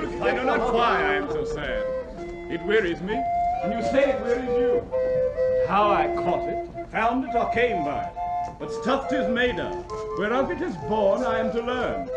sooth, I know not why I am so sad. It wearies me, and you say it wearies you. How I caught it, found it, or came by it, what stuff 'tis made of, whereof it is born, I am to learn.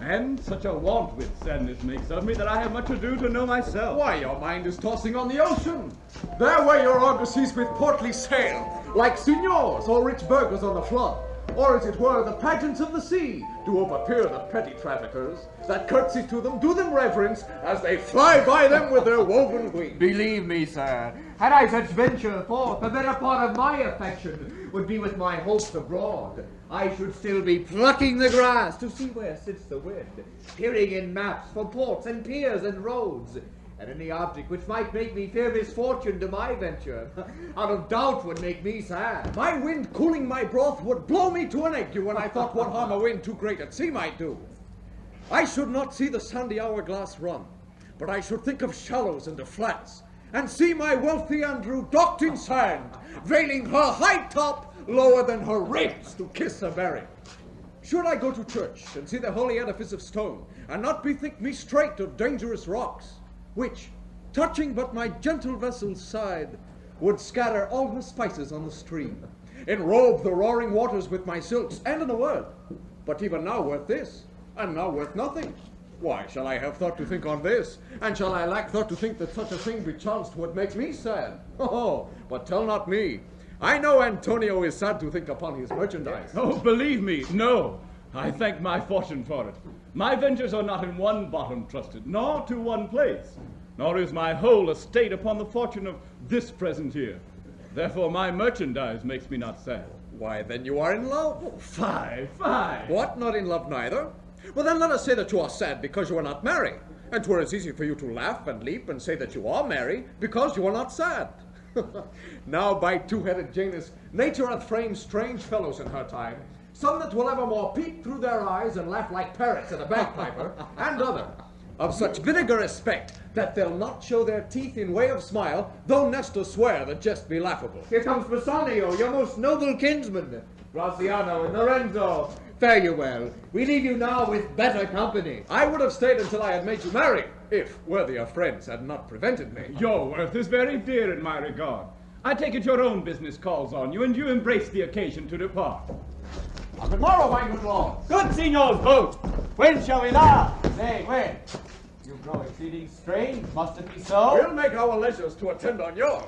And such a want with sadness makes of me that I have much ado to know myself. Why, your mind is tossing on the ocean. There were your argosies with portly sail, like signors or rich burghers on the flood. Or as it were, the pageants of the sea do overpeer the petty traffickers, that curtsy to them, do them reverence, as they fly by them with their woven wings. Believe me, sir, had I such venture forth, the better part of my affection would be with my hopes abroad. I should still be plucking the grass to see where sits the wind, peering in maps for ports and piers and roads, and any object which might make me fear misfortune to my venture, out of doubt would make me sad. My wind cooling my broth would blow me to an ague when I thought what harm a wind too great at sea might do. I should not see the sandy hourglass run, but I should think of shallows and of flats, and see my wealthy Andrew docked in sand, veiling her high top lower than her ribs to kiss a berry. Should I go to church and see the holy edifice of stone, and not bethink me straight of dangerous rocks, which, touching but my gentle vessel's side, would scatter all her spices on the stream, enrobe the roaring waters with my silks, and in a word, but even now worth this, and now worth nothing. Why shall I have thought to think on this, and shall I lack thought to think that such a thing bechanced would make me sad? Oh, but tell not me. I know Antonio is sad to think upon his merchandise. Oh, believe me, no. I thank my fortune for it. My ventures are not in one bottom trusted, nor to one place, nor is my whole estate upon the fortune of this present year. Therefore my merchandise makes me not sad. Why, then you are in love. Oh, fie. What, not in love neither? Well, then let us say that you are sad because you are not merry, and 'twere as easy for you to laugh and leap and say that you are merry because you are not sad. Now, by two-headed Janus, nature hath framed strange fellows in her time, some that will evermore peep through their eyes and laugh like parrots at a bagpiper, and other, of such vinegar respect, that they'll not show their teeth in way of smile, though Nestor swear the jest be laughable. Here comes Bassanio, your most noble kinsman, Graziano and Lorenzo. Fare you well. We leave you now with better company. I would have stayed until I had made you marry, if worthier friends had not prevented me. Your worth is very dear in my regard. I take it your own business calls on you, and you embrace the occasion to depart. Good morrow, my good lord. Good signors both. When shall we laugh? Nay, when? You grow exceeding strange, must it be so? We'll make our leisures to attend on yours.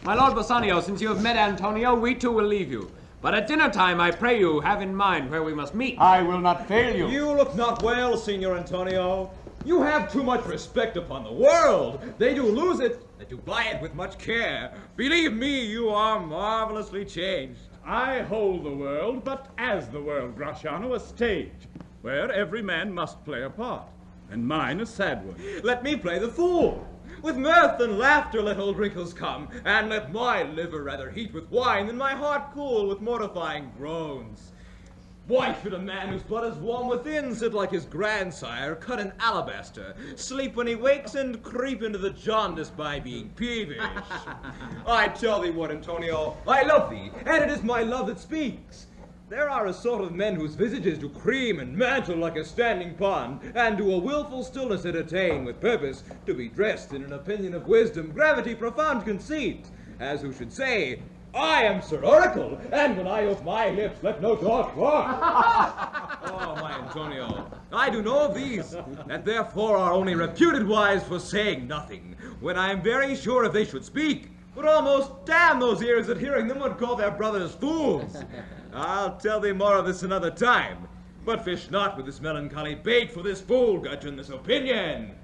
My lord Bassanio, since you have met Antonio, we too will leave you. But at dinner time, I pray you, have in mind where we must meet. I will not fail you. You look not well, Signor Antonio. You have too much respect upon the world. They do lose it, they do buy it with much care. Believe me, you are marvelously changed. I hold the world, but as the world, Graziano, a stage, where every man must play a part, and mine a sad one. Let me play the fool. With mirth and laughter let old wrinkles come, and let my liver rather heat with wine than my heart cool with mortifying groans. Why should a man whose blood is warm within sit like his grandsire, cut in alabaster, sleep when he wakes, and creep into the jaundice by being peevish? I tell thee what, Antonio, I love thee, and it is my love that speaks. There are a sort of men whose visages do cream and mantle like a standing pond, and to a wilful stillness it attain, with purpose to be dressed in an opinion of wisdom, gravity, profound conceit, as who should say, I am Sir Oracle, and when I ope my lips, let no talk walk. Oh, my Antonio, I do know of these, that therefore are only reputed wise for saying nothing, when I am very sure if they should speak, would almost damn those ears that hearing them would call their brothers fools. I'll tell thee more of this another time, but fish not with this melancholy bait, for this fool gudgeon this opinion.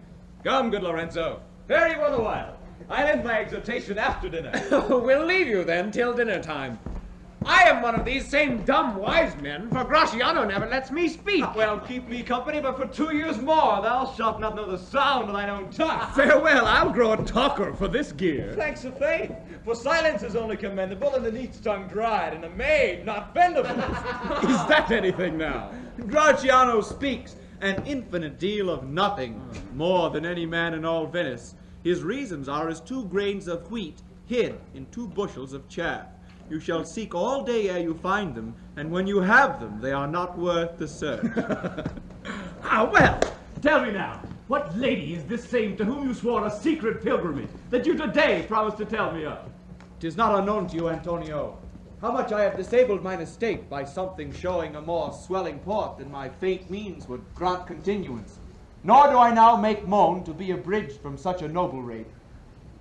Come, good Lorenzo, fare you on a while. I'll end my exhortation after dinner. We'll leave you then till dinner time. I am one of these same dumb wise men, for Graziano never lets me speak. Well, keep me company, but for 2 years more thou shalt not know the sound of thine own tongue. Farewell, I'll grow a talker for this gear. Thanks of faith, for silence is only commendable, and the neat's tongue dried, and a maid not bendable. Is that anything now? Graziano speaks an infinite deal of nothing, more than any man in all Venice. His reasons are as 2 grains of wheat hid in 2 bushels of chaff. You shall seek all day ere you find them, and when you have them, they are not worth the search. Well, tell me now, what lady is this same to whom you swore a secret pilgrimage that you today promised to tell me of? 'Tis not unknown to you, Antonio, how much I have disabled mine estate by something showing a more swelling port than my faint means would grant continuance. Nor do I now make moan to be abridged from such a noble rate.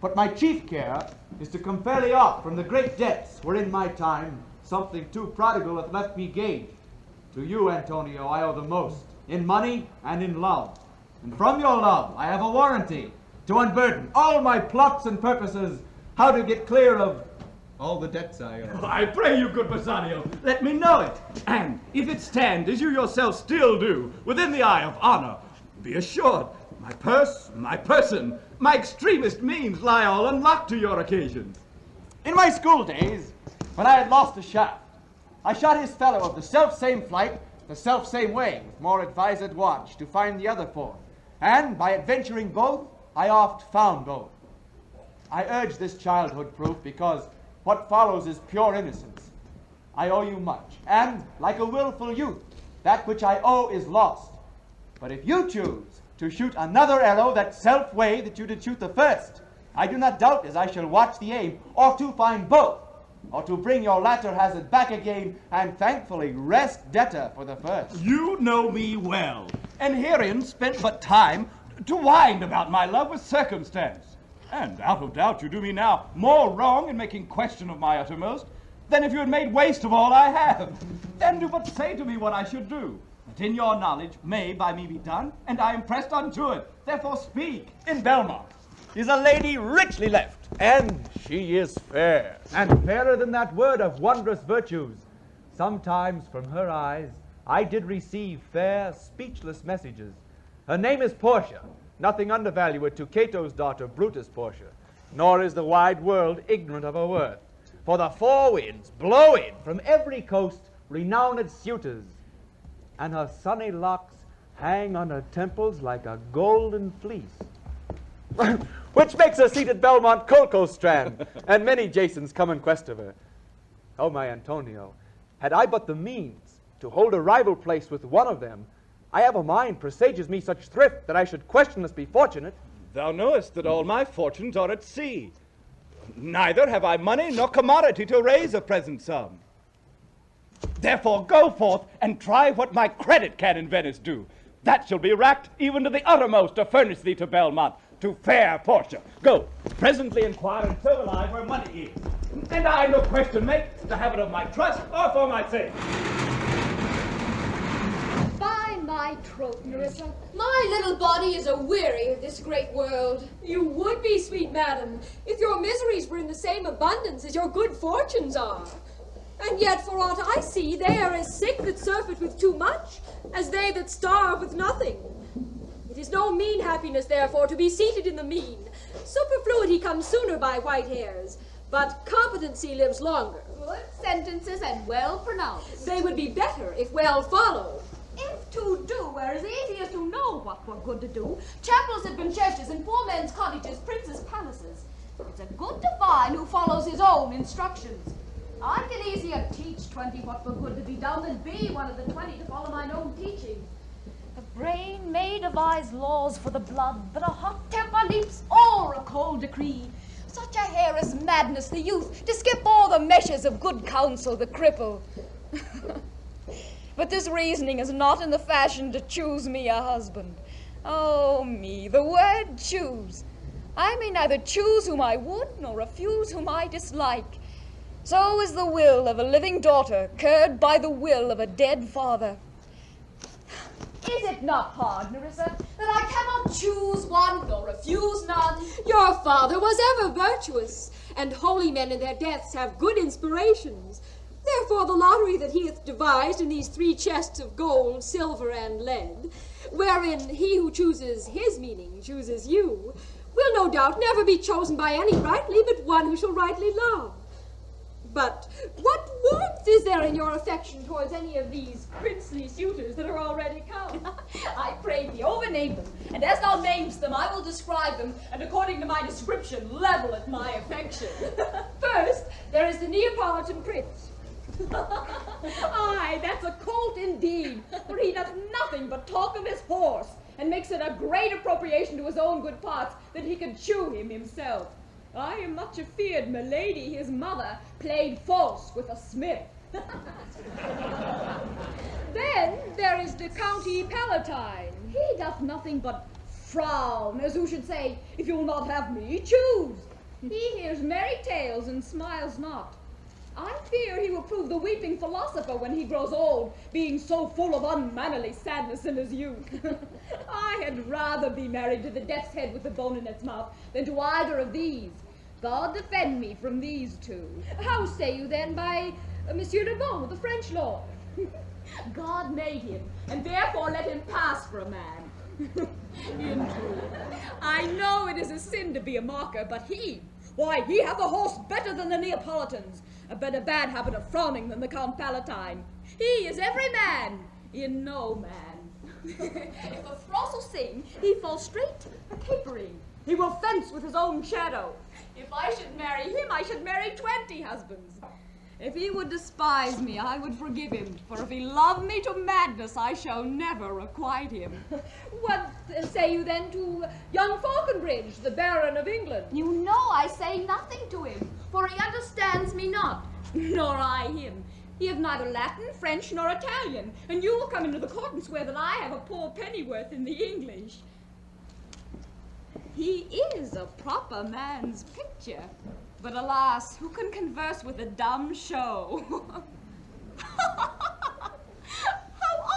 But my chief care is to come fairly off from the great debts wherein my time something too prodigal hath left me gauged. To you, Antonio, I owe the most, in money and in love. And from your love I have a warranty to unburden all my plots and purposes, how to get clear of all the debts I owe. I pray you, good Bassanio, let me know it. And if it stand, as you yourself still do, within the eye of honor, be assured, my purse, my person, my extremest means lie all unlocked to your occasions. In my school days, when I had lost a shaft, I shot his fellow of the self-same flight, the self-same way, with more advised watch, to find the other fourth. And by adventuring both, I oft found both. I urge this childhood proof because what follows is pure innocence. I owe you much, and, like a willful youth, that which I owe is lost. But if you choose to shoot another arrow that self-way that you did shoot the first, I do not doubt as I shall watch the aim, or to find both, or to bring your latter hazard back again, and thankfully rest debtor for the first. You know me well, and herein spent but time to wind about my love with circumstance. And out of doubt you do me now more wrong in making question of my uttermost, than if you had made waste of all I have. Then do but say to me what I should do, that in your knowledge may by me be done, and I am pressed unto it. Therefore speak. In Belmont is a lady richly left, and she is fair. And fairer than that word of wondrous virtues. Sometimes from her eyes I did receive fair, speechless messages. Her name is Portia, nothing undervalued to Cato's daughter, Brutus Portia, nor is the wide world ignorant of her worth. For the four winds blow in from every coast renowned suitors, and her sunny locks hang on her temples like a golden fleece. Which makes her seat at Belmont Colco strand, and many Jasons come in quest of her. Oh, my Antonio, had I but the means to hold a rival place with one of them, I have a mind presages me such thrift that I should questionless be fortunate. Thou knowest that all my fortunes are at sea. Neither have I money nor commodity to raise a present sum. Therefore go forth and try what my credit can in Venice do. That shall be racked even to the uttermost to furnish thee to Belmont, to fair Portia. Go, presently inquire, and so will I where money is. And I no question make, to have it of my trust or for my sake. By my troth, Nerissa, my little body is a-weary of this great world. You would be, sweet madam, if your miseries were in the same abundance as your good fortunes are. And yet, for aught I see, they are as sick that surfeit with too much, as they that starve with nothing. It is no mean happiness, therefore, to be seated in the mean. Superfluity comes sooner by white hairs, but competency lives longer. Good sentences and well pronounced. They would be better if well followed. If to do were as easy as to know what were good to do, chapels had been churches and poor men's cottages, princes' palaces. It's a good divine who follows his own instructions. I can easier teach 20 what were good to be done than be one of the 20 to follow mine own teaching. The brain may devise laws for the blood, but a hot temper leaps o'er a cold decree. Such a hair is madness the youth, to skip all the measures of good counsel the cripple. But this reasoning is not in the fashion to choose me a husband. Oh me, the word choose. I may neither choose whom I would, nor refuse whom I dislike. So is the will of a living daughter curbed by the will of a dead father. Is it not hard, Nerissa, that I cannot choose one nor refuse none? Your father was ever virtuous, and holy men in their deaths have good inspirations. Therefore the lottery that he hath devised in these 3 chests of gold, silver, and lead, wherein he who chooses his meaning chooses you, will no doubt never be chosen by any rightly but one who shall rightly love. But what warmth is there in your affection towards any of these princely suitors that are already come? I pray thee, overname them, and as thou namest them, I will describe them, and according to my description, level at my affection. First, there is the Neapolitan prince. Aye, that's a colt indeed, for he does nothing but talk of his horse, and makes it a great appropriation to his own good parts that he could chew him himself. I am much afeard milady, his mother, played false with a smith. Then there is the County Palatine. He doth nothing but frown, as who should say, if you'll not have me, choose. He hears merry tales and smiles not. I fear he will prove the weeping philosopher when he grows old, being so full of unmannerly sadness in his youth. I had rather be married to the death's head with the bone in its mouth than to either of these. God defend me from these two. How say you then by Monsieur de Beaumont, the French lord? God made him, and therefore let him pass for a man. In truth, I know it is a sin to be a mocker, but he hath a horse better than the Neapolitans, a better bad habit of frowning than the Count Palatine. He is every man in no man. If a throstle sing, he falls straight a-capering. He will fence with his own shadow. If I should marry him, I should marry 20 husbands. If he would despise me, I would forgive him, for if he love me to madness, I shall never requite him. What say you then to young Falconbridge, the Baron of England? You know I say nothing to him, for he understands me not, nor I him. He is neither Latin, French, nor Italian, and you will come into the court and swear that I have a poor pennyworth in the English. He is a proper man's picture, but alas, who can converse with a dumb show? How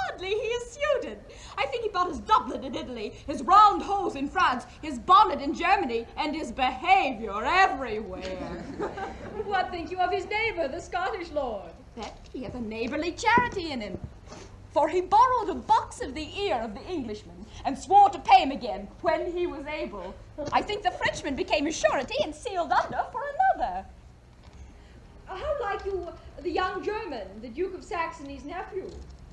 oddly he is suited! I think he bought his doublet in Italy, his round hose in France, his bonnet in Germany, and his behavior everywhere. What think you of his neighbor, the Scottish lord? That he hath a neighborly charity in him, for he borrowed a box of the ear of the Englishman, and swore to pay him again when he was able. I think the Frenchman became his surety and sealed under for another. How like you the young German, the Duke of Saxony's nephew?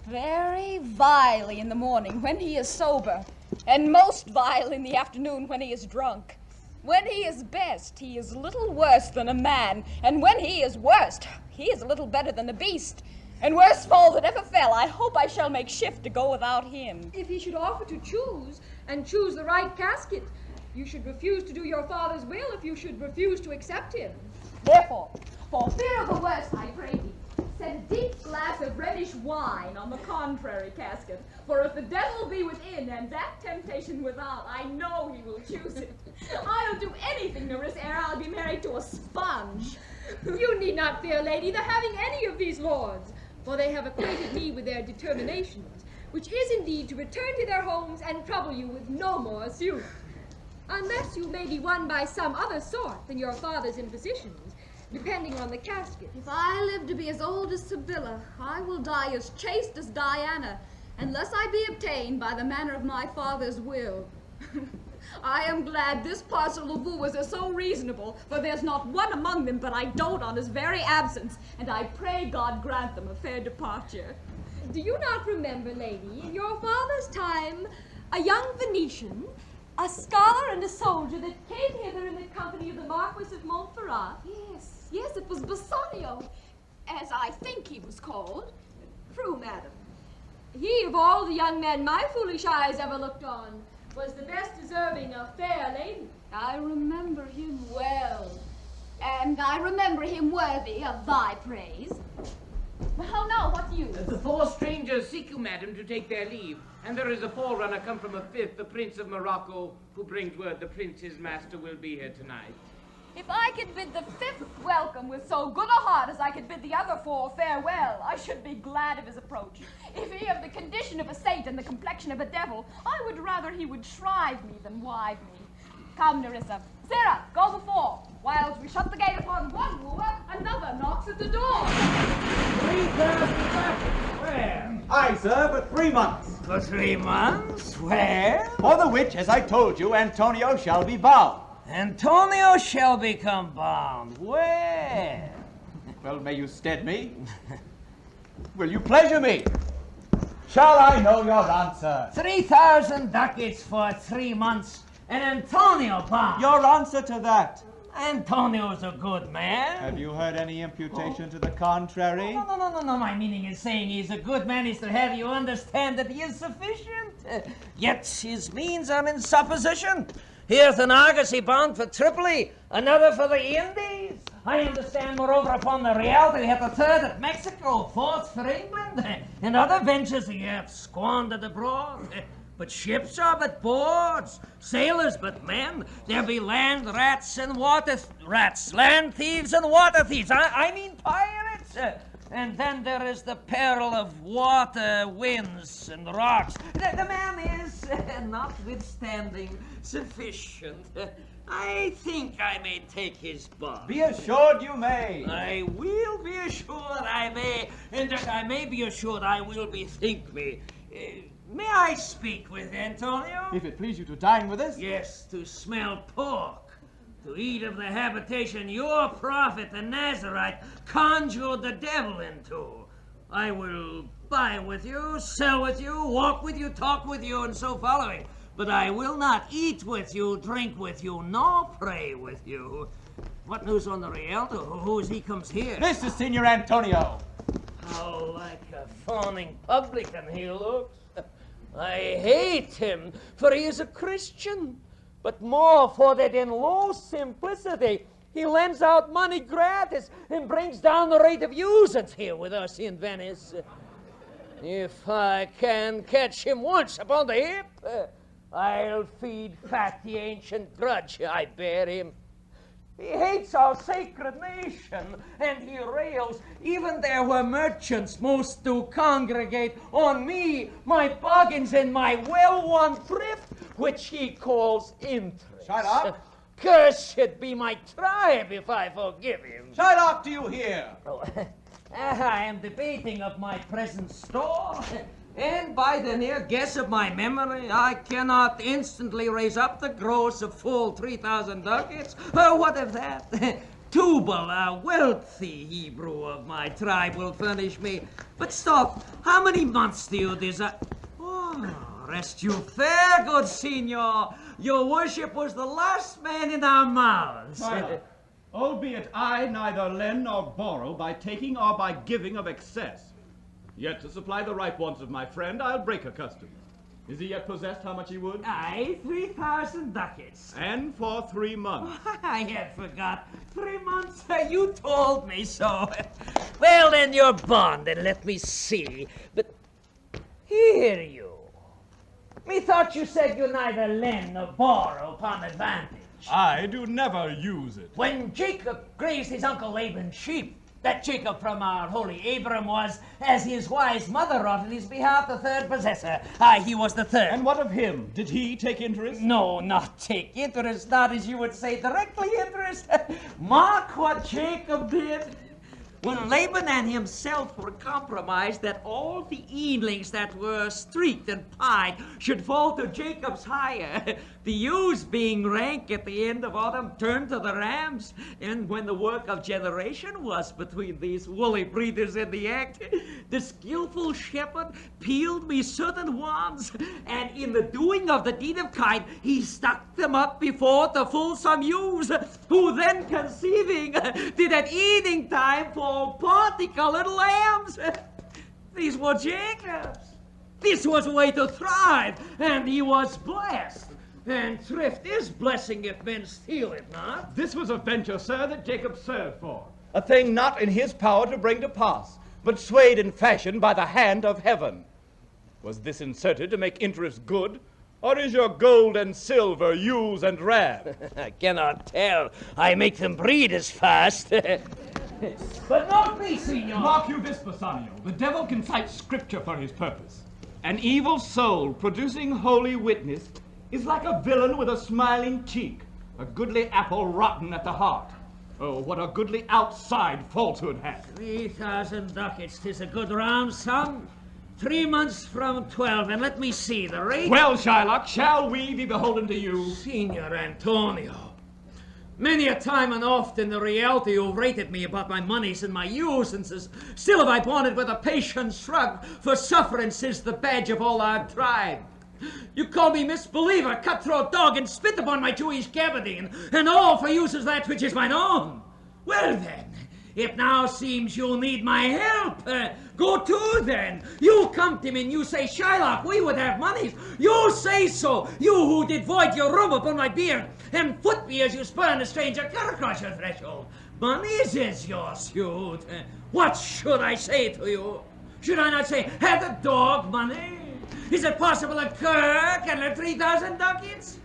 Very vilely in the morning when he is sober, and most vile in the afternoon when he is drunk. When he is best, he is little worse than a man, and when he is worst, he is a little better than a beast. And worst fall that ever fell, I hope I shall make shift to go without him. If he should offer to choose, and choose the right casket, you should refuse to do your father's will if you should refuse to accept him. Therefore, for fear of the worst, I pray thee, set a deep glass of Rhenish wine on the contrary casket. For if the devil be within and that temptation without, I know he will choose it. I'll do anything, Nerissa, ere I'll be married to a sponge. You need not fear, lady, the having any of these lords, for they have acquainted me with their determinations, which is indeed to return to their homes and trouble you with no more suit, unless you may be won by some other sort than your father's impositions, depending on the casket. If I live to be as old as Sibylla, I will die as chaste as Diana, unless I be obtained by the manner of my father's will. I am glad this parcel of wooers are so reasonable, for there's not one among them but I dote on his very absence, and I pray God grant them a fair departure. Do you not remember, lady, in your father's time, a young Venetian, a scholar and a soldier that came hither in the company of the Marquis of Montferrat? Yes, it was Bassanio, as I think he was called. True, madam. He, of all the young men my foolish eyes ever looked on, was the best deserving a fair lady. I remember him well, and I remember him worthy of thy praise. How now, what you? The 4 strangers seek you, madam, to take their leave, and there is a forerunner come from a 5th, the Prince of Morocco, who brings word the prince, his master, will be here tonight. If I could bid the 5th welcome with so good a heart as I could bid the other 4 farewell, I should be glad of his approach. If he have the condition of a saint and the complexion of a devil, I would rather he would shrive me than wive me. Come, Nerissa. Sarah, go before. Whilst we shut the gate upon one wooer, another knocks at the door. 3,000 where? Aye, sir, but 3 months. For 3 months? Where? For the which, as I told you, Antonio shall be bound. Antonio shall become bound. Where? Well, may you stead me? Will you pleasure me? Shall I know your answer? 3,000 ducats for 3 months, and Antonio bond. Your answer to that? Antonio's a good man. Have you heard any imputation to the contrary? No. My meaning is saying he's a good man is to have you understand that he is sufficient. Yet his means are in supposition. Here's an argosy bond for Tripoli, another for the Indies. I understand, moreover, upon the Real, that he hath a third at Mexico, fourth for England, and other ventures he hath squandered abroad. But ships are but boards, sailors but men. There be land rats and water rats, land thieves and water thieves. I mean pirates. And then there is the peril of water, winds, and rocks. The man is, notwithstanding, sufficient. I think I may take his bond. Be assured you may. I will be assured I may, and that I may be assured I will bethink me. May I speak with Antonio? If it please you to dine with us? Yes, to smell pork, to eat of the habitation your prophet, the Nazarite, conjured the devil into. I will buy with you, sell with you, walk with you, talk with you, and so following. But I will not eat with you, drink with you, nor pray with you. What news on the Rialto? Who is he comes here? This is Signor Antonio. How like a fawning publican he looks. I hate him, for he is a Christian, but more for that in low simplicity he lends out money gratis and brings down the rate of usance here with us in Venice. If I can catch him once upon the hip, I'll feed fat the ancient grudge I bear him. He hates our sacred nation, and he rails even there where merchants most do congregate on me, my bargains, and my well-won thrift, which he calls interest. Shylock? Cursed be my tribe if I forgive him. Shylock, do you hear? Oh, I am debating of my present store, and by the near guess of my memory, I cannot instantly raise up the gross of full 3,000 ducats. What of that? Tubal, a wealthy Hebrew of my tribe, will furnish me. But stop, how many months do you desire? Oh, rest you fair, good signor. Your worship was the last man in our mouths. Albeit I neither lend nor borrow by taking or by giving of excess. Yet to supply the ripe wants of my friend, I'll break a custom. Is he yet possessed how much he would? Aye, 3,000 ducats. And for 3 months. I had forgot. 3 months? You told me so. Well, then, you're bonded. Let me see. But here you. Methought you said you neither lend nor borrow upon advantage. I do never use it. When Jacob grazed his uncle Laban's sheep, that Jacob from our holy Abram was, as his wise mother wrought in his behalf, the third possessor. Aye, he was the third. And what of him? Did he take interest? No, not take interest, not as you would say directly interest. Mark what Jacob did. When Laban and himself were compromised that all the eanlings that were streaked and pied should fall to Jacob's hire, the ewes being rank at the end of autumn turned to the rams, and when the work of generation was between these woolly breeders in the act, the skillful shepherd peeled me certain wands, and in the doing of the deed of kind, he stuck them up before the fulsome ewes, who then conceiving, did at eating time for party-colored lambs. These were Jacob's. This was a way to thrive, and he was blessed. And thrift is blessing if men steal it not. This was a venture, sir, that Jacob served for. A thing not in his power to bring to pass, but swayed in fashion by the hand of heaven. Was this inserted to make interest good? Or is your gold and silver ewes and rams? I cannot tell. I make them breed as fast. But not me, signor. Mark you this, Bassanio. The devil can cite scripture for his purpose. An evil soul producing holy witness is like a villain with a smiling cheek, a goodly apple rotten at the heart. Oh, what a goodly outside falsehood hath. 3,000 ducats, 'tis a good round sum. 3 months from 12, and let me see the rate. Well, Shylock, shall we be beholden to you? Signor Antonio, Many a time and oft in the reality you've rated me about my monies and my usances. Still have I borne it with a patient shrug, for sufferance is the badge of all our tribe. You call me misbeliever, cutthroat dog, and spit upon my Jewish gabardine, and all for use as that which is mine own. Well then, it now seems you need my help. Go to then. You come to me and you say, Shylock, we would have monies. You say so, you who did void your robe upon my beard, and foot me as you spurn a stranger cut across your threshold. Monies is your suit. What should I say to you? Should I not say, have the dog money? Is it possible a cur can let 3,000 ducats?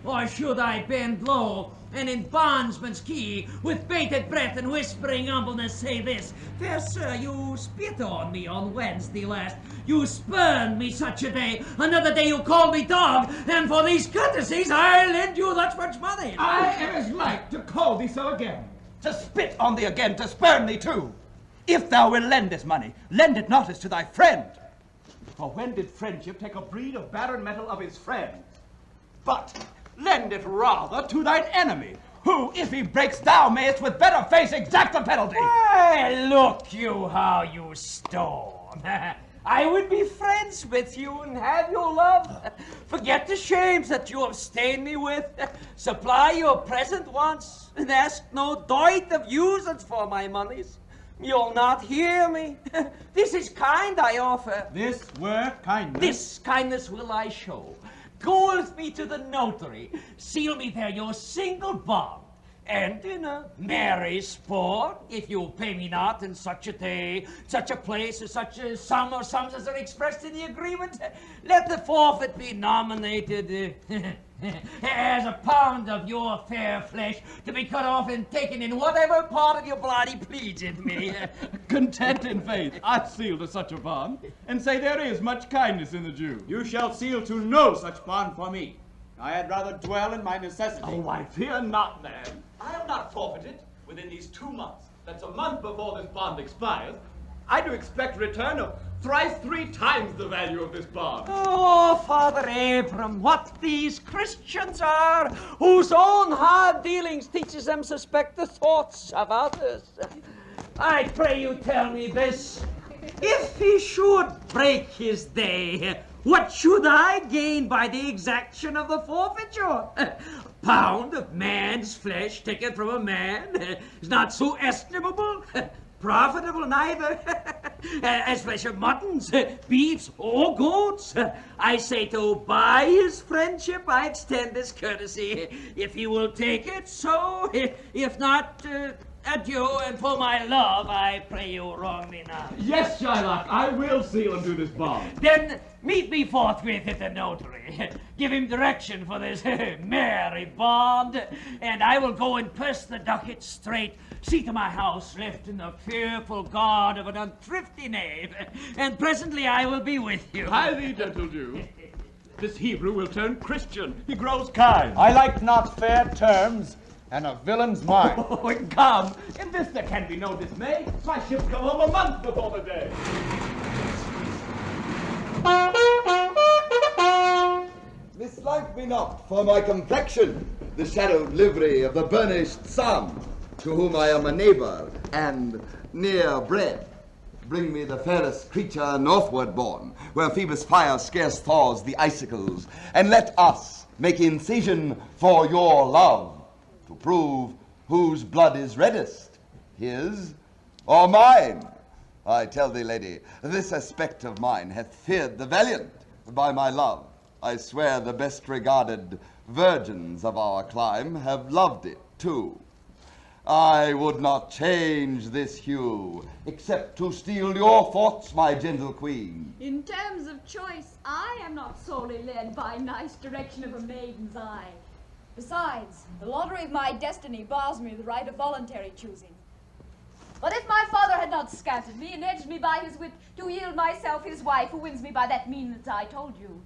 Or should I bend low and in bondsman's key, with bated breath and whispering humbleness, say this? Fair sir, you spit on me on Wednesday last. You spurned me such a day. Another day you called me dog, and for these courtesies I lend you that much money. I am as like to call thee so again, To spit on thee again, to spurn thee too. If thou wilt lend this money, lend it not as to thy friend. for when did friendship take a breed of barren metal of his friend? But lend it rather to thine enemy, who, if he breaks, thou mayest with better face exact the penalty. Why, look you how you storm. I would be friends with you and have your love. Forget the shames that you have stained me with. Supply your present wants, and ask no doit of usance for my monies. You'll not hear me. This is kind I offer. This were kindness. This kindness will I show. Go with me to the notary, seal me there your single bond, and in a merry sport, if you pay me not in such a day, such a place, or such a sum or sums as are expressed in the agreement, let the forfeit be nominated as a pound of your fair flesh, to be cut off and taken in whatever part of your body pleaseth me. Content in faith, I seal to such a bond, and say there is much kindness in the Jew. You shall seal to no such bond for me. I had rather dwell in my necessity. Oh, I fear not, man. I am not forfeited within these 2 months. That's a month before this bond expires. I do expect return of thrice 3 times the value of this bond. Oh, Father Abram, what these Christians are, whose own hard dealings teaches them suspect the thoughts of others. I pray you tell me this. If he should break his day, what should I gain by the exaction of the forfeiture? Pound of man's flesh taken from a man is not so estimable, profitable neither, as flesh of muttons, beefs, or goats. I say to buy his friendship, I extend this courtesy. If he will take it, so. If not, adieu, and for my love, I pray you wrong me not. Yes, Shylock, I will seal and do this bond. Then meet me forthwith at the notary. Give him direction for this merry bond, and I will go and purse the ducat straight. See to my house left in the fearful guard of an unthrifty knave, and presently I will be with you. Hie thee, gentle Jew. This Hebrew will turn Christian. He grows kind. I like not fair terms, and a villain's mind. Oh, come. In this there can be no dismay. My ships come home a month before the day. Mislike me not for my complexion, the shadowed livery of the burnished sun, to whom I am a neighbor and near bred. Bring me the fairest creature northward born, where Phoebus' fire scarce thaws the icicles, and let us make incision for your love, to prove whose blood is reddest, his or mine. I tell thee, lady, this aspect of mine hath feared the valiant. By my love, I swear the best regarded virgins of our clime have loved it too. I would not change this hue, except to steal your thoughts, my gentle queen. In terms of choice, I am not solely led by nice direction of a maiden's eye. Besides, the lottery of my destiny bars me the right of voluntary choosing. But if my father had not scattered me and edged me by his wit to yield myself his wife, who wins me by that means I told you,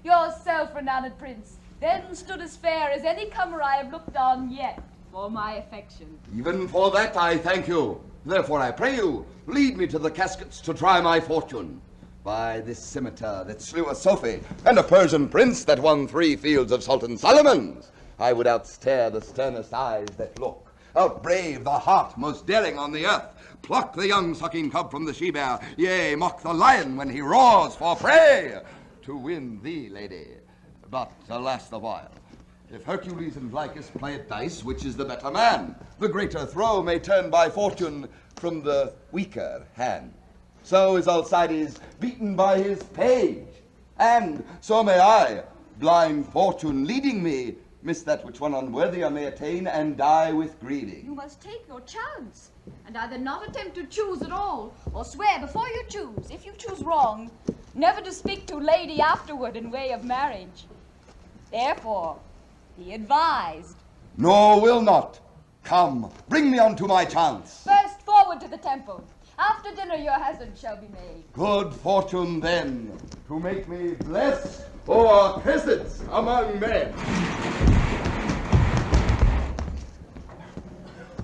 your self-renowned prince then stood as fair as any comer I have looked on yet for my affection. Even for that I thank you. Therefore I pray you, lead me to the caskets to try my fortune. By this scimitar that slew a Sophie, and a Persian prince that won 3 fields of Sultan Solomon's, I would outstare the sternest eyes that look, outbrave the heart most daring on the earth, pluck the young sucking cub from the she-bear, yea, mock the lion when he roars for prey, to win thee, lady. But alas the while, if Hercules and Lycus play at dice, which is the better man, the greater throw may turn by fortune from the weaker hand. So is Alcides beaten by his page, and so may I, blind fortune leading me, miss that which one unworthier may attain, and die with greeding. You must take your chance, and either not attempt to choose at all, or swear before you choose, if you choose wrong, never to speak to lady afterward in way of marriage. Therefore, be advised. No, will not. Come, bring me unto my chance. First forward to the temple. After dinner your hazard shall be made. Good fortune then, to make me blessed or cursed among men.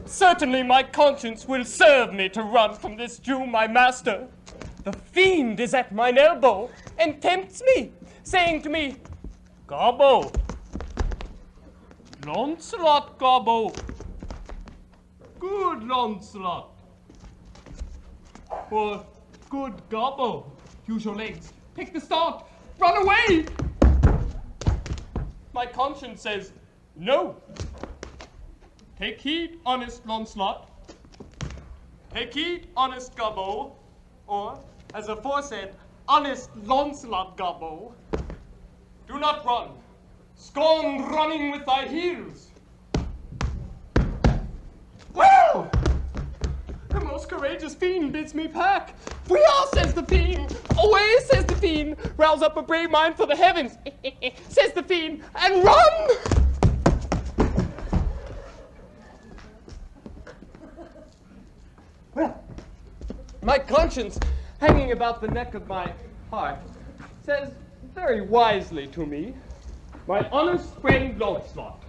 Certainly my conscience will serve me to run from this Jew, my master. The fiend is at mine elbow, and tempts me, saying to me, Gobbo, Launcelot, Gobbo, good Launcelot, or good Gobbo, use your legs, take the start, run away. My conscience says, no. Take heed, honest Launcelot. Take heed, honest Gobbo, or, as aforesaid, honest Launcelot Gobbo. Do not run. Scorn running with thy heels. Well, the most courageous fiend bids me pack. We are, says the fiend. Away, says the fiend. Rouse up a brave mind for the heavens, says the fiend, and run! Well, my conscience, hanging about the neck of my heart, says very wisely to me, my honest friend Launcelot,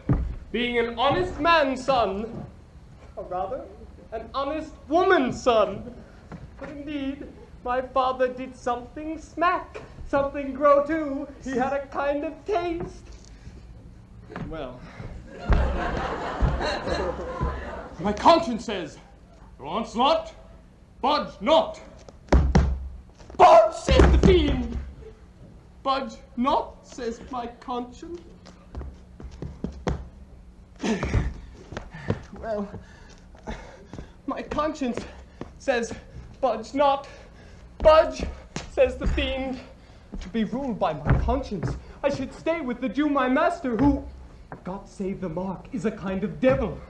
being an honest man's son, or rather, an honest woman's son, but indeed, my father did something smack, something grow too. He had a kind of taste. Well, my conscience says, Launcelot, budge not. Budge, says the fiend. Budge not, says my conscience. Well, my conscience says, budge not. Budge, says the fiend. To be ruled by my conscience, I should stay with the Jew, my master, who, God save the mark, is a kind of devil.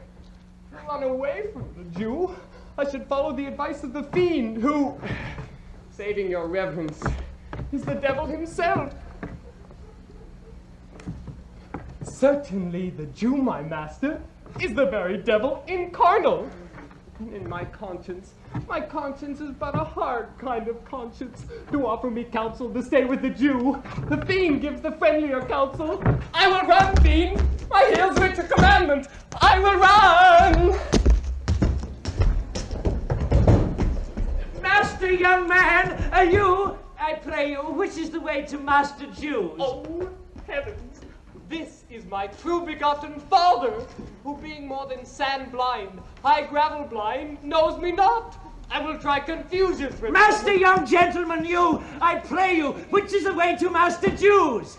Run away from the Jew. I should follow the advice of the fiend, who, saving your reverence, is the devil himself. Certainly the Jew, my master, is the very devil incarnate. In my conscience is but a hard kind of conscience to offer me counsel to stay with the Jew. The fiend gives the friendlier counsel. I will run, fiend. My heels reach a commandment. I will run. Master, young man, are you, I pray you, which is the way to Master Jews? Oh, heavens! This is my true begotten father, who being more than sand blind, high gravel blind, knows me not. I will try confusions with Master, young gentleman, you, I pray you, which is the way to Master Jews?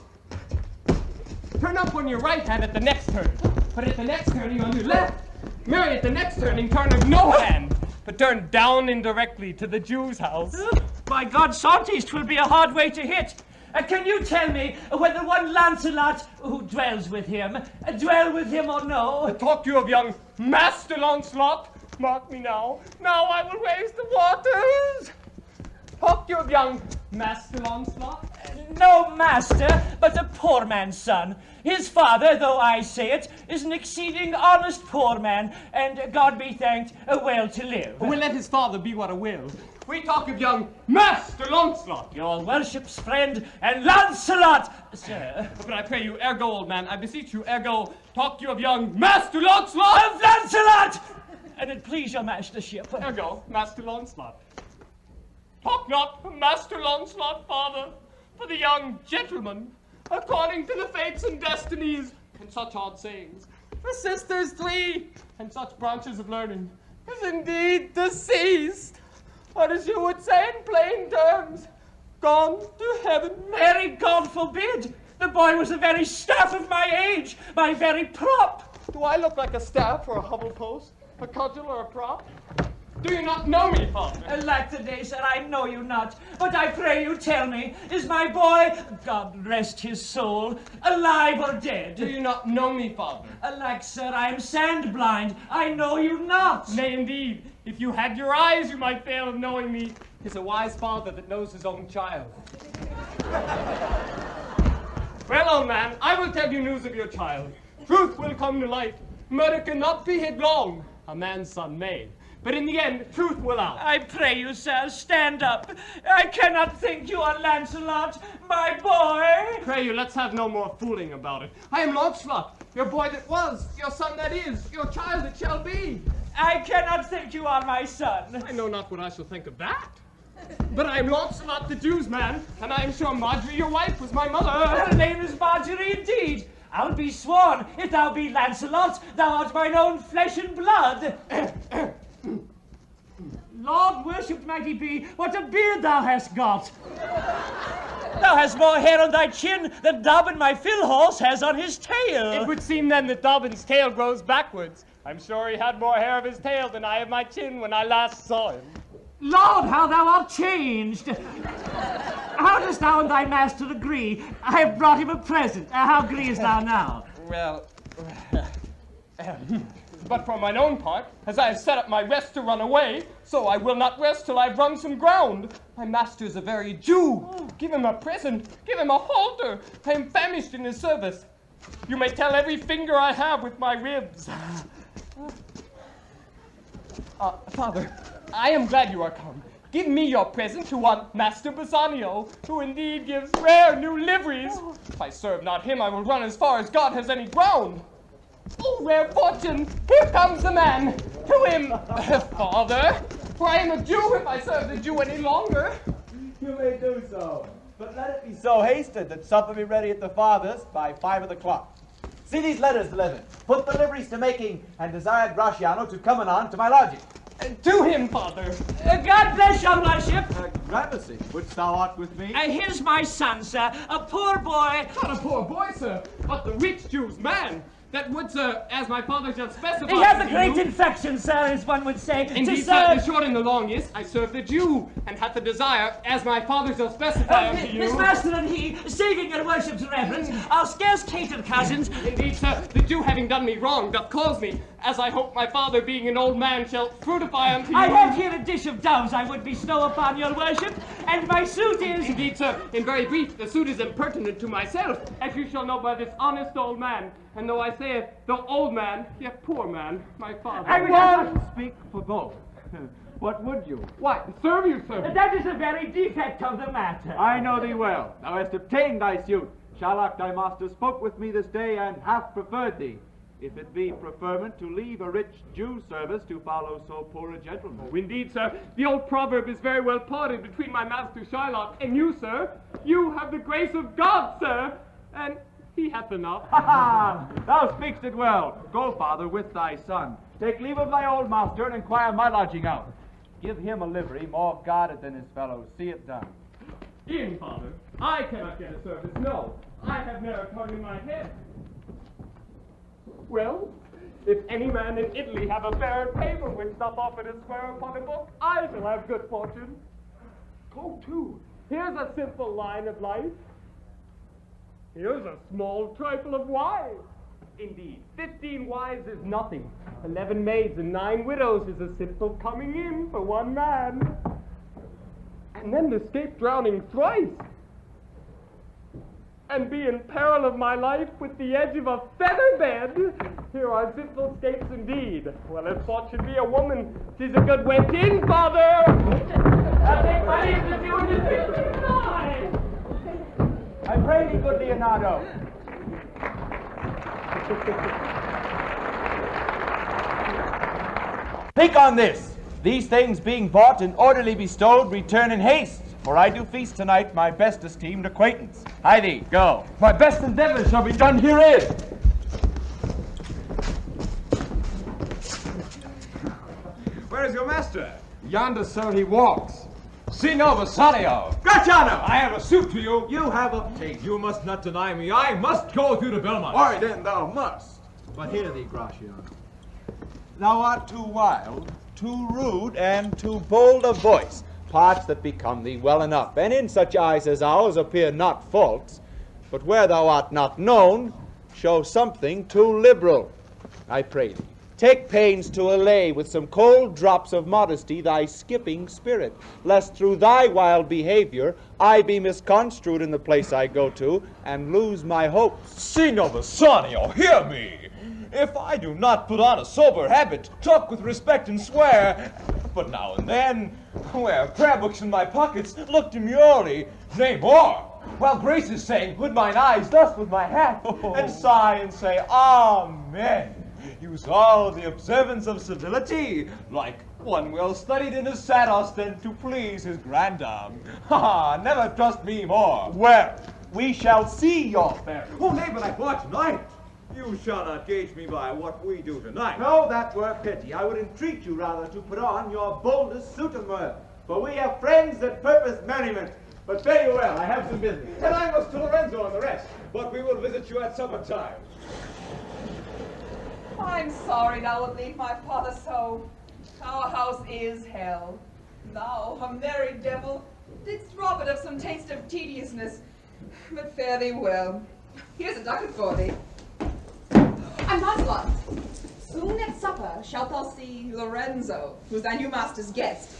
Turn up on your right hand at the next turn, but at the next turning on your left. Marry at the next turning, turn of no hand, but turn down indirectly to the Jew's house. By God, Santis, 'twill be a hard way to hit. Can you tell me whether one Launcelot who dwells with him, dwell with him or no? I talk to you of young Master Launcelot. Mark me now. Now I will raise the waters. Talk to you of young Master Launcelot. No master, but a poor man's son. His father, though I say it, is an exceeding honest poor man, and God be thanked, well to live. We'll let his father be what a will. We talk of young Master Launcelot. Your worship's friend, and Launcelot, sir. But I pray you, ergo, old man, I beseech you, ergo, talk to you of young Master Launcelot. Of Launcelot! And it please your mastership. Ergo, Master Launcelot. Talk not of Master Launcelot, father, for the young gentleman, according to the fates and destinies, and such odd sayings. The sisters three, and such branches of learning, is indeed deceased. Or as you would say in plain terms, gone to heaven. Very God forbid! The boy was the very staff of my age, my very prop. Do I look like a staff or a hovel post, a cudgel or a prop? Do you not know me, father? Alack today, sir, I know you not. But I pray you tell me, is my boy, God rest his soul, alive or dead? Do you not know me, father? Alack, sir, I am sand blind. I know you not. Nay, indeed. If you had your eyes, you might fail of knowing me. 'Tis a wise father that knows his own child. Well, old man, I will tell you news of your child. Truth will come to light. Murder cannot be hid long. A man's son may. But in the end, truth will out. I pray you, sir, stand up. I cannot think you are Launcelot, my boy. Pray you, let's have no more fooling about it. I am Launcelot, your boy that was, your son that is, your child that shall be. I cannot think you are my son. I know not what I shall think of that. But I am Launcelot the Jew's man, and I am sure Marjorie, your wife, was my mother. Her name is Marjorie indeed. I'll be sworn, if thou be Launcelot, thou art mine own flesh and blood. Lord worshipped mighty be, what a beard thou hast got! Thou hast more hair on thy chin than Dobbin, my fill horse, has on his tail. It would seem then that Dobbin's tail grows backwards. I'm sure he had more hair of his tail than I of my chin when I last saw him. Lord, how thou art changed! How dost thou and thy master agree? I have brought him a present. How agreest thou now? Well, but for mine own part, as I have set up my rest to run away, so I will not rest till I've run some ground. My master's a very Jew. Give him a present, give him a halter. I am famished in his service. You may tell every finger I have with my ribs. Father, I am glad you are come. Give me your present to one Master Bassanio, who indeed gives rare new liveries. If I serve not him, I will run as far as God has any ground. Oh, rare fortune! Here comes the man! To him, father! For I am a Jew if I serve the Jew any longer. You may do so, but let it be so hasted that supper be ready at the farthest by 5 o'clock. See these letters delivered. Put the liveries to making, and desire Graciano to come anon to my lodging. To him, father. God bless your worship. Gramercy, wouldst thou art with me? Here's my son, sir, a poor boy. Not a poor boy, sir, but the rich Jew's man. That would, sir, as my father shall specify. He has a great infection, sir, as one would say. Indeed, sir, the short and the long is, I serve the Jew, and hath the desire, as my father shall specify unto you. Miss Master and he, seeking your worship's reverence, are scarce catered cousins. Indeed, sir, the Jew having done me wrong, doth cause me, as I hope my father, being an old man, shall fruitify unto you. I have here a dish of doves I would bestow upon your worship, and my suit is... Indeed, sir, in very brief, the suit is impertinent to myself, as you shall know by this honest old man. And though I say it, though old man, yet poor man, my father. I will speak for both. What would you? Why, serve you, sir. That is the very defect of the matter. I know thee well. Thou hast obtained thy suit. Shylock, thy master, spoke with me this day, and hath preferred thee. If it be preferment to leave a rich Jew service to follow so poor a gentleman. Oh, indeed, sir. The old proverb is very well parted between my master Shylock and you, sir. You have the grace of God, sir, and he hath enough. Ha ha! Thou speak'st it well. Go, father, with thy son. Take leave of thy old master and inquire my lodging out. Give him a livery more guarded than his fellows. See it done. In, father. I cannot get a service, no. I have ne'er a tongue in my head. Well, if any man in Italy have a fair paper which doth offer to swear upon a book, I shall have good fortune. Go to. Here's a simple line of life. Here's a small trifle of wives. Indeed, 15 wives is nothing. 11 maids and 9 widows is a simple coming in for one man. And then to escape drowning thrice. And be in peril of my life with the edge of a feather bed. Here are simple escapes indeed. Well, if thought should be a woman, 'tis a good went in, father. I think my leave to do in this 59. I pray thee, good Leonardo. Think on this. These things being bought and orderly bestowed, return in haste. For I do feast tonight my best esteemed acquaintance. Hie thee, go. My best endeavors shall be done herein. Yonder, sir, he walks. Signor Bassanio! Gratiano, I have a suit to you. You have a take. You must not deny me. I must go through to Belmont. Why then thou must. But hear thee, Gratiano. Thou art too wild, too rude, and too bold of voice, parts that become thee well enough, and in such eyes as ours appear not faults, but where thou art not known, show something too liberal. I pray thee, take pains to allay with some cold drops of modesty thy skipping spirit, lest through thy wild behavior I be misconstrued in the place I go to, and lose my hopes. Signor Bassanio, hear me. If I do not put on a sober habit, talk with respect and swear, but now and then, wear prayer books in my pockets, look demurely, nay more, while grace is saying, put mine eyes thus with my hat, and sigh and say, Amen. Use all the observance of civility, like one well studied in his sad ostent to please his grandam. Ha! Never trust me more. Well, we shall see your fair. Oh, nay, but I thought tonight. You shall not gauge me by what we do tonight. No, that were pity. I would entreat you rather to put on your boldest suit of mirth, for we have friends that purpose merriment. But fare you well, I have some business. And I must to Lorenzo and the rest, but we will visit you at supper time. I'm sorry thou would leave my father so. Our house is hell. Thou, a merry devil, didst rob it of some taste of tediousness. But fare thee well. Here's a ducat for thee. And Launcelot, soon at supper shalt thou see Lorenzo, who's thy new master's guest.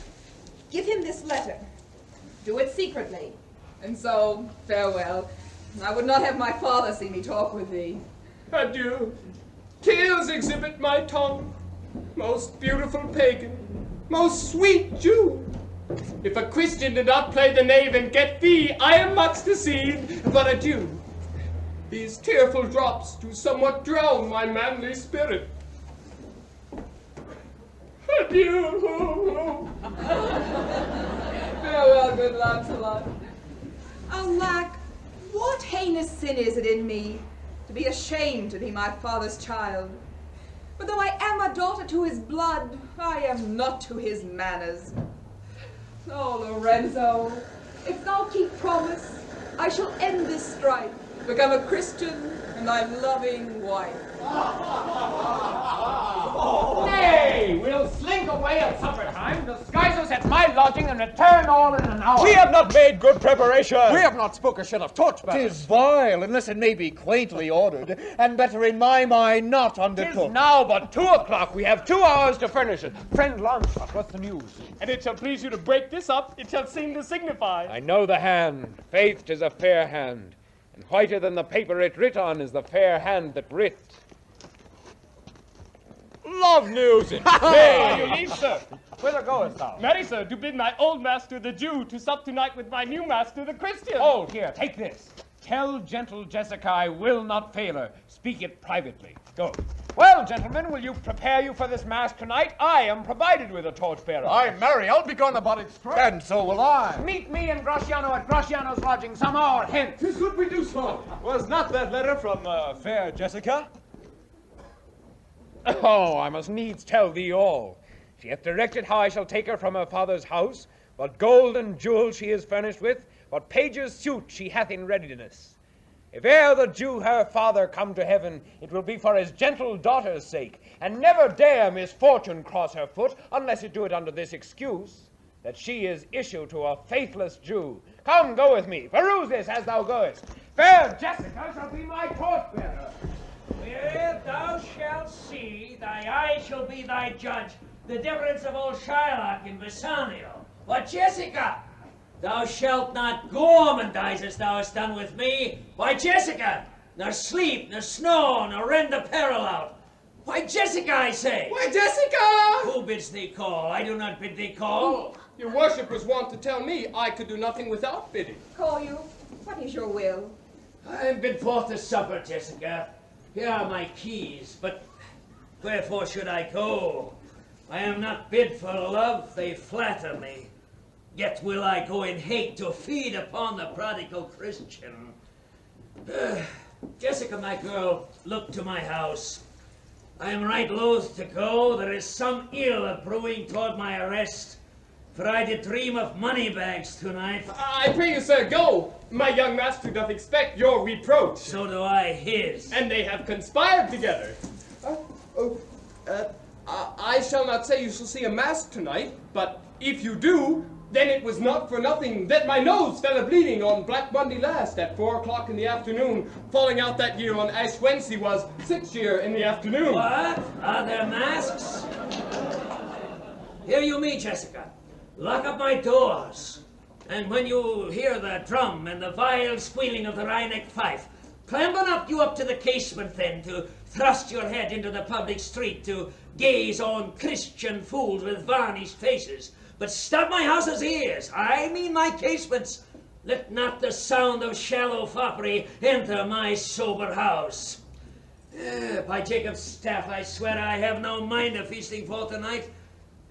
Give him this letter. Do it secretly. And so, farewell. I would not have my father see me talk with thee. Adieu. Tears exhibit my tongue. Most beautiful pagan, most sweet Jew. If a Christian did not play the knave and get thee, I am much deceived, but adieu. These tearful drops do somewhat drown my manly spirit. Adieu. Farewell, good Launcelot. Alack, what heinous sin is it in me to be ashamed to be my father's child? But though I am a daughter to his blood, I am not to his manners. Oh, Lorenzo, if thou keep promise, I shall end this strife, become a Christian, and thy loving wife. Nay, we'll slink away at supper time, disguise us at my lodging, and return all in an hour. We have not made good preparation. We have not spoke a shot of torchbearer. 'Tis vile, unless it may be quaintly ordered, and better in my mind not undertook. 'Tis now but 2 o'clock. We have 2 hours to furnish it. Friend Launcelot, what's the news? And it shall please you to break this up. It shall seem to signify. I know the hand. Faith 'tis a fair hand. And whiter than the paper it writ on is the fair hand that writ. Love news indeed. Hey, you leave, sir. Whither goest thou? Marry, sir, to bid my old master, the Jew, to sup tonight with my new master, the Christian. Hold, here, take this. Tell gentle Jessica I will not fail her. Speak it privately. Go. Well, gentlemen, will you prepare you for this mass tonight? I am provided with a torchbearer. Ay, marry, I'll be gone about it straight. And so will I. Meet me and Gratiano at Gratiano's lodging some hour hence. 'Tis good we do so. Was not that letter from fair Jessica? Oh, I must needs tell thee all. She hath directed how I shall take her from her father's house, what gold and jewels she is furnished with, what page's suit she hath in readiness. If e'er the Jew her father come to heaven, it will be for his gentle daughter's sake, and never dare misfortune cross her foot, unless it do it under this excuse, that she is issue to a faithless Jew. Come, go with me, peruse this as thou goest. Fair Jessica shall be my torchbearer. Well, thou shalt see, thy eye shall be thy judge, the difference of old Shylock and Bassanio. But Jessica, thou shalt not gormandize as thou hast done with me. Why, Jessica, nor sleep, nor snow, nor rend the peril out. Why, Jessica, I say. Why, Jessica! Who bids thee call? I do not bid thee call. Your worship was wont to tell me I could do nothing without bidding. Call you? What is your will? I am bid forth to supper, Jessica. Here are my keys, but wherefore should I go? I am not bid for love, they flatter me. Yet will I go in hate to feed upon the prodigal Christian. Jessica, my girl, look to my house. I am right loath to go. There is some ill a brewing toward my arrest. for I did dream of money bags tonight. I pray you, sir, go. My young master doth expect your reproach. So do I his. And they have conspired together. I shall not say you shall see a mass tonight, but if you do, then it was not for nothing that my nose fell a-bleeding on Black Monday last at 4 o'clock in the afternoon, falling out that year on Ash Wednesday was 6 year in the afternoon. What? Are there masks? Hear you me, Jessica. Lock up my doors. And when you hear the drum and the vile squealing of the wry-necked fife, clamber up you up to the casement then, to thrust your head into the public street, to gaze on Christian fools with varnished faces. But stop my house's ears, I mean my casements. Let not the sound of shallow foppery enter my sober house. By Jacob's staff, I swear I have no mind of feasting for tonight.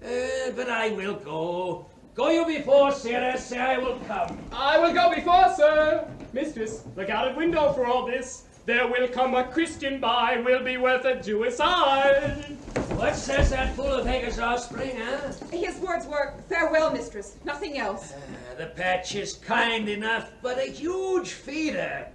But I will go. Go you before, sirrah, say I will come. I will go before, sir. Mistress, look out at window for all this. There will come a Christian by, will be worth a Jewess eye. What says that fool of Hagar's offspring, huh? His words were, farewell, mistress, nothing else. The patch is kind enough, but a huge feeder.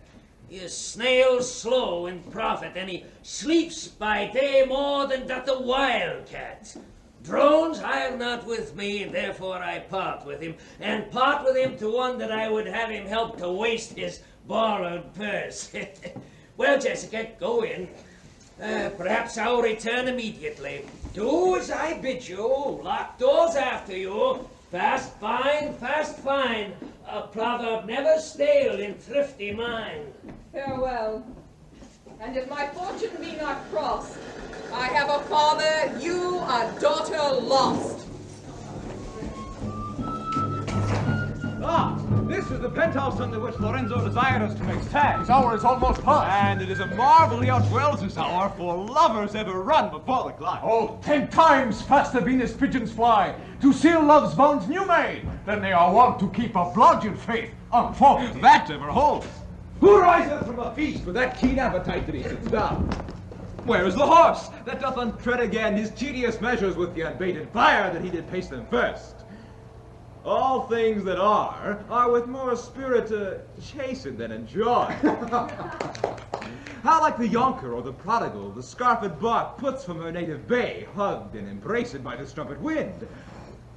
He is snail slow in profit, and he sleeps by day more than doth the wildcat. Drones I'll not with me, and therefore I part with him, and part with him to one that I would have him help to waste his borrowed purse. Well, Jessica, go in. Perhaps I'll return immediately. Do as I bid you. Lock doors after you. Fast find. A proverb never stale in thrifty mind. Farewell. And if my fortune be not crossed, I have a father, you a daughter lost. Ah, this is the penthouse under which Lorenzo desired us to make stag. His hour is almost past. And it is a marvel he outdwells his hour, for lovers ever run before the clock. Oh, 10 times faster Venus pigeons fly to seal love's bonds new made than they are wont to keep a blodged faith unforfeited. That ever holds. Who riseth from a feast with that keen appetite that he sits down? Where is the horse that doth untread again his tedious measures with the unbated fire that he did pace them first? All things that are with more spirit chastened than enjoy. How like the yonker or the prodigal, the scarfed bark puts from her native bay, hugged and embraced by the strumpet wind.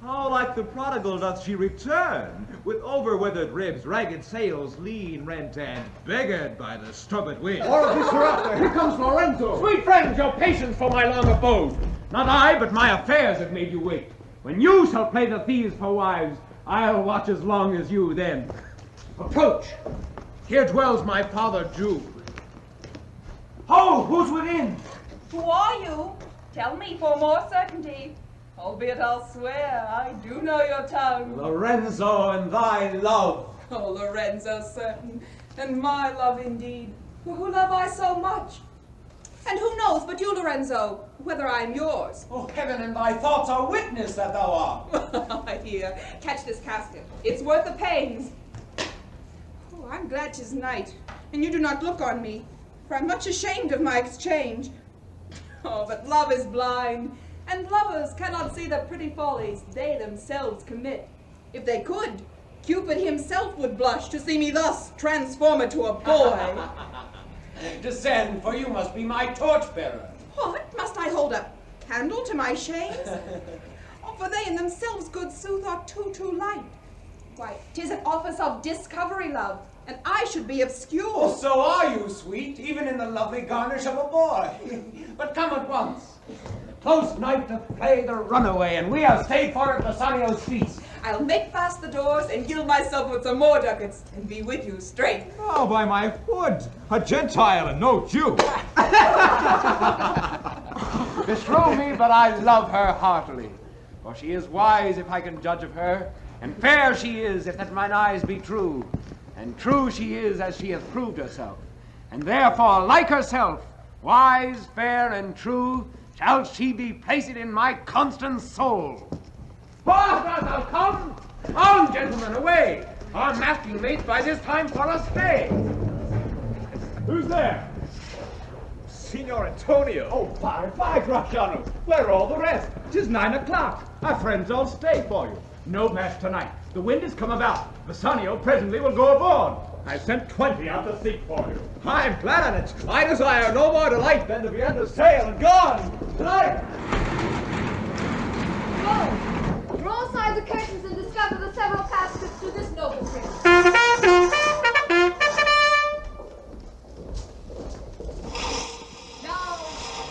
How like the prodigal doth she return, with over-weathered ribs, ragged sails, lean rent, and beggared by the strumpet wind. All of this hereafter, here comes Lorenzo. Sweet friends, your patience for my long abode. Not I, but my affairs have made you wait. When you shall play the thieves for wives, I'll watch as long as you then. Approach. Here dwells my father Jew. Ho, who's within? Who are you? Tell me for more certainty. Albeit I'll swear I do know your tongue. Lorenzo and thy love. Oh, Lorenzo, certain, and my love indeed. For who love I so much? And who knows but you, Lorenzo, whether I am yours? Oh, heaven and thy thoughts are witness that thou art. Here, catch this casket. It's worth the pains. Oh, I'm glad 'tis night, and you do not look on me, for I'm much ashamed of my exchange. Oh, but love is blind, and lovers cannot see the pretty follies they themselves commit. If they could, Cupid himself would blush to see me thus transformed to a boy. Descend, for you must be my torchbearer. What? Must I hold a candle to my shades? Oh, for they in themselves, good sooth, are too light. Why, 'tis an office of discovery, love, and I should be obscure. Oh, so are you, sweet, even in the lovely garnish of a boy. But come at once. Close night doth play the runaway, and we are stayed for at Bassanio's feast. I'll make fast the doors and gild myself with some more ducats, and be with you straight. Oh, by my foot, a Gentile and no Jew. Beshrew me, but I love her heartily. For she is wise, if I can judge of her, and fair she is, if that mine eyes be true. And true she is, as she hath proved herself. And therefore, like herself, wise, fair, and true, shall she be placed in my constant soul. What, art thou come? On, gentlemen, away! Our masking mates by this time for us stay. Who's there? Signor Antonio. Oh, by Gratiano, where are all the rest? 'Tis 9 o'clock. Our friends all stay for you. No mass tonight. The wind has come about. Bassanio presently will go aboard. I've sent 20 out to seek for you. I'm glad of it. I desire no more delight than to be under sail and gone tonight. Go! Draw aside the curtains and discover the several caskets to this noble prince. Now,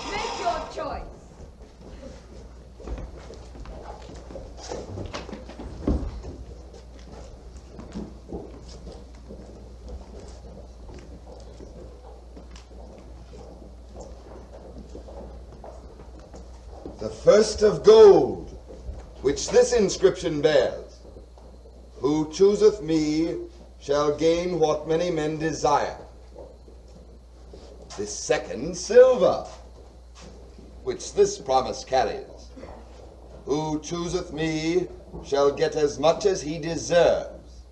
make your choice. The first of gold, which this inscription bears, who chooseth me shall gain what many men desire. The second, silver, which this promise carries, who chooseth me shall get as much as he deserves.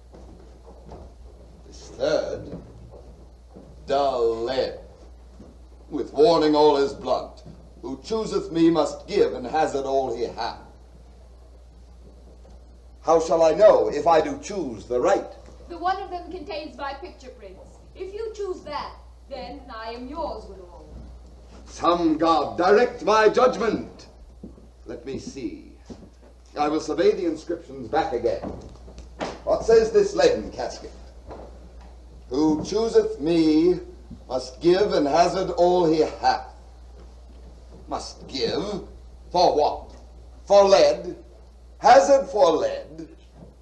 This third, dull lead, with warning all is blunt. Who chooseth me must give and hazard all he hath. How shall I know if I do choose the right? The one of them contains my picture, Prince. If you choose that, then I am yours with all. Some god direct my judgment. Let me see. I will survey the inscriptions back again. What says this leaden casket? Who chooseth me must give and hazard all he hath. Must give? For what? For lead? Hazard for lead?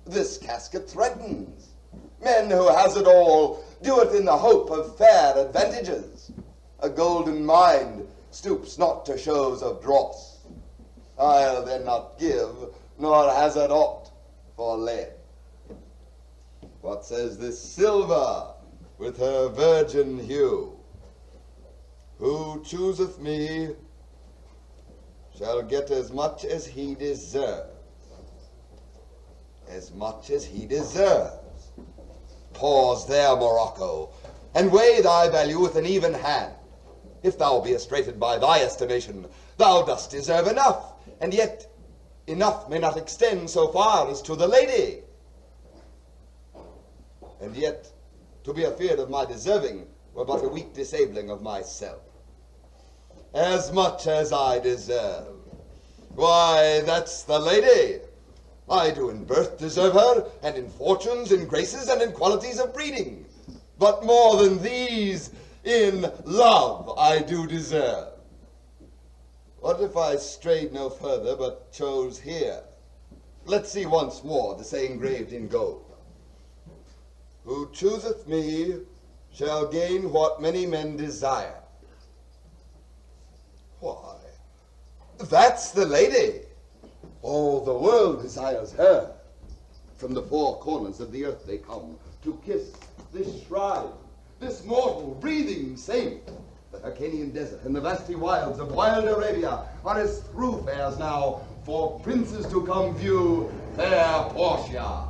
This casket threatens. Men who hazard all do it in the hope of fair advantages. A golden mind stoops not to shows of dross. I'll then not give, nor hazard aught for lead. What says this silver with her virgin hue? Who chooseth me shall get as much as he deserves. As much as he deserves. Pause there, Morocco, and weigh thy value with an even hand. If thou be estrated by thy estimation, thou dost deserve enough, and yet enough may not extend so far as to the lady. And yet, to be afeard of my deserving were but a weak disabling of myself. As much as I deserve. Why, that's the lady. I do in birth deserve her, and in fortunes, in graces, and in qualities of breeding. But more than these, in love I do deserve. What if I strayed no further, but chose here? Let's see once more the saying engraved in gold. Who chooseth me shall gain what many men desire. Why, that's the lady. All the world desires her. From the four corners of the earth they come to kiss this shrine, this mortal breathing saint. The Hyrcanian desert and the vasty wilds of wild Arabia are as thoroughfares now for princes to come view fair Portia.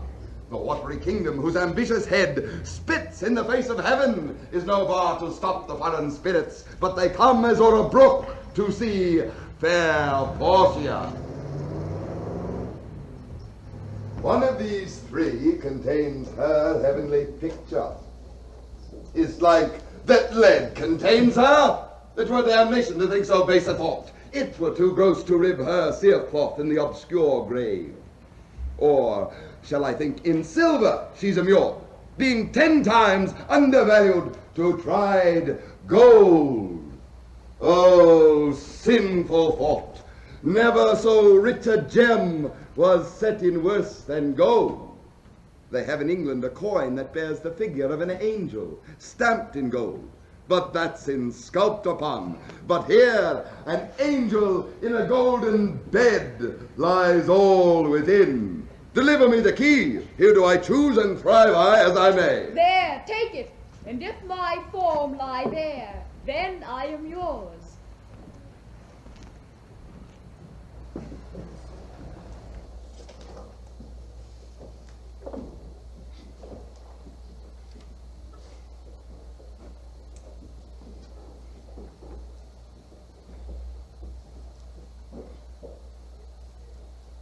The watery kingdom whose ambitious head spits in the face of heaven is no bar to stop the foreign spirits, but they come as o'er a brook to see fair Portia. One of these three contains her heavenly picture. Is like that lead contains her. It were damnation to think so base a thought. It were too gross to rib her cerecloth in the obscure grave. Or shall I think in silver she's immured, being 10 times undervalued to tried gold? Oh, sinful thought! Never so rich a gem was set in worse than gold. They have in England a coin that bears the figure of an angel, stamped in gold, but that's insculped upon. But here an angel in a golden bed lies all within. Deliver me the key, here do I choose and thrive I as I may. There, take it, and if my form lie there, then I am yours.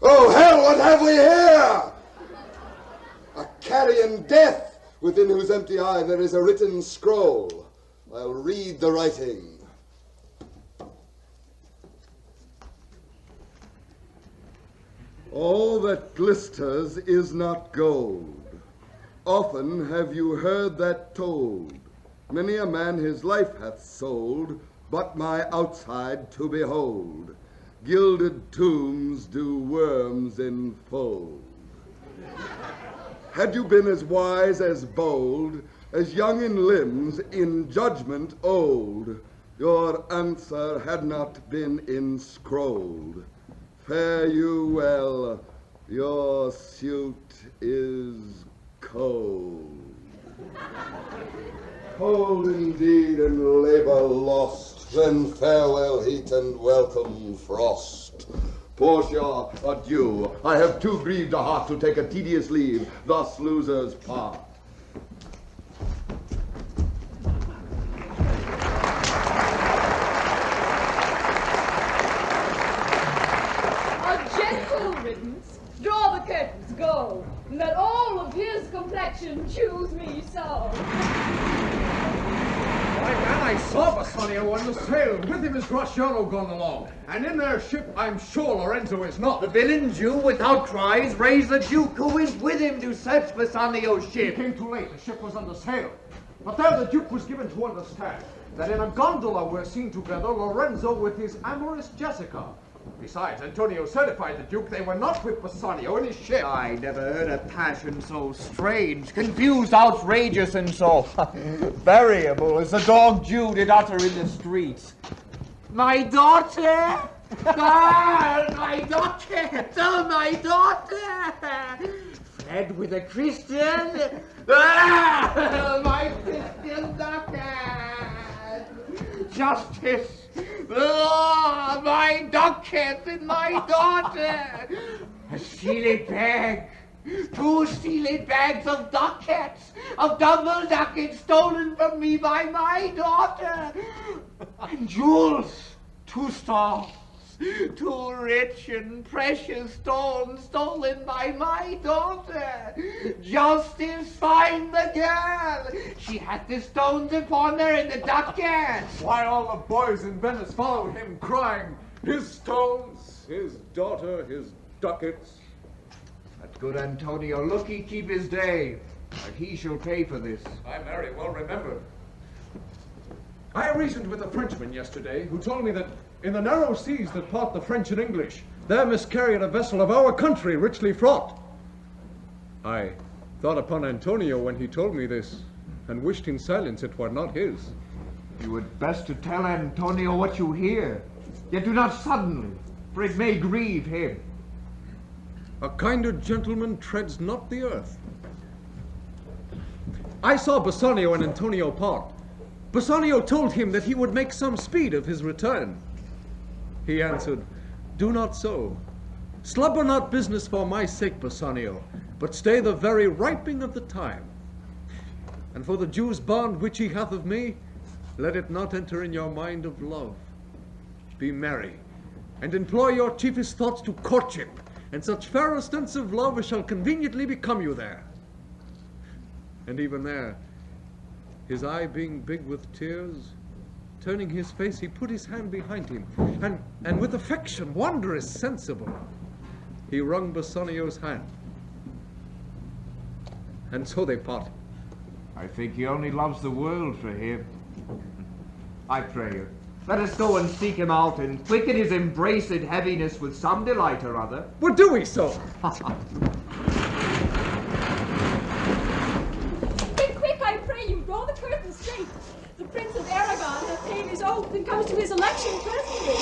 Oh, hell, what have we here? A carrion death, within whose empty eye there is a written scroll. I'll read the writing. All that glisters is not gold. Often have you heard that told. Many a man his life hath sold, but my outside to behold. Gilded tombs do worms enfold. Had you been as wise as bold, as young in limbs, in judgment old, your answer had not been inscrolled. Fare you well, your suit is cold. Cold indeed in labor lost, then farewell heat and welcome frost. Portia, adieu. I have too grieved a heart to take a tedious leave, thus losers part. A gentle riddance. Draw the curtains, go. Let all of his complexion choose me so. Why, man, I saw Bassanio on the sail. With him is Gratiano gone along. And in their ship, I'm sure Lorenzo is not. The villain Jew, without cries, raised the Duke who went with him to search Bassanio's ship. He came too late. The ship was under sail. But there the Duke was given to understand that in a gondola were seen together Lorenzo with his amorous Jessica. Besides, Antonio certified the Duke they were not with Bassanio in his ship. I never heard a passion so strange, confused, outrageous, and so variable as the dog Jew did utter in the streets. My daughter! Ah, my daughter! Oh, my daughter! Fled with a Christian! Ah, my Christian daughter! Justice! Oh, my ducat and my daughter! A sealed bag! 2 sealed bags of ducats! Of double ducats stolen from me by my daughter! And jewels! 2 stars! 2 rich and precious stones stolen by my daughter. Justice, find the girl. She hath the stones upon her in the ducats. Why, all the boys in Venice followed him, crying, his stones, his daughter, his ducats. That good Antonio, look he keep his day, but he shall pay for this. I marry well remembered. I reasoned with a Frenchman yesterday who told me that in the narrow seas that part the French and English, there miscarried a vessel of our country richly fraught. I thought upon Antonio when he told me this, and wished in silence it were not his. You had best to tell Antonio what you hear, yet do not suddenly, for it may grieve him. A kinder gentleman treads not the earth. I saw Bassanio and Antonio part. Bassanio told him that he would make some speed of his return. He answered, do not so. Slubber not business for my sake, Bassanio, but stay the very riping of the time. And for the Jew's bond which he hath of me, let it not enter in your mind of love. Be merry, and employ your chiefest thoughts to courtship, and such fair ostents of love as shall conveniently become you there. And even there, his eye being big with tears, turning his face, he put his hand behind him, and with affection wondrous sensible, he wrung Bassanio's hand. And so they parted. I think he only loves the world for him. I pray you, let us go and seek him out, and quicken his embraced heaviness with some delight or other. Well, do we so? Quick, I pray you, draw the curtain straight. The Prince of Aragon hath paid his oath and comes to his election presently.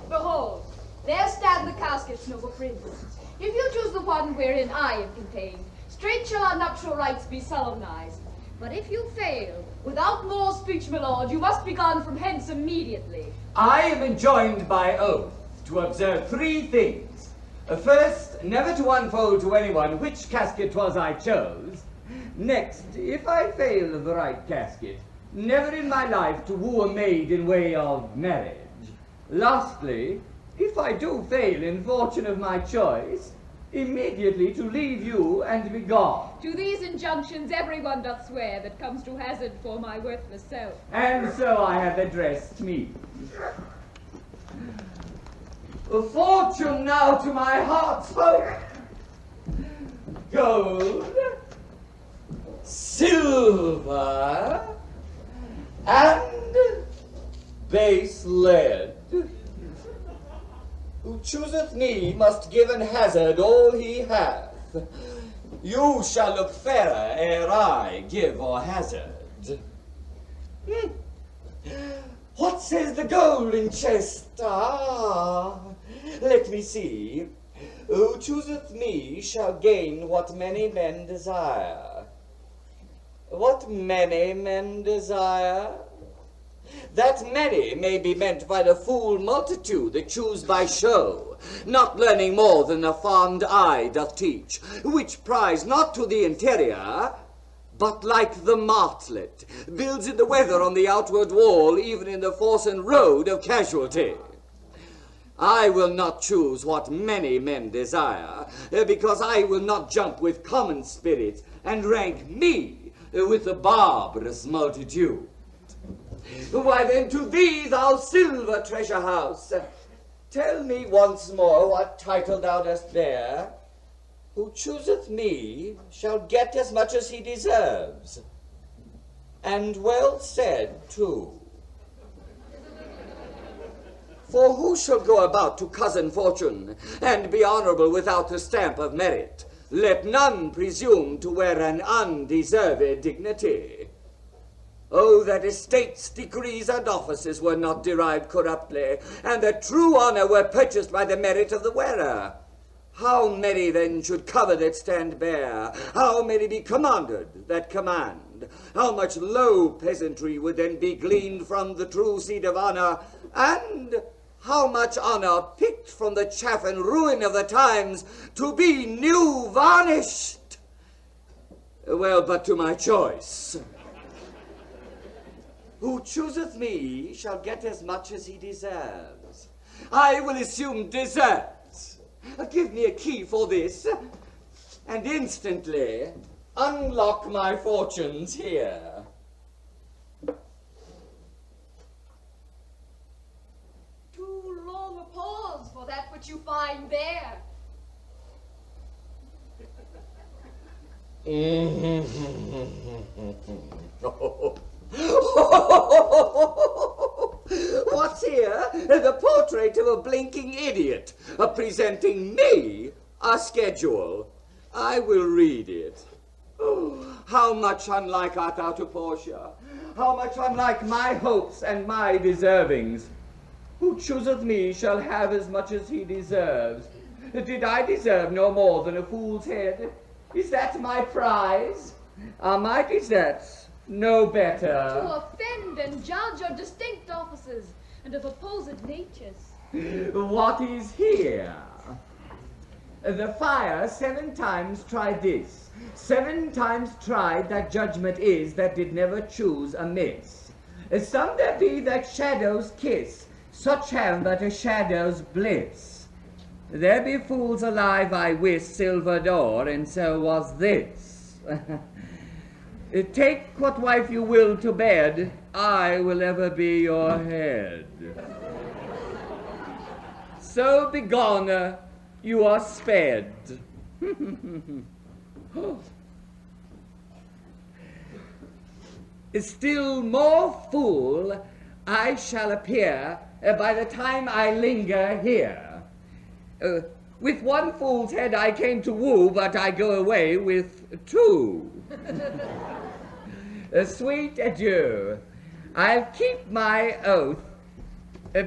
Behold, there stand the caskets, noble prince. If you choose the one wherein I am contained, straight shall our nuptial rites be solemnized. But if you fail, without more speech, my lord, you must be gone from hence immediately. I am enjoined by oath to observe 3 things. First, never to unfold to anyone which casket 'twas I chose. Next, if I fail of the right casket, never in my life to woo a maid in way of marriage. Lastly, if I do fail in fortune of my choice, immediately to leave you and be gone. To these injunctions everyone doth swear that comes to hazard for my worthless self. And so I have addressed me. Fortune now to my heart spoke. Gold, silver, and base lead. Who chooseth me must give and hazard all he hath. You shall look fairer ere I give or hazard. What says the golden chest? Ah, let me see. Who chooseth me shall gain what many men desire. What many men desire? That many may be meant by the fool multitude that choose by show, not learning more than a fond eye doth teach, which prize not to the interior, but like the martlet, builds in the weather on the outward wall, even in the force and road of casualty. I will not choose what many men desire, because I will not jump with common spirit, and rank me with the barbarous multitude. Why then to thee, thou silver treasure house, tell me once more what title thou dost bear. Who chooseth me shall get as much as he deserves, and well said too. For who shall go about to cozen fortune, and be honorable without the stamp of merit? Let none presume to wear an undeserved dignity. Oh, that estates, degrees, and offices were not derived corruptly, and that true honor were purchased by the merit of the wearer. How many then should cover that stand bare? How many be commanded that command? How much low peasantry would then be gleaned from the true seed of honor, and how much honor picked from the chaff and ruin of the times to be new varnished? Well, but to my choice. Who chooseth me shall get as much as he deserves. I will assume deserts. Give me a key for this, and instantly unlock my fortunes here. Too long a pause for that which you find there. What's here? The portrait of a blinking idiot, presenting me a schedule. I will read it. Oh, how much unlike art thou to Portia? How much unlike my hopes and my deservings? Who chooseth me shall have as much as he deserves. Did I deserve no more than a fool's head? Is that my prize? Are my deserts no better? To offend and judge are distinct offices, and of opposite natures. What is here? The fire 7 times tried this, 7 times tried that judgment is that did never choose amiss. Some there be that shadows kiss, such have but a shadow's bliss. There be fools alive I wis silvered o'er, and so was this. Take what wife you will to bed, I will ever be your head. So begone, you are sped. Still more fool I shall appear by the time I linger here. With 1 fool's head I came to woo, but I go away with 2. Sweet adieu. I'll keep my oath,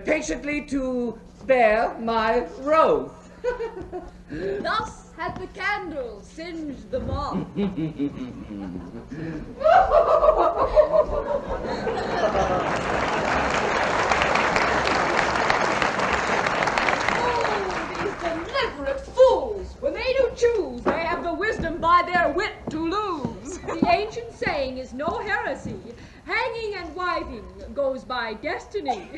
patiently to bear my wrath. Thus had the candle singed the moth. Oh, these deliberate fools! ancient saying is no heresy. Hanging and wiving goes by destiny.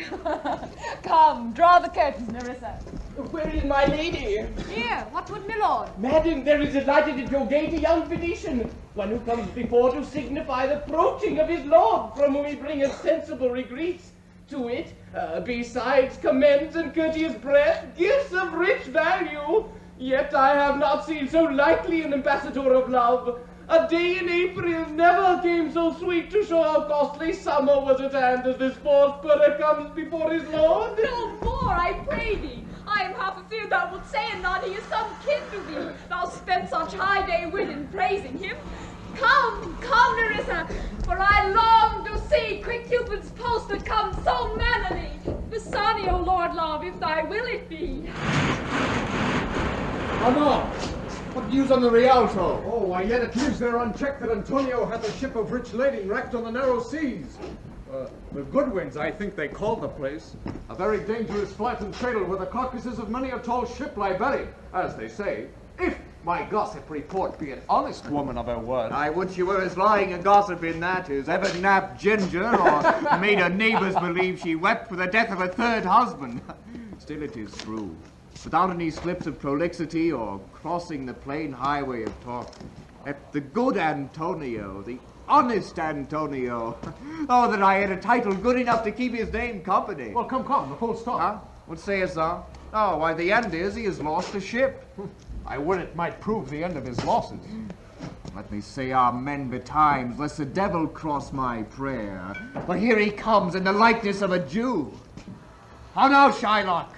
Come, draw the curtains, Nerissa. Where is my lady? Here, what would my lord? Madam, there is alighted at your gate a young Venetian, one who comes before to signify the approaching of his lord, from whom he bringeth sensible regreets. To it, besides commends and courteous breath, gifts of rich value. Yet I have not seen so likely an ambassador of love. A day in April never came so sweet to show how costly summer was at hand as this false brother comes before his lord. No more, I pray thee. I am half afeard thou wilt say anon he is some kin to thee. Thou spent such high day wit in praising him. Come, come, Nerissa, for I long to see quick Cupid's post that comes so mannerly. Bassanio, Lord love, if thy will it be. Anon, what news on the Rialto? Oh, why yet it lives there unchecked that Antonio hath a ship of rich lading wrecked on the narrow seas. The Goodwins, I think they call the place. A very dangerous flat and cradle where the carcasses of many a tall ship lie buried, as they say. If my gossip report be an honest woman of her word. I would she were as lying a gossip in that as ever napped ginger or made her neighbours believe she wept for the death of her third husband. Still it is true, without any slips of prolixity or crossing the plain highway of talk, that the good Antonio, the honest Antonio, oh, that I had a title good enough to keep his name company. Well, come, the full stop. Huh? What sayest thou? Oh, why, the end is he has lost a ship. I would it might prove the end of his losses. Let me say amen betimes, lest the devil cross my prayer. For here he comes in the likeness of a Jew. How now, Shylock?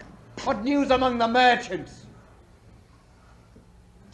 What news among the merchants?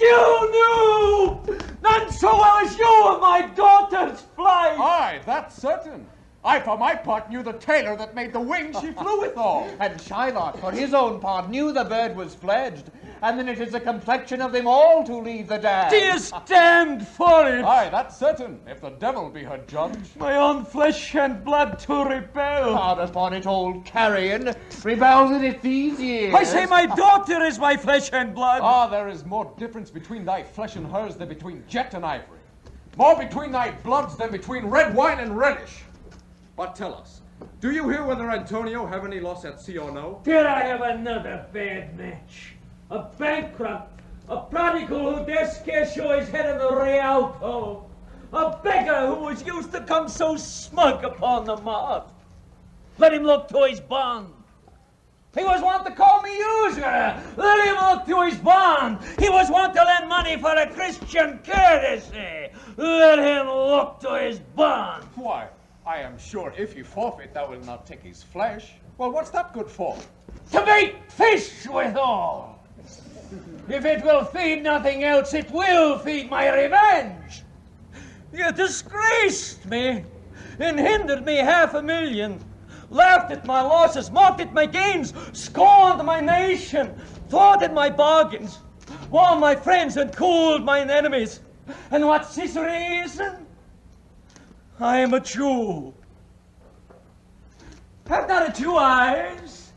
You knew! None so well as you of my daughter's flight! Aye, that's certain. I, for my part, knew the tailor that made the wings she flew withal. And Shylock, for his own part, knew the bird was fledged, and then it is the complexion of them all to leave the dam. She is damned for it! Aye, that's certain, if the devil be her judge. My own flesh and blood to rebel. Hard upon it, old carrion, rebels in it these years. I say my daughter is my flesh and blood. Ah, there is more difference between thy flesh and hers than between jet and ivory. More between thy bloods than between red wine and relish. But tell us, do you hear whether Antonio have any loss at sea or no? Here I have another bad match. A bankrupt, a prodigal who dare scarce show his head in the Rialto, a beggar who was used to come so smug upon the mark. Let him look to his bond. He was wont to call me usurer. Let him look to his bond. He was wont to lend money for a Christian courtesy. Let him look to his bond. Why, I am sure if he forfeit, thou wilt not take his flesh. Well, what's that good for? To make fish withal. If it will feed nothing else, it will feed my revenge. You disgraced me and hindered me $500,000, laughed at my losses, mocked at my gains, scorned my nation, thwarted my bargains, warned my friends and cooled mine enemies. And what's his reason? I am a Jew. Have not a Jew eyes?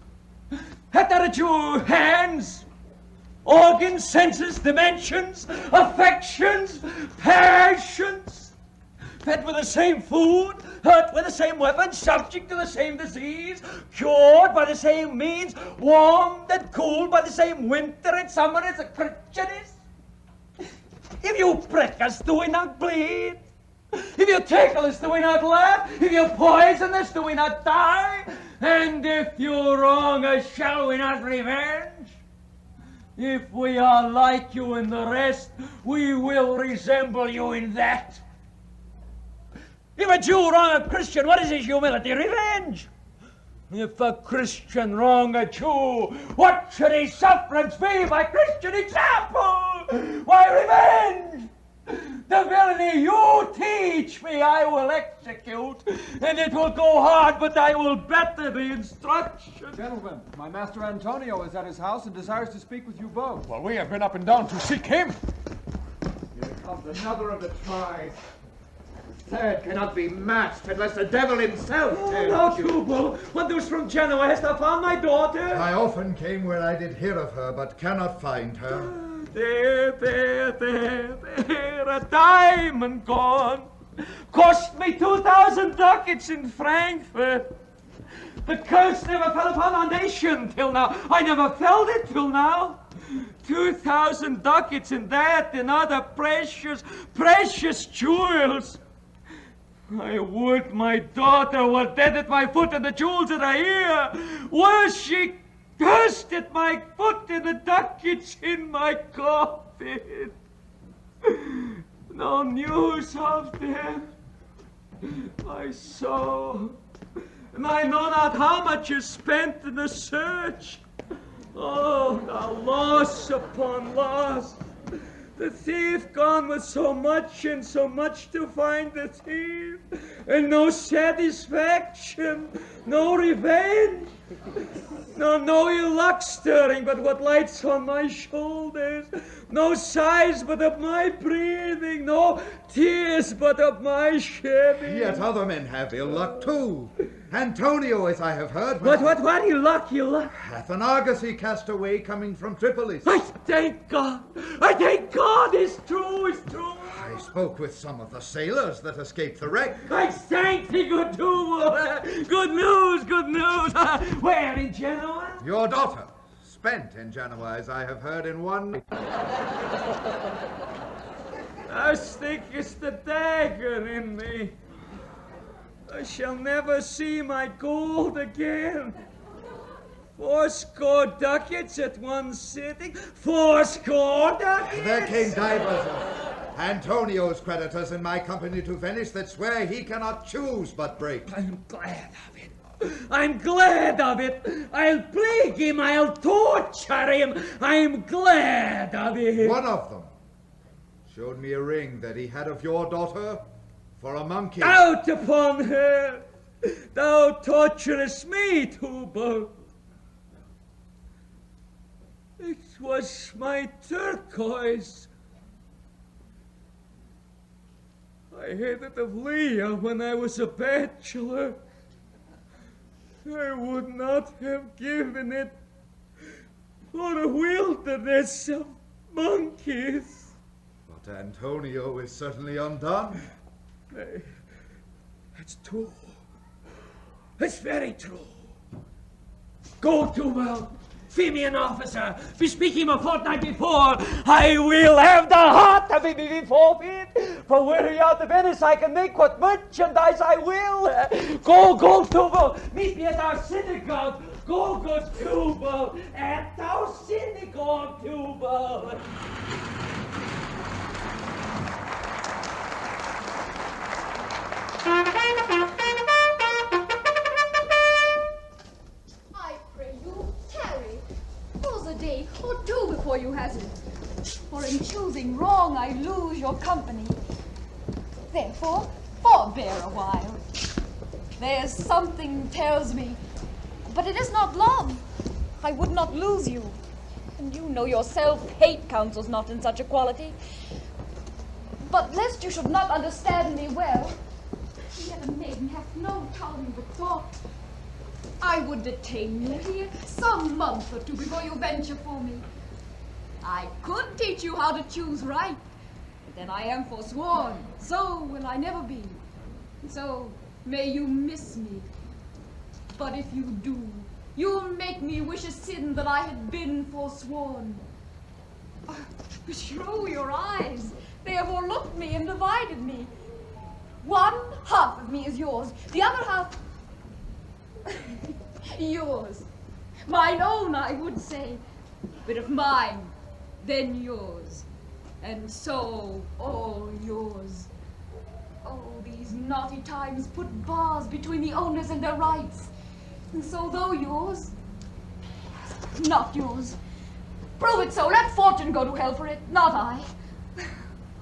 Have not a Jew hands? Organs, senses, dimensions, affections, passions? Fed with the same food, hurt with the same weapon, subject to the same disease, cured by the same means, warmed and cooled by the same winter and summer as a Christian is? If you prick us, do we not bleed? If you tickle us, do we not laugh? If you poison us, do we not die? And if you wrong us, shall we not revenge? If we are like you in the rest, we will resemble you in that. If a Jew wrong a Christian, what is his humility? Revenge. If a Christian wrong a Jew, what should his sufferance be? By Christian example. Why, revenge. The villainy you teach me I will execute, and it will go hard, but I will better the instruction. Gentlemen, my master Antonio is at his house and desires to speak with you both. Well, we have been up and down to seek him. Here comes another of the tribe. Third cannot be matched unless the devil himself turns Now, you. Tubal, when thou from Genoa hast thou found my daughter? I often came where I did hear of her, but cannot find her. There, a diamond gone. Cost me 2,000 ducats in Frankfurt. The curse never fell upon our nation till now. I never felt it till now. 2,000 ducats in that and other precious, precious jewels. I would my daughter were dead at my foot and the jewels at her ear. Were she cursed at my foot and the ducats in my coffin. No news of them. I saw, and I know not how much is spent in the search. Oh, the loss upon loss. The thief gone with so much and so much to find the thief, and no satisfaction, no revenge, no ill luck stirring but what lights on my shoulders, no sighs but of my breathing, no tears but of my shedding. Yet other men have ill luck too. Antonio, as I have heard. What ill luck? Hath an argosy cast away coming from Tripoli. I thank God, it's true. I spoke with some of the sailors that escaped the wreck. I thank thee, good Duval. Good news. Where, in Genoa? Your daughter, spent in Genoa, as I have heard in one. Thou stickest the dagger in me. I shall never see my gold again. 80 ducats at one sitting. 80 ducats? There came divers of Antonio's creditors in my company to Venice that swear he cannot choose but break. I'm glad of it. I'll plague him. I'll torture him. I'm glad of it. One of them showed me a ring that he had of your daughter for a monkey. Out upon her! Thou torturest me, Tubal. It was my turquoise. I had it of Leah when I was a bachelor. I would not have given it for a wilderness of monkeys. But Antonio is certainly undone. It's true. It's very true. Go, Tubal. Fenian officer, bespeak him a fortnight before. I will have the heart of him before it. For were he out of Venice, I can make what merchandise I will. Go, Tubal. Meet me at our synagogue. Go, good Tubal. At our synagogue, Tubal. I pray you, tarry. Pause a day or two before you hazard. For in choosing wrong, I lose your company. Therefore, forbear a while. There's something tells me, but it is not love. I would not lose you. And you know yourself, hate counsels not in such a quality. But lest you should not understand me well, yet a maiden hath no tongue but thought. I would detain you here some month or two before you venture for me. I could teach you how to choose right, but then I am forsworn, so will I never be. So may you miss me. But if you do, you'll make me wish a sin that I had been forsworn. Shrew your eyes, they have o'erlooked me and divided me. One half of me is yours, the other half yours. Mine own, I would say, but if mine, then yours, and so all yours. Oh, these naughty times put bars between the owners and their rights, and so though yours, not yours. Prove it so, let fortune go to hell for it, not I.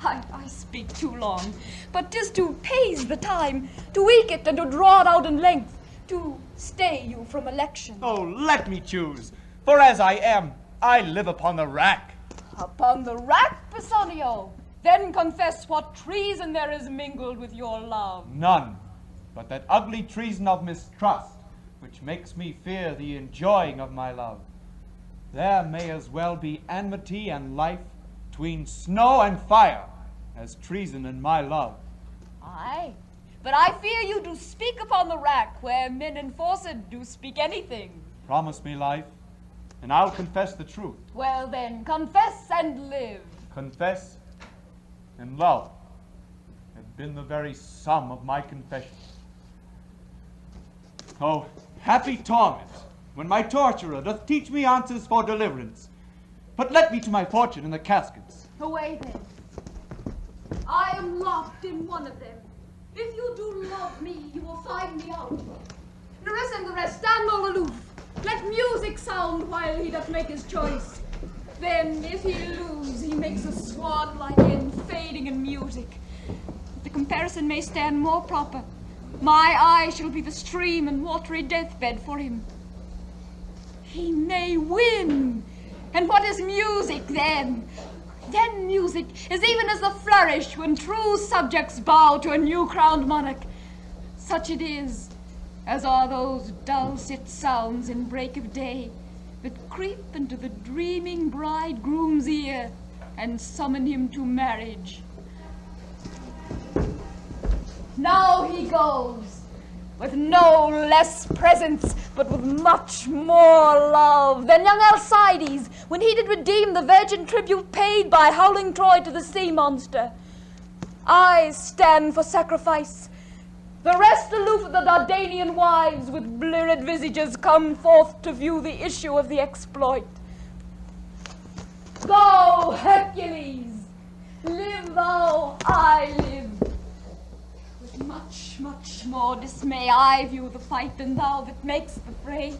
I speak too long, but 'tis to pace the time, to weak it and to draw it out in length, to stay you from election. Oh, let me choose, for as I am, I live upon the rack. Upon the rack, Bassanio? Then confess what treason there is mingled with your love. None, but that ugly treason of mistrust, which makes me fear the enjoying of my love. There may as well be enmity and life, 'tween snow and fire, as treason in my love. Aye, but I fear you do speak upon the rack, where men enforced do speak anything. Promise me life, and I'll confess the truth. Well then, confess and live. Confess and love have been the very sum of my confession. Oh, happy torment, when my torturer doth teach me answers for deliverance. But let me to my fortune in the caskets. Away then. I am locked in one of them. If you do love me, you will find me out. Nerissa and the rest, stand all aloof. Let music sound while he doth make his choice. Then, if he lose, he makes a swan-like end, fading in music. The comparison may stand more proper. My eye shall be the stream and watery deathbed for him. He may win. And what is music then? Then music is even as the flourish when true subjects bow to a new-crowned monarch. Such it is, as are those dulcet sounds in break of day that creep into the dreaming bridegroom's ear and summon him to marriage. Now he goes, with no less presence, but with much more love than young Alcides, when he did redeem the virgin tribute paid by howling Troy to the sea monster. I stand for sacrifice. The rest aloof of the Dardanian wives with bleared visages come forth to view the issue of the exploit. Go, Hercules! Live thou, I live. With much, much more dismay I view the fight than thou that makes the fray.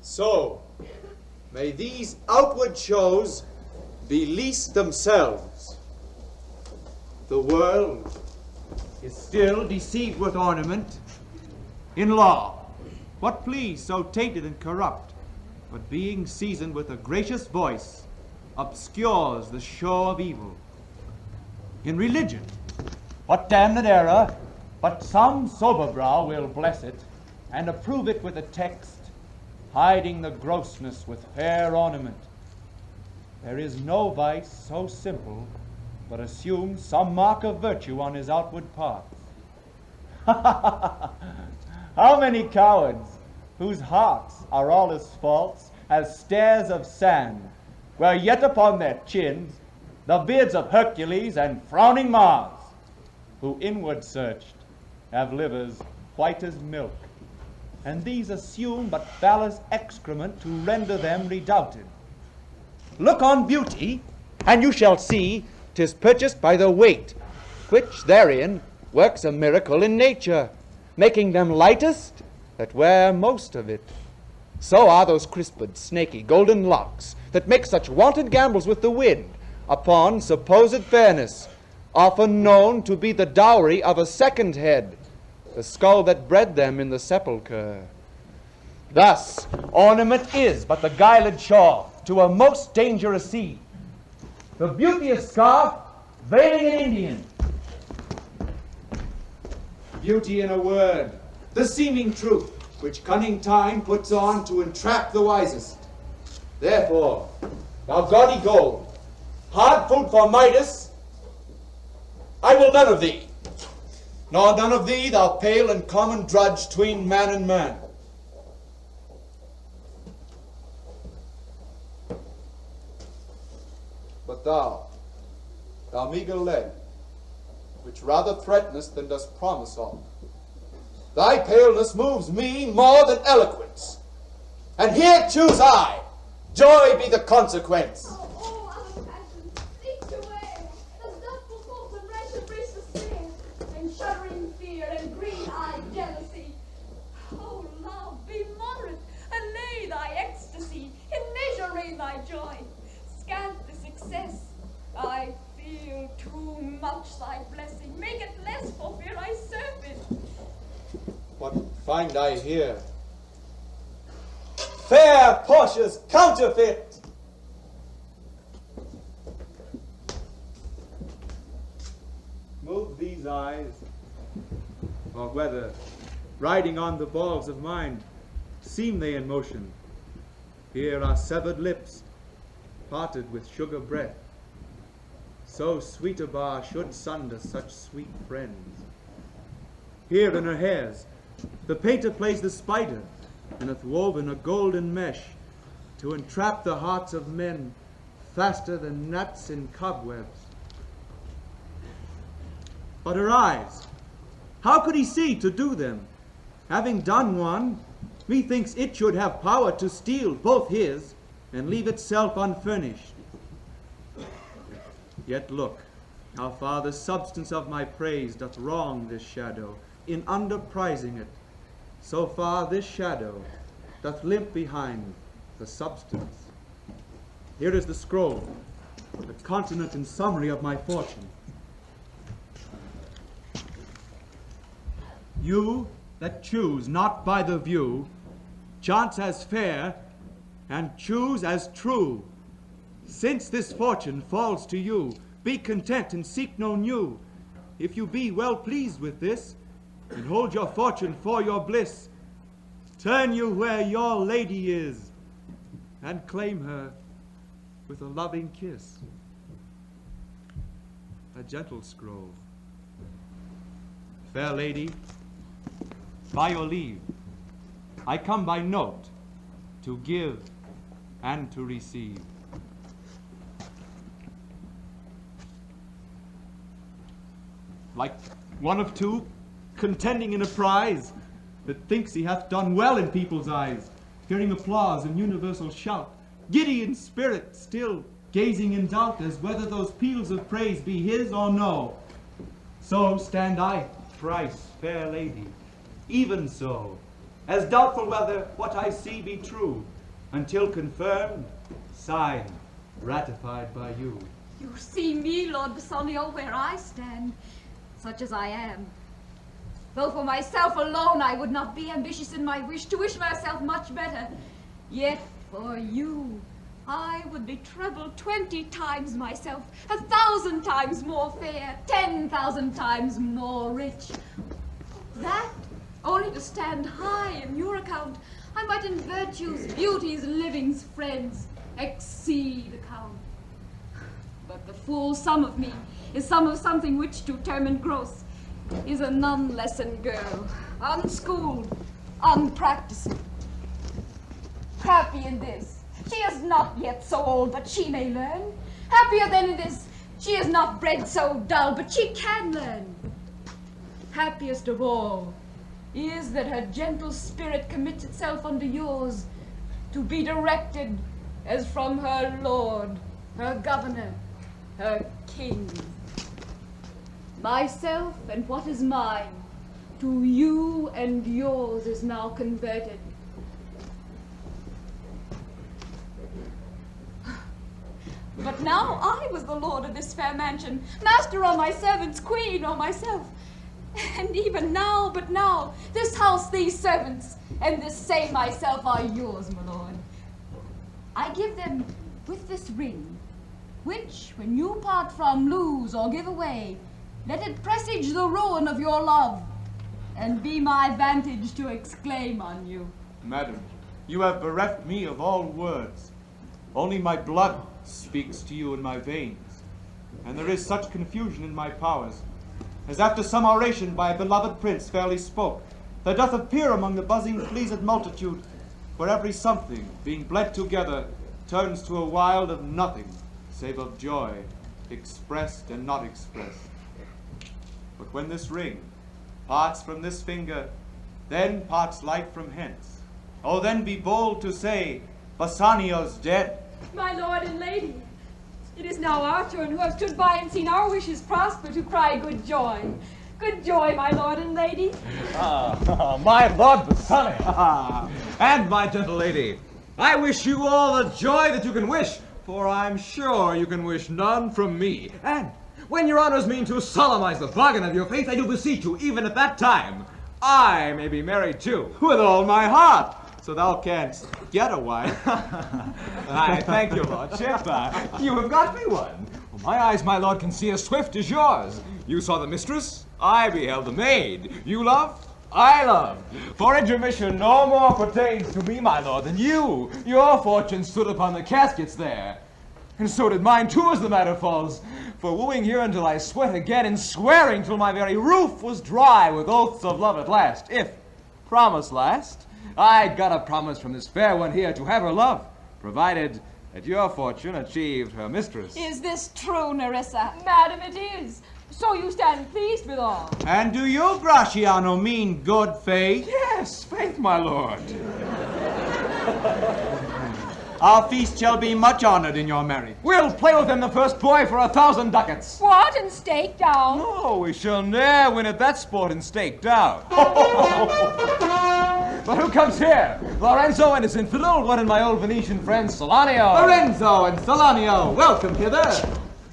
So, may these outward shows be least themselves. The world is still deceived with ornament. In law, what please so tainted and corrupt, but being seasoned with a gracious voice, obscures the show of evil. In religion, what damned error, but some sober brow will bless it, and approve it with a text, hiding the grossness with fair ornament. There is no vice so simple, but assumes some mark of virtue on his outward parts. How many cowards, whose hearts are all as false as stairs of sand, where yet upon their chins the beards of Hercules and frowning Mars, who inward searched have livers white as milk, and these assume but ballast excrement to render them redoubted. Look on beauty, and you shall see 'tis purchased by the weight, which therein works a miracle in nature, making them lightest that wear most of it. So are those crisped, snaky, golden locks that make such wanton gambols with the wind upon supposed fairness, often known to be the dowry of a second head, the skull that bred them in the sepulchre. Thus, ornament is but the guiled shawl to a most dangerous sea, the beauteous scarf veiling an Indian. Beauty in a word, the seeming truth, which cunning time puts on to entrap the wisest. Therefore, thou gaudy gold, hard food for Midas, I will none of thee, nor none of thee, thou pale and common drudge tween man and man. But thou meager lead, which rather threatenest than dost promise aught, thy paleness moves me more than eloquence. And here choose I, joy be the consequence. Shuddering fear and green-eyed jealousy. Oh, love, be moderate, and lay thy ecstasy in measuring thy joy. Scant the success, I feel too much thy blessing. Make it less for fear I serve it. What find I here? Fair Portia's counterfeit! Move these eyes, or whether, riding on the balls of mind, seem they in motion. Here are severed lips, parted with sugar breath. So sweet a bar should sunder such sweet friends. Here in her hairs, the painter plays the spider, and hath woven a golden mesh to entrap the hearts of men faster than gnats in cobwebs. But her eyes, how could he see to do them? Having done one, methinks it should have power to steal both his and leave itself unfurnished. Yet look, how far the substance of my praise doth wrong this shadow in underprizing it. So far this shadow doth limp behind the substance. Here is the scroll, the continent and summary of my fortune. You that choose not by the view, chance as fair, and choose as true. Since this fortune falls to you, be content and seek no new. If you be well pleased with this, and hold your fortune for your bliss, turn you where your lady is, and claim her with a loving kiss. A gentle scroll. Fair lady, by your leave, I come by note to give and to receive. Like one of two contending in a prize, that thinks he hath done well in people's eyes, hearing applause and universal shout, giddy in spirit, still gazing in doubt as whether those peals of praise be his or no. So stand I, thrice fair lady, even so, as doubtful whether what I see be true, until confirmed, signed, ratified by you. You see me, Lord Bassanio, where I stand, such as I am. Though for myself alone I would not be ambitious in my wish to wish myself much better, yet for you I would be treble 20 times myself, 1,000 times more fair, 10,000 times more rich. That, only to stand high in your account, I might in virtues, beauties, livings, friends, exceed account. But the full sum of me is sum of something which, to term and gross, is a none-lesson girl, unschooled, unpracticing. Happy in this, she is not yet so old, but she may learn. Happier than in this, she is not bred so dull, but she can learn. Happiest of all is that her gentle spirit commits itself unto yours, to be directed as from her lord, her governor, her king. Myself and what is mine, to you and yours is now converted. But now I was the lord of this fair mansion, master or my servants, queen or myself. And even now, but now, this house, these servants, and this same myself are yours, my lord. I give them with this ring, which, when you part from, lose or give away, let it presage the ruin of your love, and be my vantage to exclaim on you. Madam, you have bereft me of all words. Only my blood speaks to you in my veins, and there is such confusion in my powers, as after some oration by a beloved prince fairly spoke, there doth appear among the buzzing pleased multitude, where every something, being blent together, turns to a wild of nothing, save of joy, expressed and not expressed. But when this ring parts from this finger, then parts light from hence. Oh, then be bold to say, Bassanio's dead. My lord and lady, it is now our turn who have stood by and seen our wishes prosper to cry good joy. Good joy, my lord and lady. My lord Bassanio, and my gentle lady, I wish you all the joy that you can wish, for I'm sure you can wish none from me. And when your honors mean to solemnize the bargain of your faith, I do beseech you, even at that time, I may be married too, with all my heart, so thou canst get a wife. I thank your lordship. You have got me one. Well, my eyes, my lord, can see as swift as yours. You saw the mistress, I beheld the maid. You love, I love. For intermission no more pertains to me, my lord, than you. Your fortune stood upon the caskets there. And so did mine too, as the matter falls. For wooing here until I sweat again, and swearing till my very roof was dry with oaths of love at last. If promise last, I got a promise from this fair one here to have her love, provided that your fortune achieved her mistress. Is this true, Nerissa? Madam, it is. So you stand pleased with all. And do you, Gratiano, mean good faith? Yes, faith, my lord. Our feast shall be much honored in your marriage. We'll play with him the first boy for 1,000 ducats. What, and stake down? No, we shall ne'er win at that sport and stake down. But who comes here? Lorenzo and his infidel, one and my old Venetian friend, Salanio. Lorenzo and Salanio, welcome hither.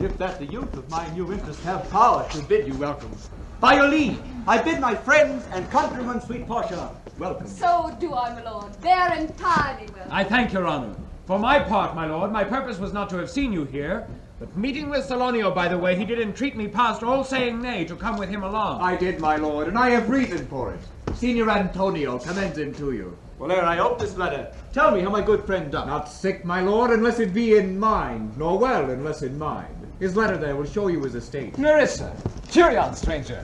If that the youth of my new interest have power to bid you welcome. By your leave, I bid my friends and countrymen, sweet Portia, welcome. So do I, my lord. Very entirely welcome. I thank your honor. For my part, my lord, my purpose was not to have seen you here, but meeting with Salanio, by the way, he did entreat me past all saying nay to come with him along. I did, my lord, and I have reason for it. Signor Antonio commends him to you. Well, ere I ope this letter, tell me how my good friend doth. Not sick, my lord, unless it be in mind, nor well unless in mind. His letter there will show you his estate. Nerissa, cheery on, stranger.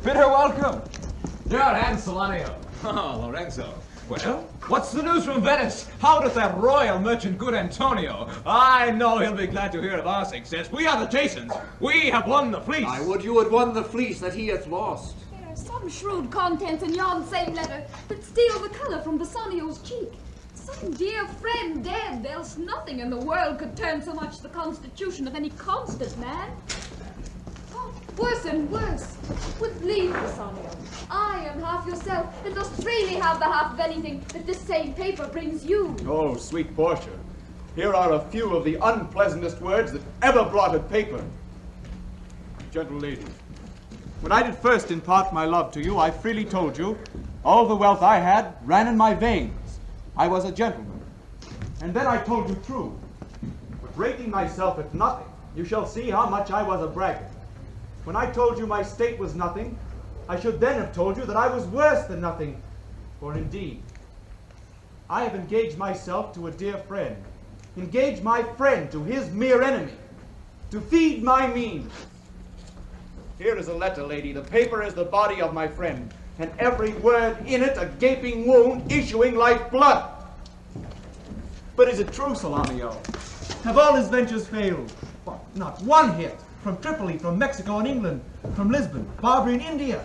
Bid her welcome. Your hand, Salanio. Oh, Lorenzo. Well, what's the news from Venice? How doth that royal merchant good Antonio? I know he'll be glad to hear of our success. We are the Jasons. We have won the fleece. I would you had won the fleece that he hath lost. There are some shrewd contents in yon same letter that steal the colour from Bassanio's cheek. Some dear friend dead, else nothing in the world could turn so much the constitution of any constant man. Oh, worse and worse. With leave, Bassanio, I am half yourself, and dost freely have the half of anything that this same paper brings you. Oh, sweet Portia, here are a few of the unpleasantest words that ever blotted paper. Gentle lady, when I did first impart my love to you, I freely told you all the wealth I had ran in my veins. I was a gentleman. And then I told you true. But rating myself at nothing, you shall see how much I was a braggart. When I told you my state was nothing, I should then have told you that I was worse than nothing. For indeed, I have engaged myself to a dear friend, engaged my friend to his mere enemy, to feed my means. Here is a letter, lady. The paper is the body of my friend, and every word in it a gaping wound issuing like blood. But is it true, Salanio? Have all his ventures failed? What, not one hit? From Tripoli, from Mexico and England, from Lisbon, Barbary and India.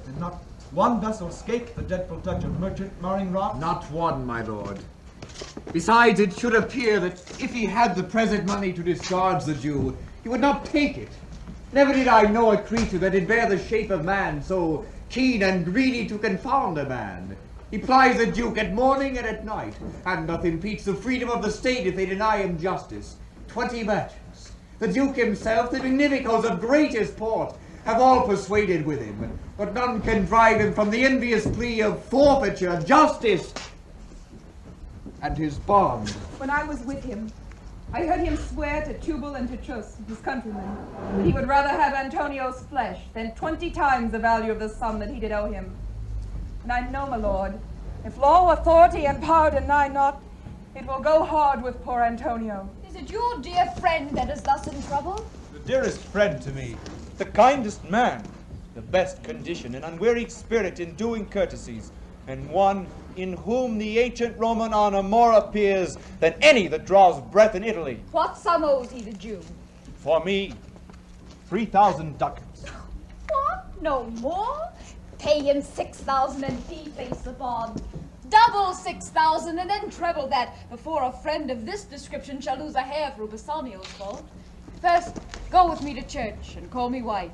Did not one vessel escape the dreadful touch of merchant marring rot? Not one, my lord. Besides, it should appear that if he had the present money to discharge the Jew, he would not take it. Never did I know a creature that did bear the shape of man, so keen and greedy to confound a man. He plies the Duke at morning and at night, and doth impeach the freedom of the state if they deny him justice. 20 merchants, the Duke himself, the magnimicos of greatest port, have all persuaded with him, but none can drive him from the envious plea of forfeiture, justice, and his bond. When I was with him, I heard him swear to Tubal and to Chus, his countrymen, that he would rather have Antonio's flesh than 20 times the value of the sum that he did owe him. And I know, my lord, if law, authority, and power deny not, it will go hard with poor Antonio. Is it your dear friend that is thus in trouble? The dearest friend to me, the kindest man, the best condition and unwearied spirit in doing courtesies, and one in whom the ancient Roman honor more appears than any that draws breath in Italy. What sum owes he the Jew? For me, 3,000 ducats. What? No more? Pay him 6,000 and deface the bond. Double 6,000 and then treble that before a friend of this description shall lose a hair through Bassanio's fault. First, go with me to church and call me wife.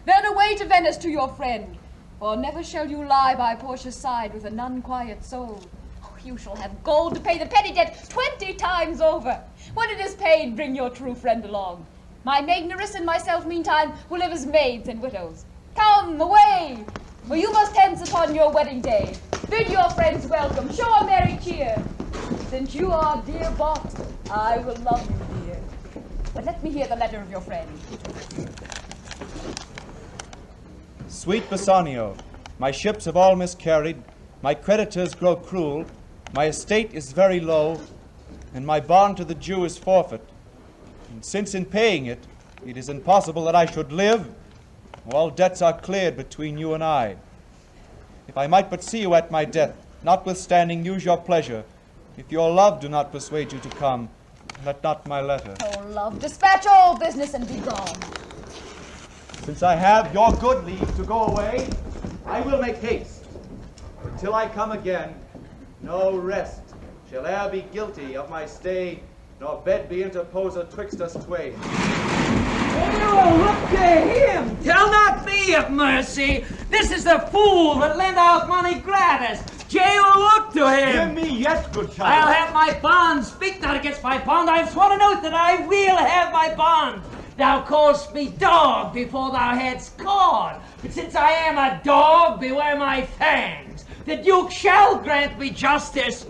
Then away to Venice to your friend, for never shall you lie by Portia's side with an unquiet soul. Oh, you shall have gold to pay the petty debt 20 times over. When it is paid, bring your true friend along. My maid Nerissa and myself, meantime, will live as maids and widows. Come, away! For you must hence upon your wedding day. Bid your friends welcome, show a merry cheer. Since you are dear bought, I will love you, dear. But let me hear the letter of your friend. Sweet Bassanio, my ships have all miscarried, my creditors grow cruel, my estate is very low, and my bond to the Jew is forfeit. And since in paying it, it is impossible that I should live, all debts are cleared between you and I. If I might but see you at my death, notwithstanding use your pleasure, if your love do not persuade you to come, let not my letter. Oh, love, dispatch all business and be gone. Since I have your good leave to go away, I will make haste. But till I come again, no rest shall e'er be guilty of my stay, nor bed be interposer twixt us twain. Oh, look to him! Tell not me of mercy! This is the fool that lent out money gratis! Jail, look to him! Hear me yet, good child! I'll have my bond! Speak not against my bond! I've sworn an oath that I will have my bond! Thou call'st me dog before thou hadst cawed, but since I am a dog, beware my fangs! The Duke shall grant me justice!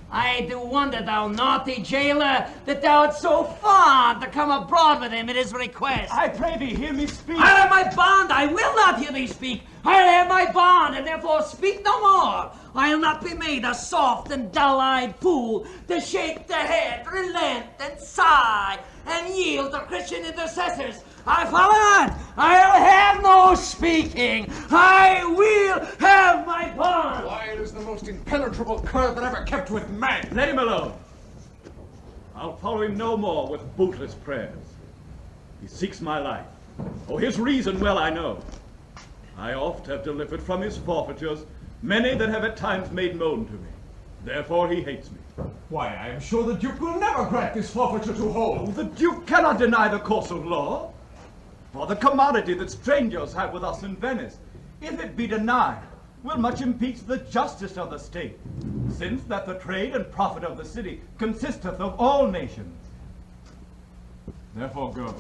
I do wonder, thou naughty jailer, that thou art so fond to come abroad with him at his request. I pray thee, hear me speak. I'll have my bond. I will not hear thee speak. I'll have my bond, and therefore speak no more. I'll not be made a soft and dull-eyed fool to shake the head, relent, and sigh, and yield to Christian intercessors. I follow not. I'll have no speaking. I will have my bond. Why, it is the most impenetrable cur that ever kept with man. Let him alone. I'll follow him no more with bootless prayers. He seeks my life. Oh, his reason well I know. I oft have delivered from his forfeitures many that have at times made moan to me. Therefore he hates me. Why, I am sure the Duke will never grant this forfeiture to hold. The Duke cannot deny the course of law. For the commodity that strangers have with us in Venice, if it be denied, will much impeach the justice of the state, since that the trade and profit of the city consisteth of all nations. Therefore go.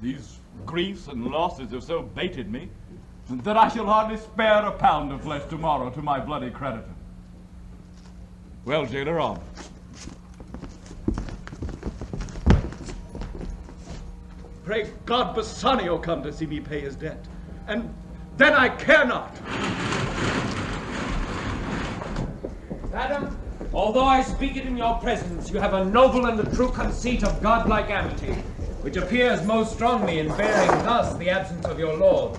These griefs and losses have so baited me, that I shall hardly spare a pound of flesh tomorrow to my bloody creditor. Well, jailer, on. Pray God Bassanio come to see me pay his debt, and then I care not. Madam, although I speak it in your presence, you have a noble and the true conceit of godlike amity, which appears most strongly in bearing thus the absence of your lord.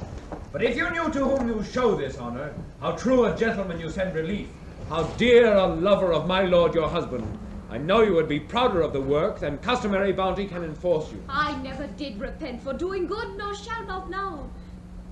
But if you knew to whom you show this honor, how true a gentleman you send relief, how dear a lover of my lord your husband, I know you would be prouder of the work than customary bounty can enforce you. I never did repent for doing good, nor shall not now.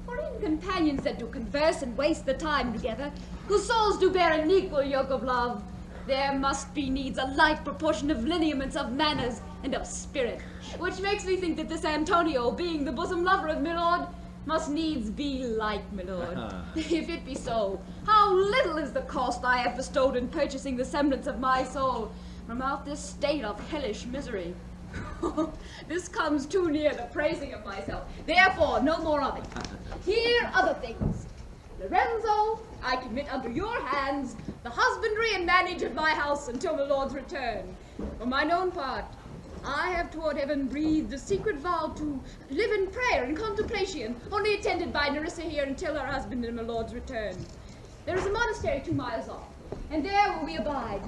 For in companions that do converse and waste the time together, whose souls do bear an equal yoke of love, there must be needs a like proportion of lineaments, of manners, and of spirit. Which makes me think that this Antonio, being the bosom lover of my lord, must needs be like my lord. If it be so, how little is the cost I have bestowed in purchasing the semblance of my soul from out this state of hellish misery. This comes too near the praising of myself. Therefore, no more of it. Here other things. Lorenzo, I commit unto your hands the husbandry and manage of my house until my lord's return. For mine own part, I have toward heaven breathed a secret vow to live in prayer and contemplation, only attended by Nerissa here until her husband and my lord's return. There is a monastery 2 miles off, and there will we abide.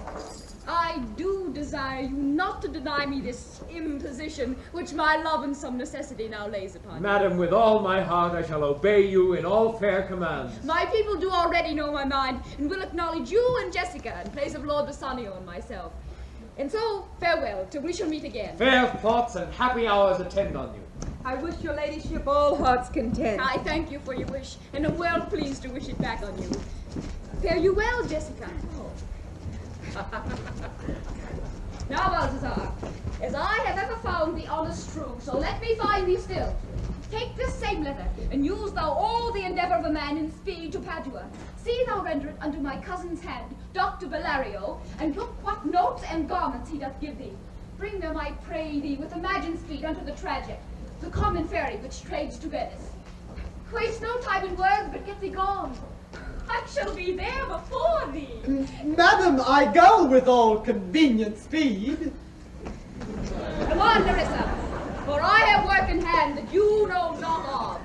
I do desire you not to deny me this imposition which my love and some necessity now lays upon you. Madam, with all my heart I shall obey you in all fair commands. My people do already know my mind, and will acknowledge you and Jessica in place of Lord Bassanio and myself. And so, farewell, till we shall meet again. Fair thoughts and happy hours attend on you. I wish your ladyship all heart's content. I thank you for your wish, and am well pleased to wish it back on you. Fare you well, Jessica. Now, Balthazar, as I have ever found thee honest true, so let me find thee still. Take this same letter, and use thou all the endeavour of a man in speed to Padua. See thou render it unto my cousin's hand, Dr. Bellario, and look what notes and garments he doth give thee. Bring them, I pray thee, with imagined speed unto the tragic, the common ferry which trades to Venice. Waste no time in words, but get thee gone. I shall be there before thee. Madam, I go with all convenient speed. Come on, Nerissa, for I have work in hand that you know not of.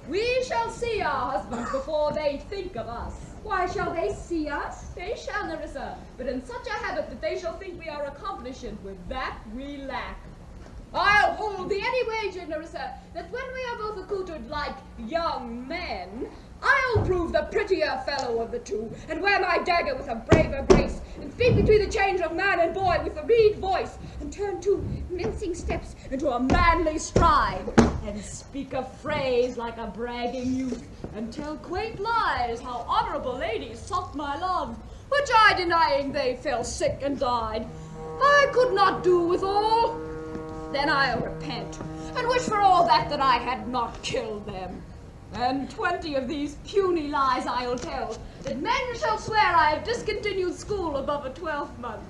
We shall see our husbands before they think of us. Why shall they see us? They shall, Nerissa, but in such a habit that they shall think we are accomplishing with that we lack. I'll hold thee any wager, Nerissa, that when we are both accoutred like young men, I'll prove the prettier fellow of the two, and wear my dagger with a braver grace, and speak between the change of man and boy with a reed voice, and turn two mincing steps into a manly stride, and speak a phrase like a bragging youth, and tell quaint lies how honourable ladies sought my love, which I, denying they fell sick and died, I could not do withal. Then I'll repent, and wish for all that I had not killed them. And 20 of these puny lies I'll tell, that men shall swear I have discontinued school above a 12th month.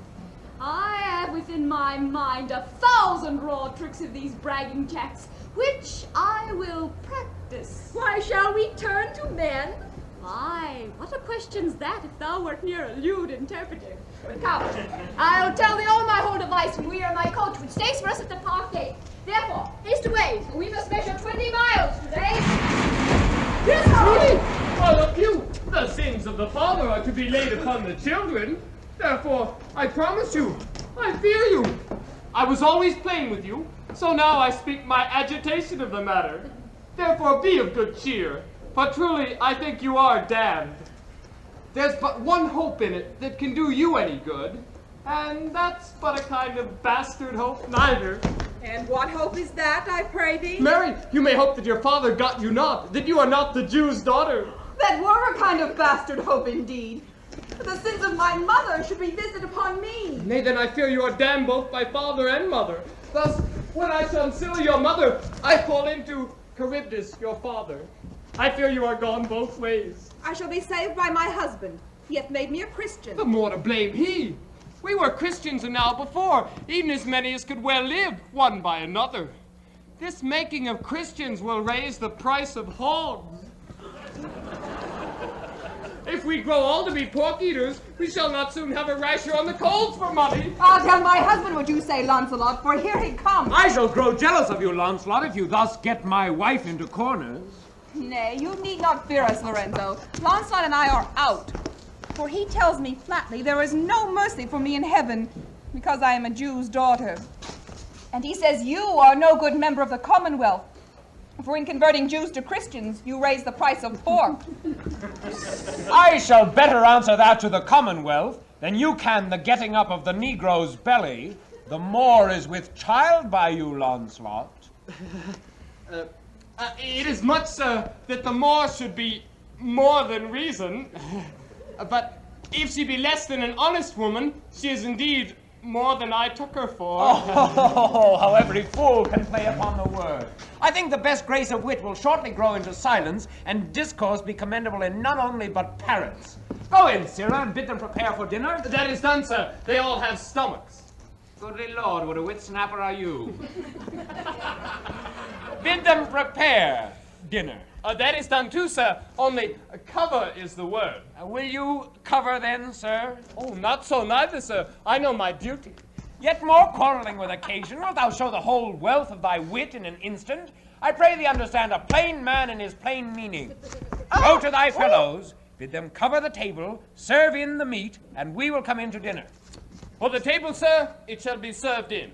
I have within my mind 1,000 raw tricks of these bragging jacks, which I will practice. Why shall we turn to men? Aye, what a question's that if thou wert near a lewd interpreter. But come, I'll tell thee all my whole device when we are in my coach, which stays for us at the park gate. Therefore, haste away, for we must measure 20 miles today. Yes, truly! Oh, look you! The sins of the father are to be laid upon the children. Therefore, I promise you, I fear you. I was always plain with you, so now I speak my agitation of the matter. Therefore, be of good cheer, for truly I think you are damned. There's but one hope in it that can do you any good, and that's but a kind of bastard hope neither. And what hope is that, I pray thee? Mary, you may hope that your father got you not, that you are not the Jew's daughter. That were a kind of bastard hope indeed. The sins of my mother should be visited upon me. Nay, then I fear you are damned both by father and mother. Thus, when I shall unseal your mother, I fall into Charybdis, your father. I fear you are gone both ways. I shall be saved by my husband. He hath made me a Christian. The more to blame he. We were Christians and now before, even as many as could well live, one by another. This making of Christians will raise the price of hogs. If we grow all to be pork eaters, we shall not soon have a rasher on the coals for money. I'll tell my husband what you say, Launcelot, for here he comes. I shall grow jealous of you, Launcelot, if you thus get my wife into corners. Nay, you need not fear us, Lorenzo. Launcelot and I are out. For he tells me flatly there is no mercy for me in heaven because I am a Jew's daughter. And he says you are no good member of the Commonwealth. For in converting Jews to Christians, you raise the price of pork. I shall better answer that to the Commonwealth than you can the getting up of the Negro's belly. The Moor is with child by you, Launcelot. It is much, sir, that the Moor should be more than reason. But if she be less than an honest woman, she is indeed more than I took her for. Oh, how every fool can play upon the word. I think the best grace of wit will shortly grow into silence, and discourse be commendable in none only but parrots. Go in, Sirrah, and bid them prepare for dinner. That is done, sir. They all have stomachs. Goodly Lord, what a wit snapper are you. Bid them prepare dinner. That is done too, sir. Only cover is the word. Will you cover then, sir? Oh, not so neither, sir. I know my duty. Yet more quarrelling with occasion, wilt thou show the whole wealth of thy wit in an instant? I pray thee understand a plain man in his plain meaning. Go to thy fellows, bid them cover the table, serve in the meat, and we will come in to dinner. For the table, sir, it shall be served in.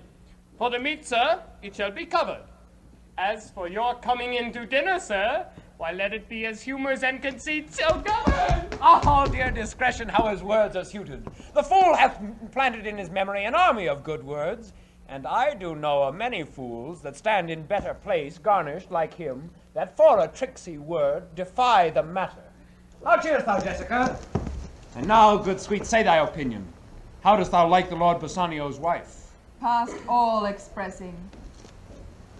For the meat, sir, it shall be covered. As for your coming in to dinner, sir, why, let it be as humours and conceits shall govern. Oh, dear discretion, how his words are suited. The fool hath planted in his memory an army of good words, and I do know of many fools that stand in better place, garnished like him, that for a tricksy word defy the matter. Now cheers thou, Jessica. And now, good sweet, say thy opinion. How dost thou like the Lord Bassanio's wife? Past all expressing.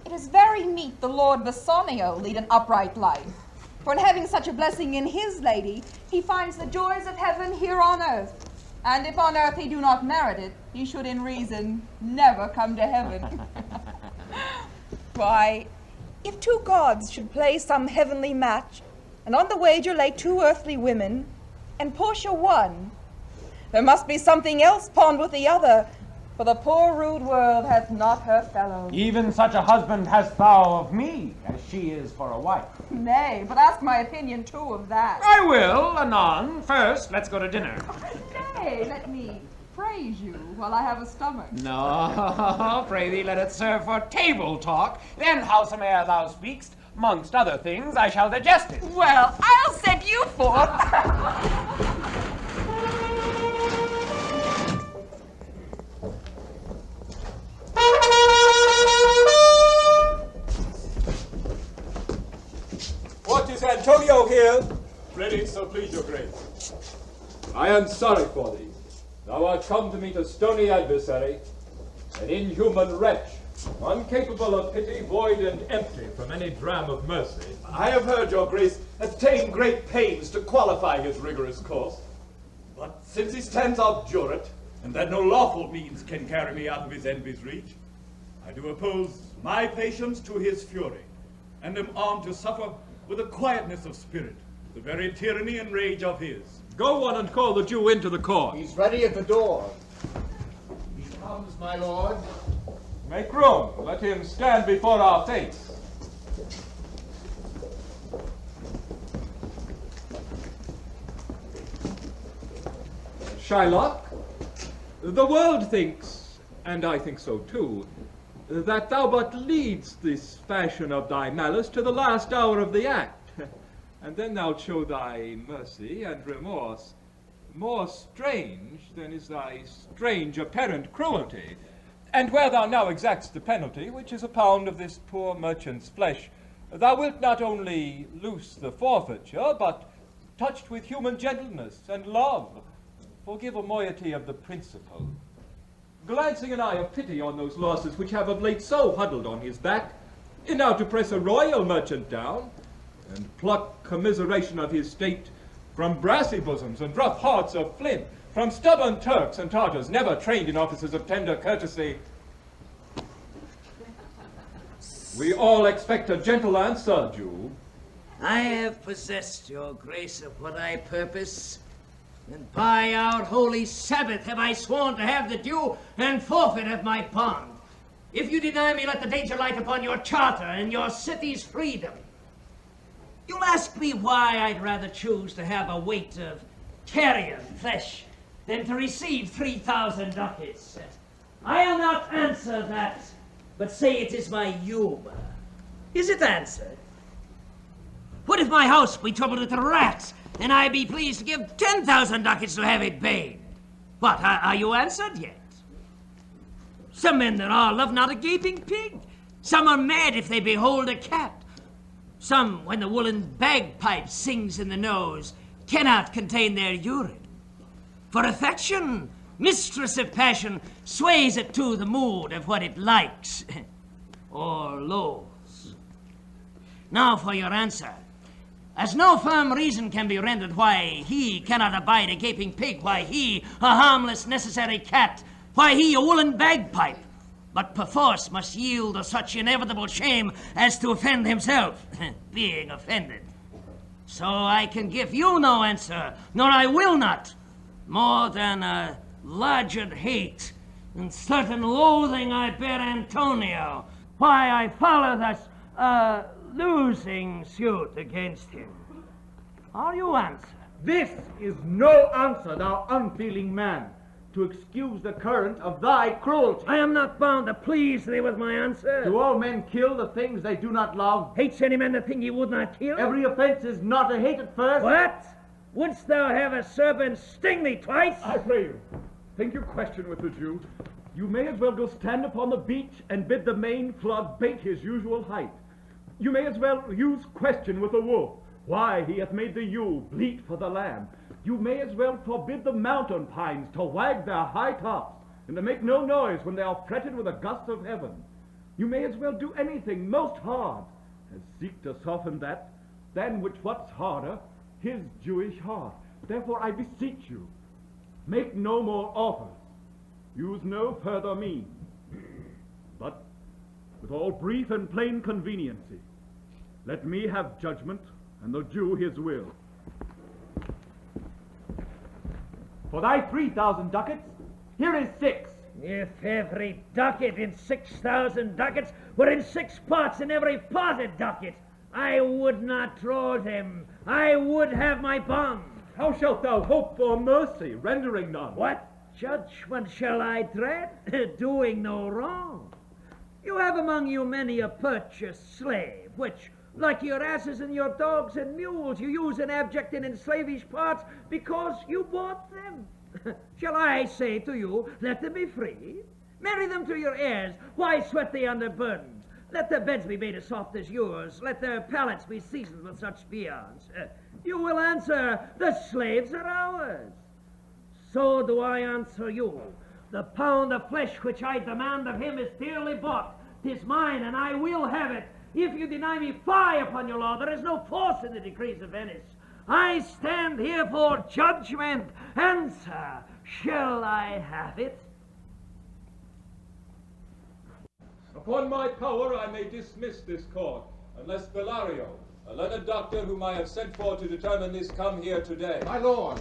It is very meet the Lord Bassanio lead an upright life. For in having such a blessing in his lady, he finds the joys of heaven here on earth. And if on earth he do not merit it, he should in reason never come to heaven. Why, if two gods should play some heavenly match, and on the wager lay two earthly women, and Portia won, there must be something else pawned with the other, for the poor rude world hath not her fellow. Even such a husband hast thou of me, as she is for a wife. Nay, but ask my opinion too of that. I will, anon. First, let's go to dinner. Nay, let me praise you while I have a stomach. No, pray thee, let it serve for table talk. Then, howsome'er thou speakst, mongst other things, I shall digest it. Well, I'll set you forth. What is Antonio here? Ready, so please your grace. I am sorry for thee. Thou art come to meet a stony adversary, an inhuman wretch, incapable of pity, void and empty from any dram of mercy. I have heard your grace has taken great pains to qualify his rigorous course. But since he stands obdurate, and that no lawful means can carry me out of his envy's reach, I do oppose my patience to his fury, and am armed to suffer with a quietness of spirit, the very tyranny and rage of his. Go on and call the Jew into the court. He's ready at the door. He comes, my lord. Make room. Let him stand before our face. Shylock, the world thinks, and I think so too, that thou but leadst this fashion of thy malice to the last hour of the act, and then thou'lt show thy mercy and remorse more strange than is thy strange apparent cruelty. And where thou now exactst the penalty, which is a pound of this poor merchant's flesh, thou wilt not only loose the forfeiture, but, touched with human gentleness and love, forgive a moiety of the principal. Glancing an eye of pity on those losses which have of late so huddled on his back, and now to press a royal merchant down, and pluck commiseration of his state from brassy bosoms and rough hearts of flint, from stubborn Turks and Tartars never trained in offices of tender courtesy. We all expect a gentle answer, Jew. I have possessed your grace of what I purpose, and by our holy Sabbath have I sworn to have the due and forfeit of my bond. If you deny me, let the danger light upon your charter and your city's freedom. You'll ask me why I'd rather choose to have a weight of carrion flesh than to receive 3,000 ducats. I'll not answer that, but say it is my humor. Is it answered? What if my house be troubled with rats, and I be pleased to give 10,000 ducats to have it bathed? What, are you answered yet? Some men there are love not a gaping pig. Some are mad if they behold a cat. Some, when the woolen bagpipe sings in the nose, cannot contain their urine. For affection, mistress of passion, sways it to the mood of what it likes or loathes. Now for your answer. As no firm reason can be rendered why he cannot abide a gaping pig, why he a harmless necessary cat, why he a woolen bagpipe, but perforce must yield to such inevitable shame as to offend himself, being offended. So I can give you no answer, nor I will not, more than a larger hate and certain loathing I bear Antonio, why I follow thus a losing suit against him. Are you answered? This is no answer, thou unfeeling man. to excuse the current of thy cruelty. I am not bound to please thee with my answer. Do all men kill the things they do not love? Hates any man the thing he would not kill? Every offense is not a hate at first. What? Wouldst thou have a serpent sting thee twice? I pray you, think your question with the Jew. You may as well go stand upon the beach and bid the main flood bait his usual height. You may as well use question with the wolf, why he hath made the ewe bleat for the lamb. You may as well forbid the mountain pines to wag their high tops, and to make no noise when they are fretted with a gust of heaven. You may as well do anything most hard, as seek to soften that, than which what's harder, his Jewish heart. Therefore I beseech you, make no more offers, use no further means, but with all brief and plain conveniency, let me have judgment, and the Jew his will. For thy 3,000 ducats, here is 6. If every ducat in 6,000 ducats were in 6 parts, and every part a ducat, I would not draw them. I would have my bond. How shalt thou hope for mercy, rendering none? What judgment shall I dread? Doing no wrong. You have among you many a purchased slave, which, like your asses and your dogs and mules, you use in abject and in slavish parts because you bought them. Shall I say to you, let them be free? Marry them to your heirs. Why sweat they under burdens? Let their beds be made as soft as yours. Let their palates be seasoned with such viands. You will answer, the slaves are ours. So do I answer you. The pound of flesh which I demand of him is dearly bought. 'Tis mine, and I will have it. If you deny me, fie upon your law. There is no force in the decrees of Venice. I stand here for judgment. Answer, shall I have it? Upon my power I may dismiss this court, unless Bellario, a learned doctor whom I have sent for to determine this, come here today. My lord,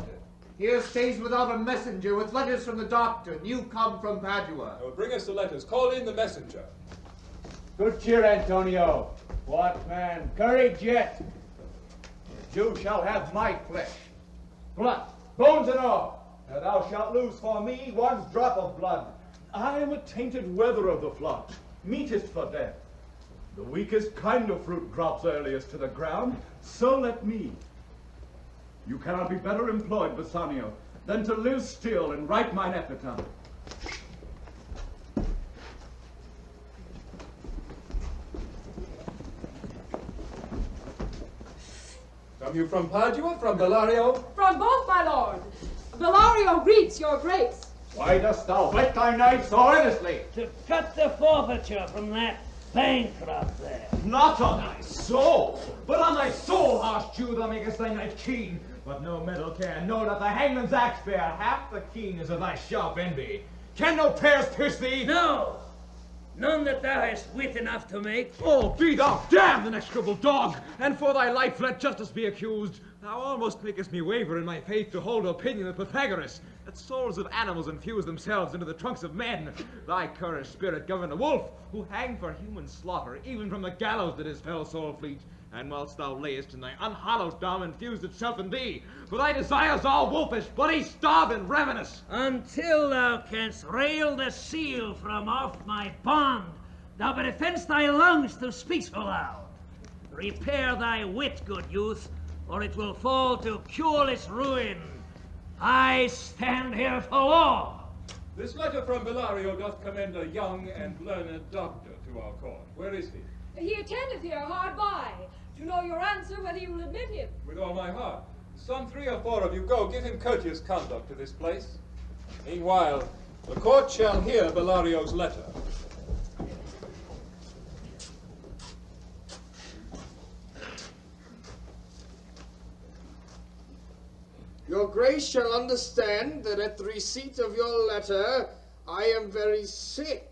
here stays without a messenger with letters from the doctor, new come from Padua. Oh, bring us the letters. Call in the messenger. Good cheer, Antonio. What man? Courage yet. The Jew shall have my flesh. Blood, bones and all. And thou shalt lose for me 1 drop of blood. I am a tainted wether of the flock, meetest for death. The weakest kind of fruit drops earliest to the ground, so let me. You cannot be better employed, Bassanio, than to live still and write mine epitaph. Come you from Padua, from Bellario? From both, my lord. Bellario greets your grace. Why dost thou whet thy knife so earnestly? To cut the forfeiture from that bankrupt there. Not on thy soul, but on thy soul, harsh Jew, thou makest thy knife keen. But no metal can, nor doth the hangman's axe bear half the keenness of thy sharp envy. Can no prayers pierce thee? No, none that thou hast wit enough to make. Oh, be thou damned, an execrable dog, and for thy life let justice be accused. Thou almost makest me waver in my faith to hold opinion with Pythagoras, that souls of animals infuse themselves into the trunks of men. Thy current spirit govern a wolf, who hanged for human slaughter, even from the gallows did his fell soul fleet. And whilst thou layest in thy unhallowed dom, infused itself in thee, for thy desires all wolfish, bloody, starved, and ravenous. Until thou canst rail the seal from off my bond, thou but defends thy lungs to speak so loud. Repair thy wit, good youth, or it will fall to cureless ruin. I stand here for law. This letter from Bellario doth commend a young and learned doctor to our court. Where is he? He attendeth here hard by. To know your answer, whether you will admit him. With all my heart. Some 3 or 4 of you go, give him courteous conduct to this place. Meanwhile, the court shall hear Bellario's letter. Your grace shall understand that at the receipt of your letter, I am very sick.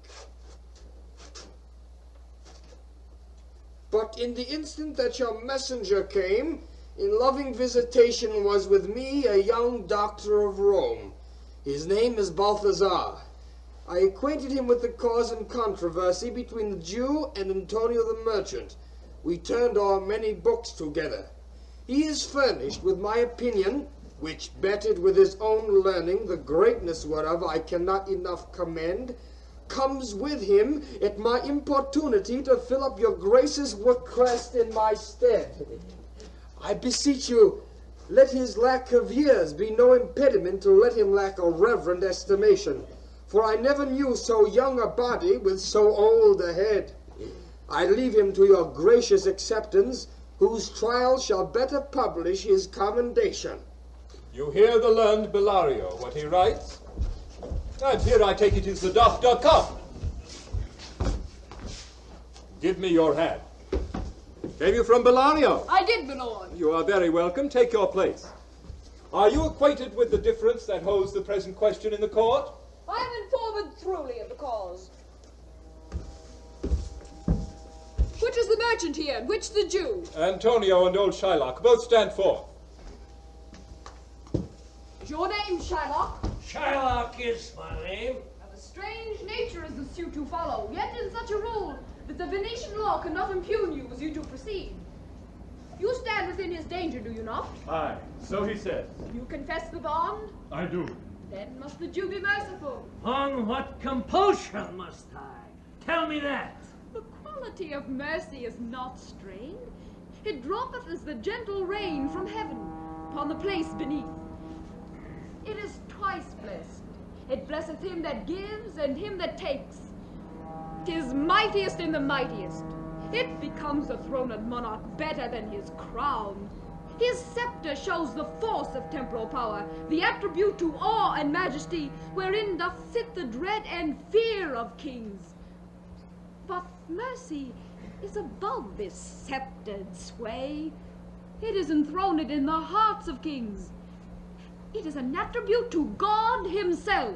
But in the instant that your messenger came, in loving visitation was with me a young doctor of Rome. His name is Balthazar. I acquainted him with the cause and controversy between the Jew and Antonio the merchant. We turned o'er many books together. He is furnished with my opinion which bettered with his own learning, the greatness whereof I cannot enough commend, comes with him at my importunity to fill up your grace's request in my stead. I beseech you, let his lack of years be no impediment to let him lack a reverend estimation, for I never knew so young a body with so old a head. I leave him to your gracious acceptance, whose trial shall better publish his commendation. You hear the learned Bellario, what he writes? And here I take it is the doctor come. Give me your hand. Came you from Bellario? I did, my lord. You are very welcome. Take your place. Are you acquainted with the difference that holds the present question in the court? I am informed truly of the cause. Which is the merchant here, and which the Jew? Antonio and old Shylock, both stand forth. Is your name Shylock? Shylock is my name. Of a strange nature is the suit you follow, yet in such a rule that the Venetian law cannot impugn you as you do proceed. You stand within his danger, do you not? Aye, so he says. You confess the bond? I do. Then must the Jew be merciful. On what compulsion must I? Tell me that. The quality of mercy is not strained. It droppeth as the gentle rain from heaven upon the place beneath. It is twice blessed. It blesseth him that gives and him that takes. 'Tis mightiest in the mightiest. It becomes the throned monarch better than his crown. His scepter shows the force of temporal power, the attribute to awe and majesty, wherein doth sit the dread and fear of kings. But mercy is above this sceptred sway. It is enthroned in the hearts of kings. It is an attribute to God himself.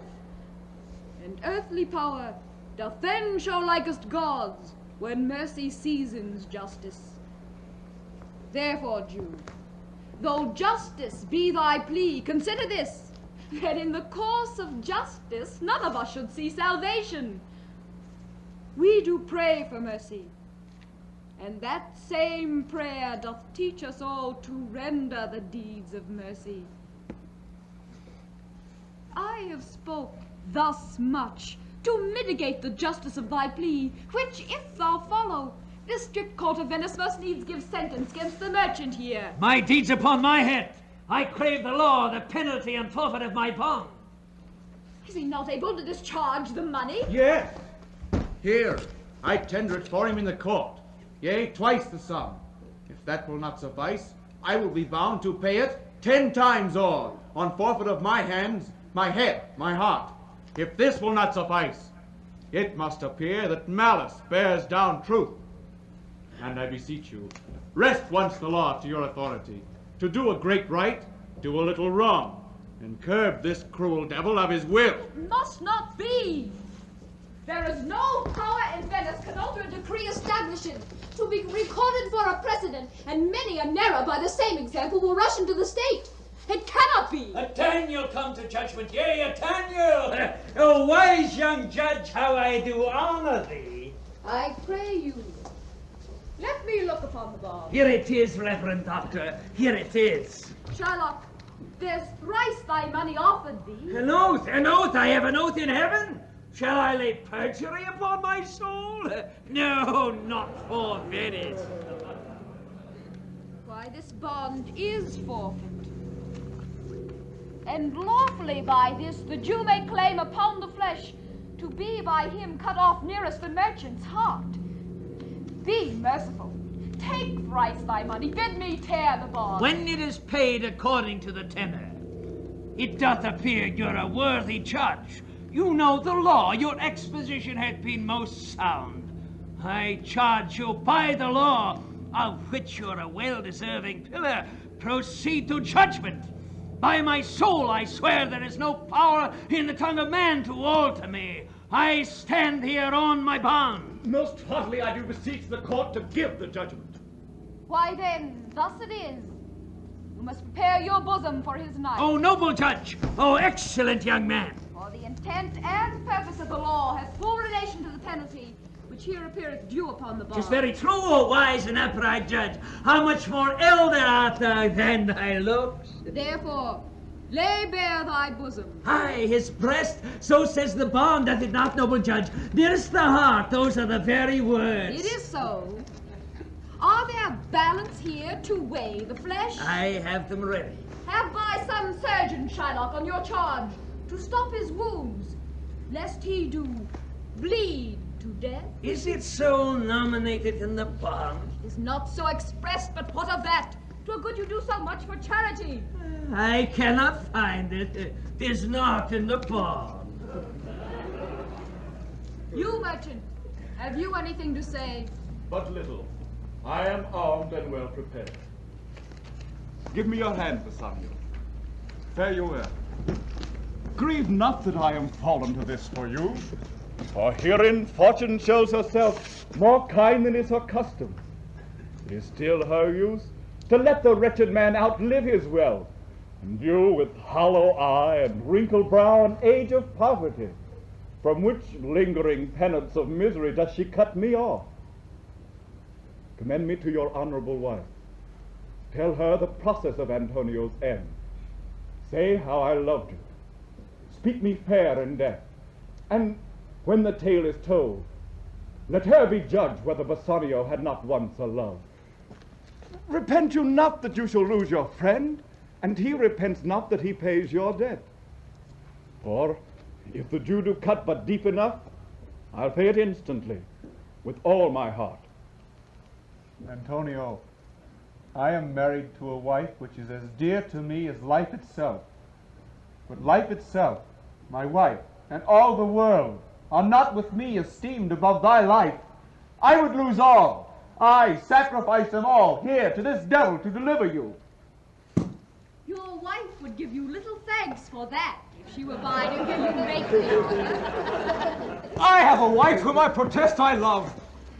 And earthly power doth then show likest gods, when mercy seasons justice. Therefore, Jew, though justice be thy plea, consider this, that in the course of justice none of us should see salvation. We do pray for mercy, and that same prayer doth teach us all to render the deeds of mercy. I have spoke thus much to mitigate the justice of thy plea, which if thou follow, this strict court of Venice must needs give sentence against the merchant here. My deeds upon my head. I crave the law, the penalty and forfeit of my bond. Is he not able to discharge the money? Yes. Here, I tender it for him in the court. Yea, twice the sum. If that will not suffice, I will be bound to pay it 10 times all, on forfeit of my hands, my head, my heart. If this will not suffice, it must appear that malice bears down truth. And I beseech you, rest once the law to your authority. To do a great right, do a little wrong, and curb this cruel devil of his will. It must not be. There is no power in Venice can alter a decree establishing, to be recorded for a precedent, and many an error by the same example will rush into the state. It cannot be. A Daniel come to judgment, yea, a Daniel. O wise young judge, how I do honor thee. I pray you, let me look upon the bond. Here it is, Reverend Doctor, here it is. Shylock, there's thrice thy money offered thee. An oath, I have an oath in heaven. Shall I lay perjury upon my soul? No, not for Venice. Why, this bond is forfeit. And lawfully by this the Jew may claim upon the flesh to be by him cut off nearest the merchant's heart. Be merciful. Take thrice thy money. Bid me tear the bond. When it is paid according to the tenor, it doth appear you're a worthy judge. You know the law. Your exposition hath been most sound. I charge you by the law, of which you're a well-deserving pillar, proceed to judgment. By my soul, I swear there is no power in the tongue of man to alter me. I stand here on my bond. Most heartily I do beseech the court to give the judgment. Why then, thus it is. You must prepare your bosom for his knife. Oh, noble judge! Oh, excellent young man! For the intent and purpose of the law hath full relation to the penalty, which here appeareth due upon the bond. 'Tis very true, O wise and upright judge. How much more elder art thou than thy looks? Therefore, Lay bare thy bosom. Aye, his breast, so says the bond, doth it not, noble judge? Nearest the heart, those are the very words. It is so. Are there balance here to weigh the flesh? I have them ready. Have by some surgeon, Shylock, on your charge, to stop his wounds, lest he do bleed to death. Is it so nominated in the bond? Is not so expressed, but what of that? 'Twere good you do so much for charity. I cannot find it. 'Tis not in the bond. You, merchant, have you anything to say? But little. I am armed and well prepared. Give me your hand, Bassanio. Fare you well. Grieve not that I am fallen to this for you, for herein fortune shows herself more kind than is her custom. It is still her use to let the wretched man outlive his wealth, and you with hollow eye and wrinkled brow an age of poverty, from which lingering penance of misery does she cut me off. Commend me to your honorable wife. Tell her the process of Antonio's end. Say how I loved you. Speak me fair in death. And when the tale is told, let her be judge whether Bassanio had not once a love. Repent you not that you shall lose your friend, and he repents not that he pays your debt. For if the Jew do cut but deep enough, I'll pay it instantly, with all my heart. Antonio, I am married to a wife which is as dear to me as life itself. But life itself, my wife, and all the world are not with me esteemed above thy life. I would lose all. I sacrifice them all here to this devil to deliver you. Your wife would give you little thanks for that if she were by to give you greatly. I have a wife whom I protest I love.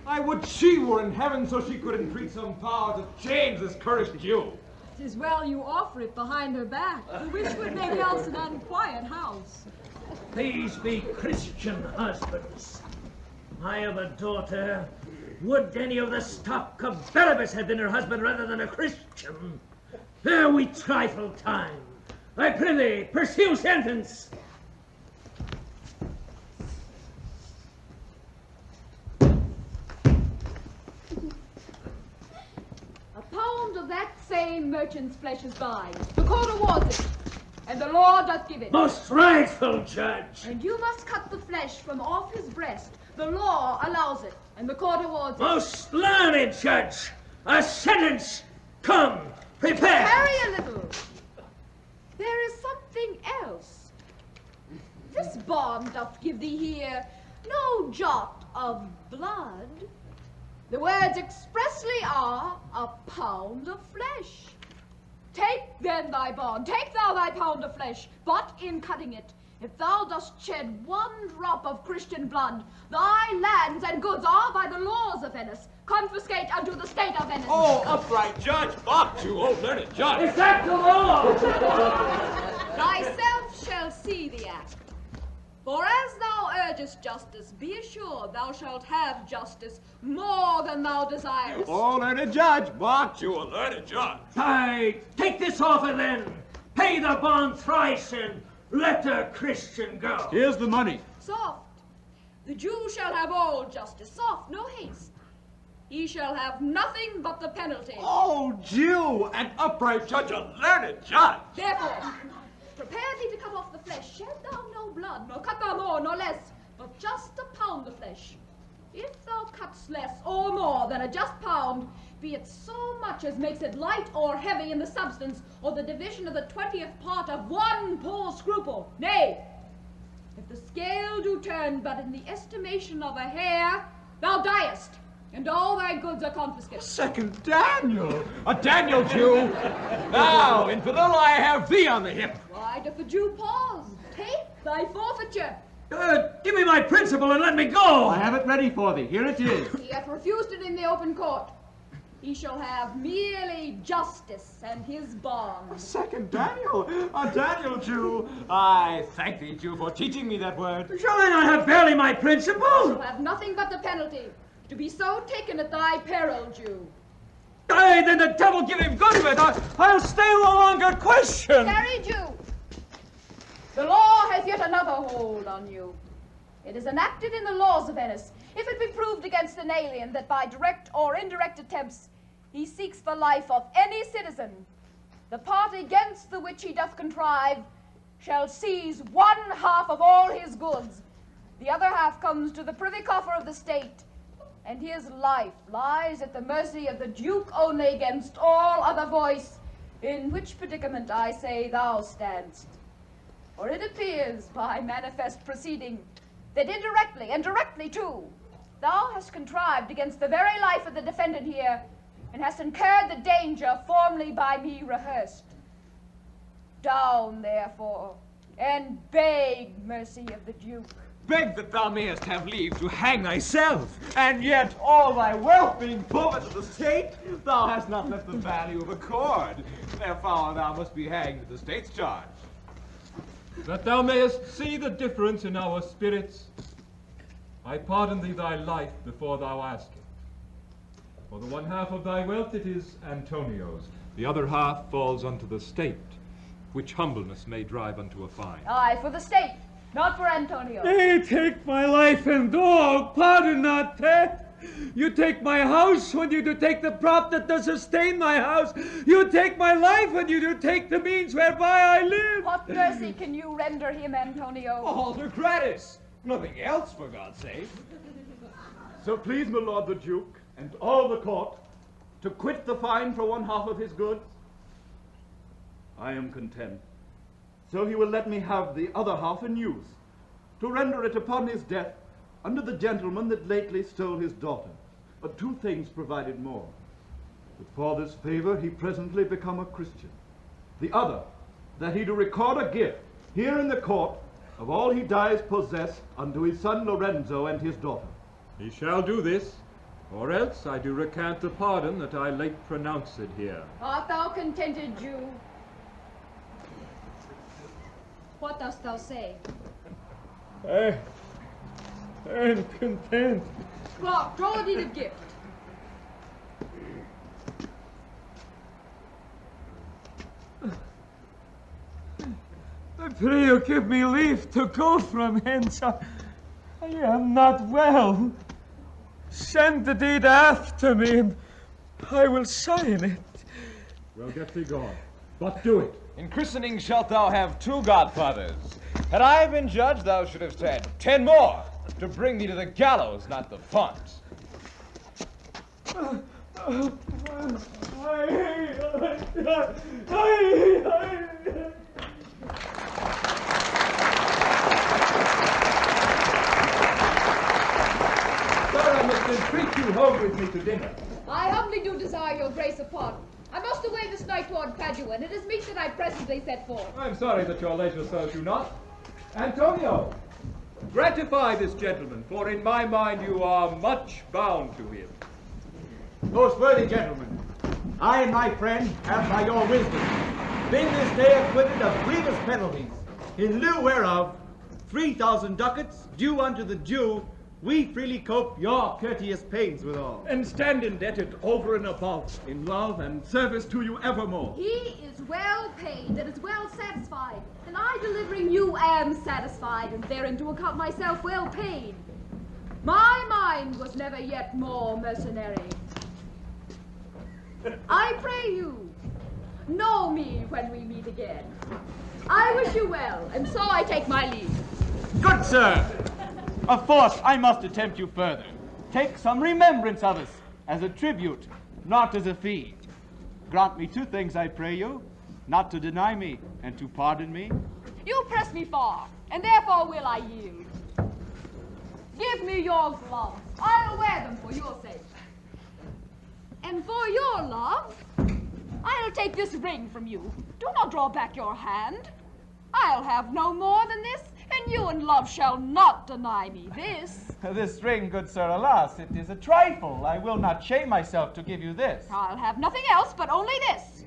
I would she were in heaven so she could entreat some power to change this cursed Jew. 'Tis well you offer it behind her back, the which would make else an unquiet house. These be Christian husbands. I have a daughter. Would any of the stock of Barabbas have been her husband rather than a Christian? There we trifle time. I prithee, pursue sentence. A pound of that same merchant's flesh is mine. The court awards it, and the law doth give it. Most rightful judge. And you must cut the flesh from off his breast. The law allows it, and the court awards it. Most learned judge, a sentence. Come, prepare. Hurry a little. There is something else. This bond doth give thee here no jot of blood. The words expressly are a pound of flesh. Take then thy bond, take thou thy pound of flesh, but in cutting it, if thou dost shed one drop of Christian blood, thy lands and goods are by the laws of Venice confiscate unto the state of Venice. Oh, upright judge, mock you, oh learned judge. Is that the law? Thyself shall see the act. For as thou urgest justice, be assured thou shalt have justice more than thou desirest. Oh, learned judge, mock you, a learned judge. Aye, take this offer then. Pay the bond thrice and let the Christian go. Here's the money. Soft. The Jew shall have all justice. Soft, no haste. He shall have nothing but the penalty. Oh, Jew, an upright judge, a learned judge. Therefore, prepare thee to cut off the flesh. Shed thou no blood, nor cut thou more, nor less, but just a pound of flesh. If thou cuts less or more than a just pound, be it so much as makes it light or heavy in the substance, or the division of the 20th part of one poor scruple. Nay, if the scale do turn but in the estimation of a hair, thou diest, and all thy goods are confiscated. Second Daniel, a Daniel Jew. Now, infidel, I have thee on the hip. Why doth the Jew pause? Take thy forfeiture. Give me my principal and let me go. I have it ready for thee. Here it is. He hath refused it in the open court. He shall have merely justice and his bond. Second Daniel, a Daniel Jew. I thank thee, Jew, for teaching me that word. Shall I not have barely my principal? Thou shalt have nothing but the penalty. To be so taken at thy peril, Jew. Aye, then the devil give him good of it. I'll stay no longer question. Tarry, Jew. The law has yet another hold on you. It is enacted in the laws of Venice. If it be proved against an alien that by direct or indirect attempts he seeks the life of any citizen, the party against the which he doth contrive shall seize 1/2 of all his goods. The other half comes to the privy coffer of the state, and his life lies at the mercy of the Duke only against all other voice, in which predicament I say thou standst. For it appears by manifest proceeding that indirectly, and directly too, thou hast contrived against the very life of the defendant here, and hast incurred the danger formerly by me rehearsed. Down, therefore, and beg mercy of the Duke. Beg that thou mayest have leave to hang thyself, and yet all thy wealth being forfeit to the state, thou hast not left the value of a cord. Therefore thou must be hanged at the state's charge. That thou mayest see the difference in our spirits, I pardon thee thy life before thou ask it. For the 1/2 of thy wealth it is Antonio's, the other half falls unto the state, which humbleness may drive unto a fine. Aye, for the state, not for Antonio. They take my life and all, pardon not that. You take my house when you do take the prop that does sustain my house. You take my life when you do take the means whereby I live. What mercy can you render him, Antonio? All to gratis. Nothing else, for God's sake. So please, my lord the Duke, and all the court, to quit the fine for 1/2 of his goods. I am content. So he will let me have the other half in use, to render it upon his death under the gentleman that lately stole his daughter. But 2 things provided more. That for this favor he presently become a Christian. The other, that he do record a gift here in the court of all he dies possess unto his son Lorenzo and his daughter. He shall do this, or else I do recant the pardon that I late pronounced here. Art thou contented, Jew? What dost thou say? I am content. Clerk, draw a deed of gift. I pray you give me leave to go from hence. I am not well. Send the deed after me, and I will sign it. Well, get thee gone, but do it. In christening shalt thou have 2 godfathers. Had I been judge, thou should have said 10 more, to bring thee to the gallows, not the font. Sir, I must entreat you home with me to dinner. I humbly do desire your grace of pardon. I must away this night toward Padua, and it is meet that I presently set forth. I'm sorry that your leisure serves you not. Antonio, gratify this gentleman, for in my mind you are much bound to him. Most worthy gentlemen, I and my friend have by your wisdom been this day acquitted of grievous penalties, in lieu whereof 3,000 ducats due unto the Jew we freely cope your courteous pains withal. And stand indebted over and above in love and service to you evermore. He is well paid and is well satisfied, and I delivering you am satisfied, and therein to account myself well paid. My mind was never yet more mercenary. I pray you, know me when we meet again. I wish you well, and so I take my leave. Good sir, of force I must attempt you further. Take some remembrance of us, as a tribute, not as a fee. Grant me 2 things, I pray you, not to deny me, and to pardon me. You press me far, and therefore will I yield. Give me your gloves. I'll wear them for your sake. And for your love, I'll take this ring from you. Do not draw back your hand. I'll have no more than this, and you in love shall not deny me this. This ring, good sir, alas, it is a trifle. I will not shame myself to give you this. I'll have nothing else but only this.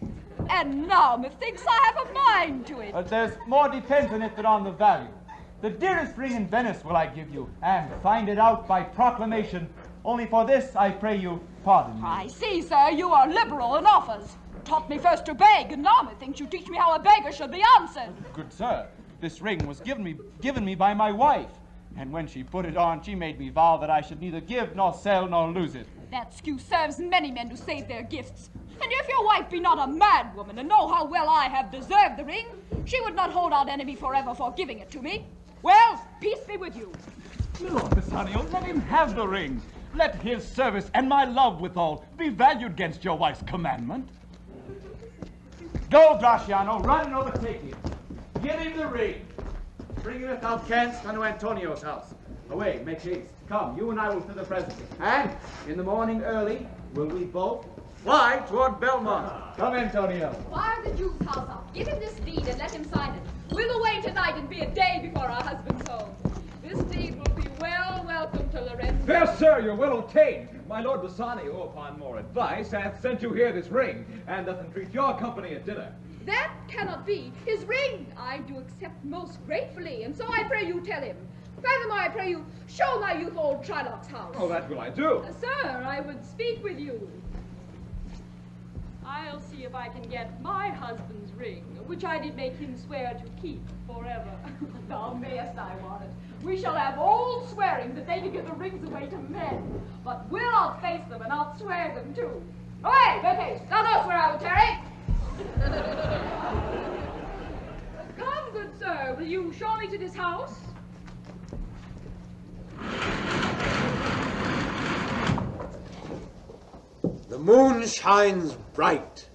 And now methinks I have a mind to it. But there's more depends on it than on the value. The dearest ring in Venice will I give you, and find it out by proclamation. Only for this, I pray you, pardon me. I see, sir, you are liberal in offers. Taught me first to beg, and now methinks you teach me how a beggar should be answered. Good sir, This ring was given me by my wife. And when she put it on, she made me vow that I should neither give nor sell nor lose it. That skew serves many men to save their gifts. And if your wife be not a mad woman and know how well I have deserved the ring, she would not hold out enemy forever for giving it to me. Well, peace be with you. Lord Bassanio, let him have the ring. Let his service and my love withal be valued against your wife's commandment. Go, Gratiano, run and overtake him. Give him the ring. Bring him if thou canst unto Antonio's house. Away, make haste. Come, you and I will to the presence. And in the morning early will we both fly toward Belmont. Come, Antonio. Fire the Jew's house up. Give him this deed and let him sign it. We'll away tonight and be a day before our husband's home. This deed will be well welcome to Lorenzo. Fair sir, your will obtained. My lord Bassanio, upon more advice, hath sent you here this ring, and doth entreat your company at dinner. That cannot be. His ring I do accept most gratefully, and so I pray you tell him. Furthermore, I pray you show my youth old Shylock's house. Oh, that will I do. Sir, I would speak with you. I'll see if I can get my husband's ring, which I did make him swear to keep forever. Thou mayest I want it. We shall have old swearing that they can give the rings away to men, but we'll outface them and outswear them too. Away, make haste. Thou knowest where I will tarry. Come, good sir, will you show me to this house? The moon shines bright.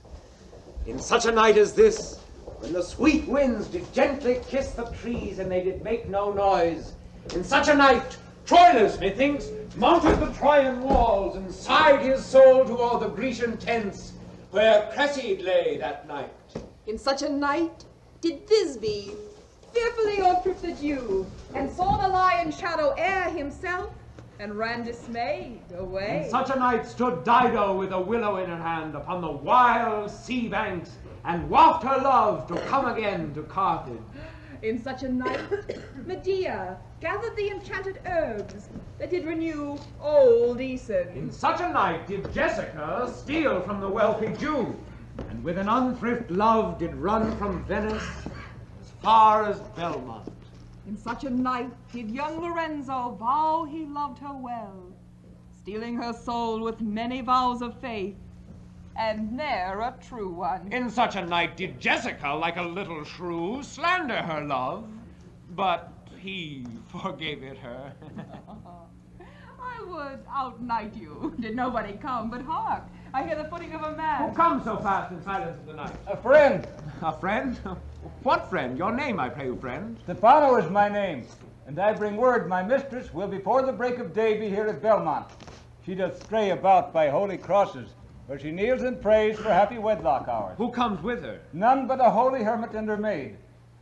In such a night as this, when the sweet winds did gently kiss the trees and they did make no noise, in such a night, Troilus, methinks, mounted the Trojan walls and sighed his soul toward the Grecian tents, where Cressid lay that night. In such a night did Thisbe fearfully o'ertrip the dew, and saw the lion shadow ere himself, and ran dismayed away. In such a night stood Dido with a willow in her hand upon the wild sea banks, and waft her love to come again to Carthage. In such a night Medea gathered the enchanted herbs that did renew old Aeson. In such a night did Jessica steal from the wealthy Jew, and with an unthrift love did run from Venice as far as Belmont. In such a night did young Lorenzo vow he loved her well, stealing her soul with many vows of faith, and ne'er a true one. In such a night did Jessica, like a little shrew, slander her love, but he forgave it her. I would outnight you, did nobody come, but hark, I hear the footing of a man. Who comes so fast in silence of the night? A friend. A friend? What friend? Your name, I pray you, friend. Stefano is my name, and I bring word my mistress will before the break of day be here at Belmont. She doth stray about by holy crosses, where she kneels and prays for happy wedlock hours. Who comes with her? None but a holy hermit and her maid.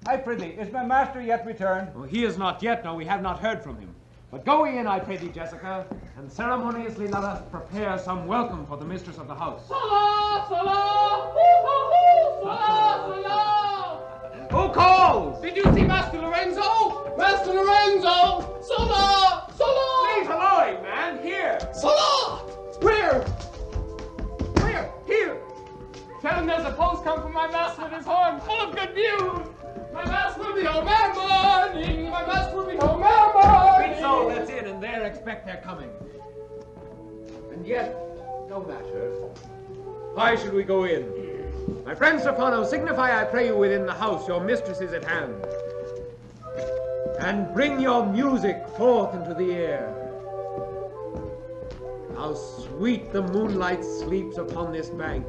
I prithee, is my master yet returned? Oh, he is not yet, no, we have not heard from him. But go in, I pray thee, Jessica, and ceremoniously let us prepare some welcome for the mistress of the house. Salah, salah, hoo-hoo-hoo, salah, salah. Who calls? Did you see Master Lorenzo? Master Lorenzo! Salah, salah. Leave alone, man, here. Salah! Where? Where? Here. Tell him there's a post come from my master with his horn, full of good news. My master will be home ere morning. My master will be home ere morning. Great soul, let's in, and there expect their coming. And yet, no matter. Why should we go in? My friend Stefano, signify, I pray you, within the house your mistress is at hand. And bring your music forth into the air. How sweet the moonlight sleeps upon this bank.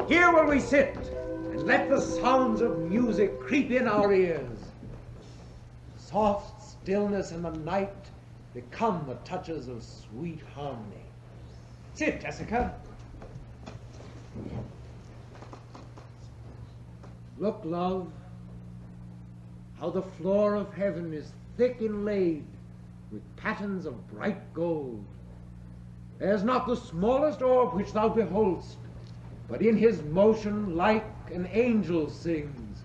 Here will we sit, and let the sounds of music creep in our ears. Soft stillness in the night become the touches of sweet harmony. Sit, Jessica. Look, love, how the floor of heaven is thick inlaid with patterns of bright gold. There's not the smallest orb which thou beholdst, but in his motion like an angel sings,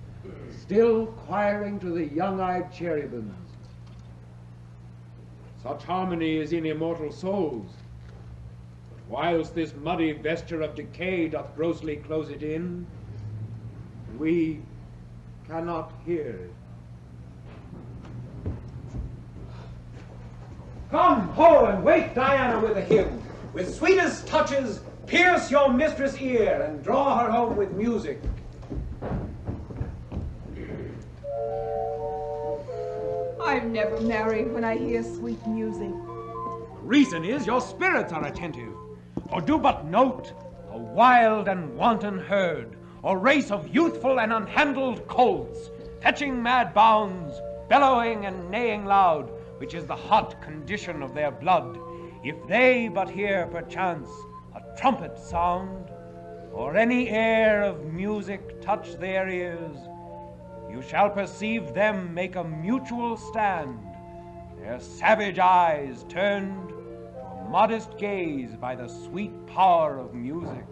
still choiring to the young-eyed cherubims. Such harmony is in immortal souls, but whilst this muddy vesture of decay doth grossly close it in, we cannot hear it. Come, ho, and wake Diana with a hymn. With sweetest touches, pierce your mistress' ear and draw her home with music. I'm never merry when I hear sweet music. Reason is your spirits are attentive. For do but note a wild and wanton herd, or race of youthful and unhandled colts, fetching mad bounds, bellowing and neighing loud, which is the hot condition of their blood. If they but hear perchance a trumpet sound, or any air of music touch their ears, you shall perceive them make a mutual stand, their savage eyes turned to a modest gaze by the sweet power of music.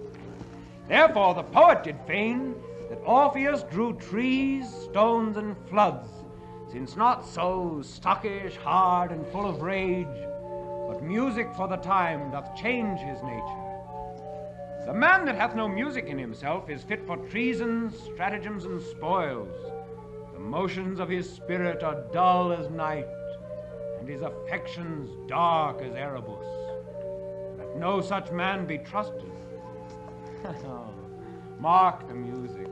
Therefore the poet did feign that Orpheus drew trees, stones, and floods, since not so stockish, hard, and full of rage, but music for the time doth change his nature. The man that hath no music in himself is fit for treasons, stratagems, and spoils. The motions of his spirit are dull as night, and his affections dark as Erebus. Let no such man be trusted. Mark the music.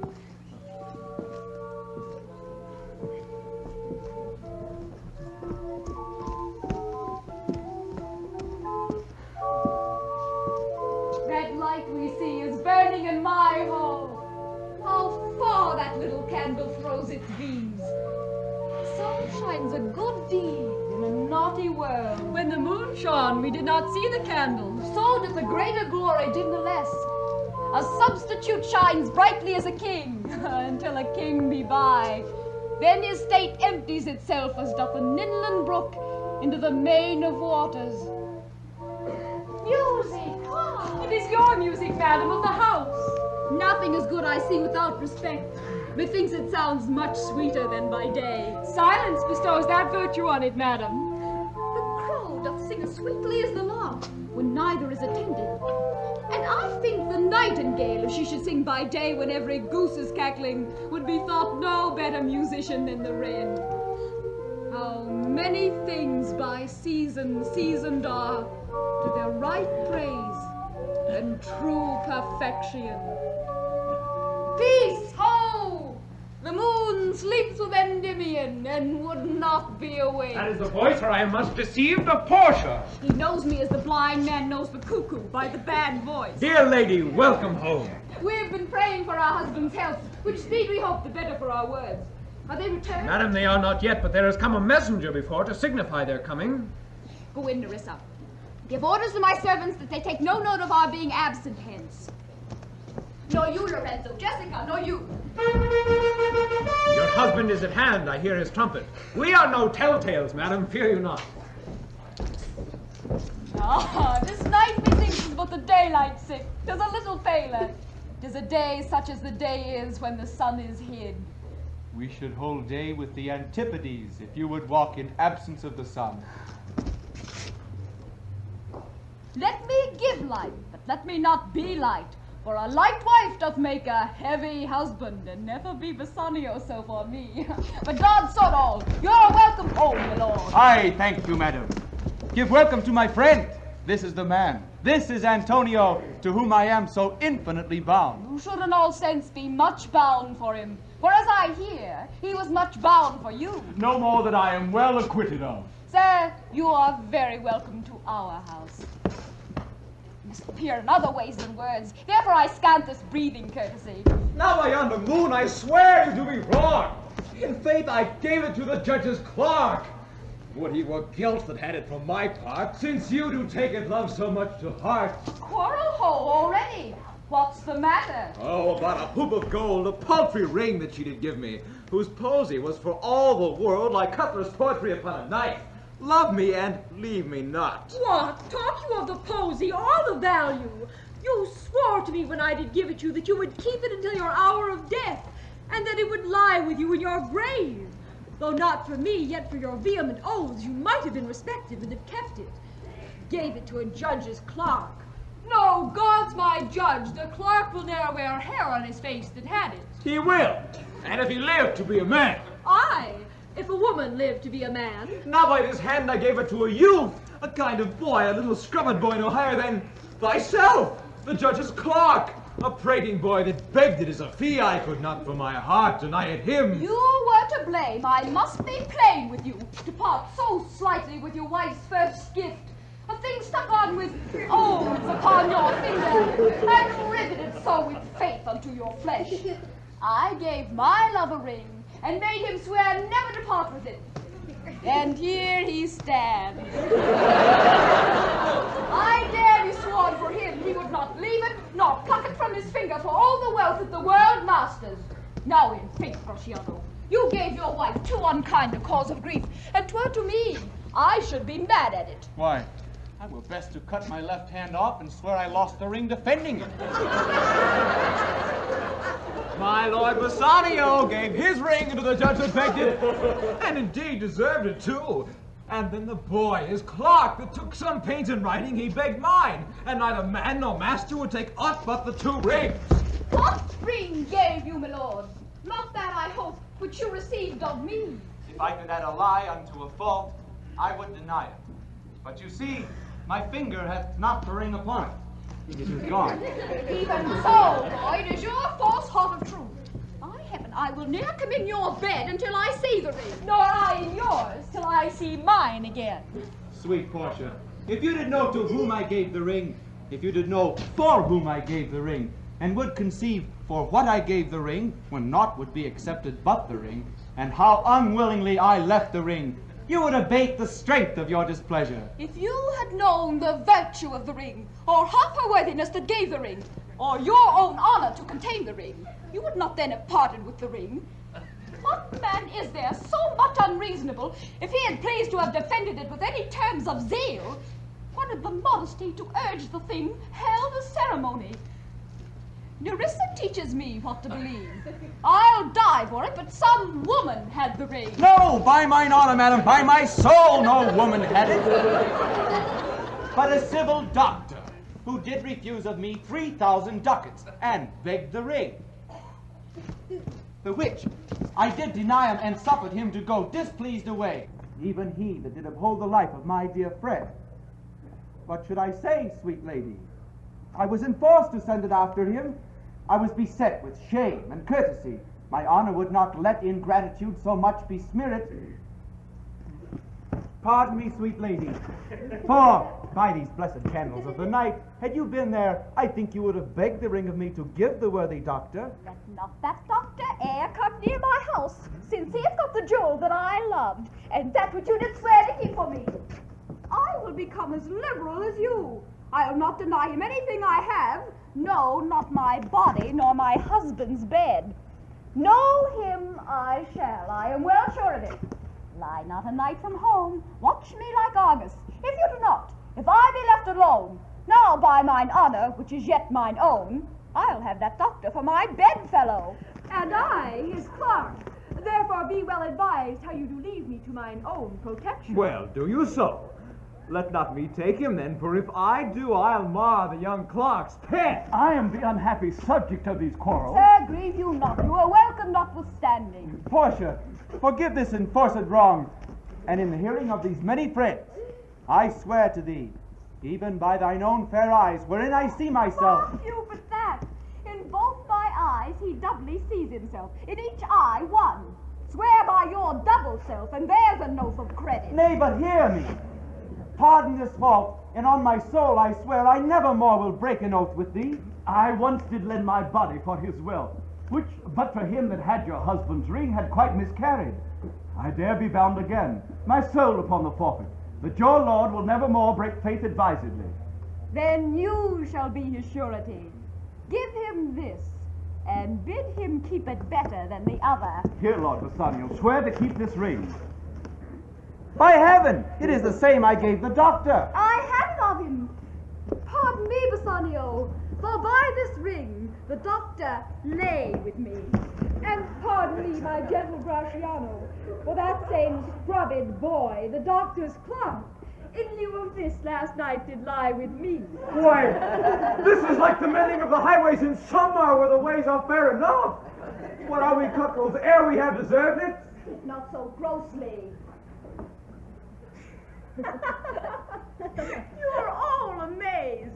That light we see is burning in my hall. How far that little candle throws its beams. The sun shines a good deed in a naughty world. When the moon shone, we did not see the candle. So doth the greater glory did the less. A substitute shines brightly as a king, until a king be by. Then his state empties itself as doth an inland brook into the main of waters. Music! Ah, it is your music, madam, of the house. Nothing is good I see without respect. Methinks it sounds much sweeter than by day. Silence bestows that virtue on it, madam. The crow doth sing as sweetly as the lark, when neither is attended. And I think the nightingale, if she should sing by day when every goose is cackling, would be thought no better musician than the wren. How many things by season seasoned are to their right praise and true perfection. Peace, ho! The moon sleeps with Endymion and would not be awake. That is the voice, or I am much deceived, of Portia. He knows me as the blind man knows the cuckoo by the bad voice. Dear lady, welcome home. We've been praying for our husband's health, which speed we hope the better for our words. Are they returned? Madam, they are not yet, but there has come a messenger before to signify their coming. Go in, Nerissa. Give orders to my servants that they take no note of our being absent hence. Nor you, Lorenzo. Jessica, nor you. Your husband is at hand. I hear his trumpet. We are no telltales, madam. Fear you not. Ah, this night methinks is but the daylight sick. 'Tis a little paler. 'Tis a day such as the day is when the sun is hid. We should hold day with the Antipodes if you would walk in absence of the sun. Let me give light, but let me not be light. For a light wife doth make a heavy husband, and never be Bassanio so for me. But God sort all. You're welcome home, my lord. I thank you, madam. Give welcome to my friend. This is the man. This is Antonio, to whom I am so infinitely bound. You should in all sense be much bound for him. For as I hear, he was much bound for you. No more that I am well acquitted of. Sir, you are very welcome to our house. Must appear in other ways than words. Therefore I scant this breathing courtesy. Now by yonder moon, I swear you do me wrong. In faith, I gave it to the judge's clerk. Would he were guilt that had it from my part, since you do take it, love, so much to heart. Quarrel ho already. What's the matter? Oh, about a hoop of gold, a paltry ring that she did give me, whose posy was for all the world like cutler's poetry upon a knife. Love me and leave me not. What? Talk you of the posy, all the value. You swore to me when I did give it you that you would keep it until your hour of death, and that it would lie with you in your grave. Though not for me, yet for your vehement oaths, you might have been respected and have kept it. Gave it to a judge's clerk. No, God's my judge. The clerk will ne'er wear hair on his face that had it. He will, and if he lived to be a man. Aye, if a woman lived to be a man. Now by this hand I gave it to a youth, a kind of boy, a little scrubbed boy no higher than thyself, the judge's clerk, a prating boy that begged it as a fee. I could not for my heart deny it him. You were to blame. I must be plain with you, to part so slightly with your wife's first gift. A thing stuck on with oaths upon your finger, and riveted so with faith unto your flesh. I gave my love a ring, and made him swear never to part with it. And here he stands. I dare be sworn for him he would not leave it, nor pluck it from his finger for all the wealth that the world masters. Now in faith, Brasciano, you gave your wife too unkind a cause of grief, and 'twere to me, I should be mad at it. Why, I were best to cut my left hand off and swear I lost the ring defending it. My Lord Bassanio gave his ring to the judge that begged it, and indeed deserved it too. And then the boy, his clerk, that took some pains in writing, he begged mine, and neither man nor master would take aught but the 2 rings. What ring gave you, my lord? Not that, I hope, which you received of me. If I could add a lie unto a fault, I would deny it. But you see, my finger hath not the ring upon it. It is gone. Even so, boy, it is your false heart of truth. By heaven, I will ne'er come in your bed until I see the ring, nor I in yours till I see mine again. Sweet Portia, if you did know to whom I gave the ring, if you did know for whom I gave the ring, and would conceive for what I gave the ring, when naught would be accepted but the ring, and how unwillingly I left the ring, you would abate the strength of your displeasure. If you had known the virtue of the ring, or half her worthiness that gave the ring, or your own honor to contain the ring, you would not then have parted with the ring. What man is there so much unreasonable, if he had pleased to have defended it with any terms of zeal, wanted the modesty to urge the thing, held a ceremony? Nerissa teaches me what to believe. I'll die for it, but some woman had the ring. No, by mine honor, madam, by my soul, no woman had it. But a civil doctor, who did refuse of me 3,000 ducats, and begged the ring. The which I did deny him, and suffered him to go displeased away, even he that did uphold the life of my dear friend. What should I say, sweet lady? I was enforced to send it after him. I was beset with shame and courtesy. My honor would not let ingratitude so much besmear it. Pardon me, sweet lady, for by these blessed candles of the night, had you been there, I think you would have begged the ring of me to give the worthy doctor. Let not that doctor e'er come near my house, since he hath got the jewel that I loved, and that which you did swear to keep for me. I will become as liberal as you. I'll not deny him anything I have, no, not my body, nor my husband's bed. Know him I shall, I am well sure of it. Lie not a night from home, watch me like Argus. If you do not, if I be left alone, now by mine honor, which is yet mine own, I'll have that doctor for my bedfellow. And I, his clerk. Therefore be well advised how you do leave me to mine own protection. Well, do you so? Let not me take him then, for if I do, I'll mar the young clerk's pet. I am the unhappy subject of these quarrels. Sir, grieve you not. You are welcome notwithstanding. Portia, forgive this enforced wrong, and in the hearing of these many friends, I swear to thee, even by thine own fair eyes, wherein I see myself. Mark you but that. In both my eyes he doubly sees himself. In each eye one. Swear by your double self, and there's an oath of credit. Nay, but hear me. Pardon this fault, and on my soul I swear I never more will break an oath with thee. I once did lend my body for his will, which, but for him that had your husband's ring, had quite miscarried. I dare be bound again, my soul upon the forfeit, that your lord will never more break faith advisedly. Then you shall be his surety. Give him this, and bid him keep it better than the other. Here, Lord Bassanio, swear to keep this ring. By heaven, it is the same I gave the doctor. I had it of him. Pardon me, Bassanio, for by this ring the doctor lay with me. And pardon me, my gentle Brasciano, for that same scrubbed boy, the doctor's clerk, in lieu of this last night did lie with me. Why, this is like the mending of the highways in summer, where the ways are fair enough. What are we cuckolds ere we have deserved it? Not so grossly. You're all amazed.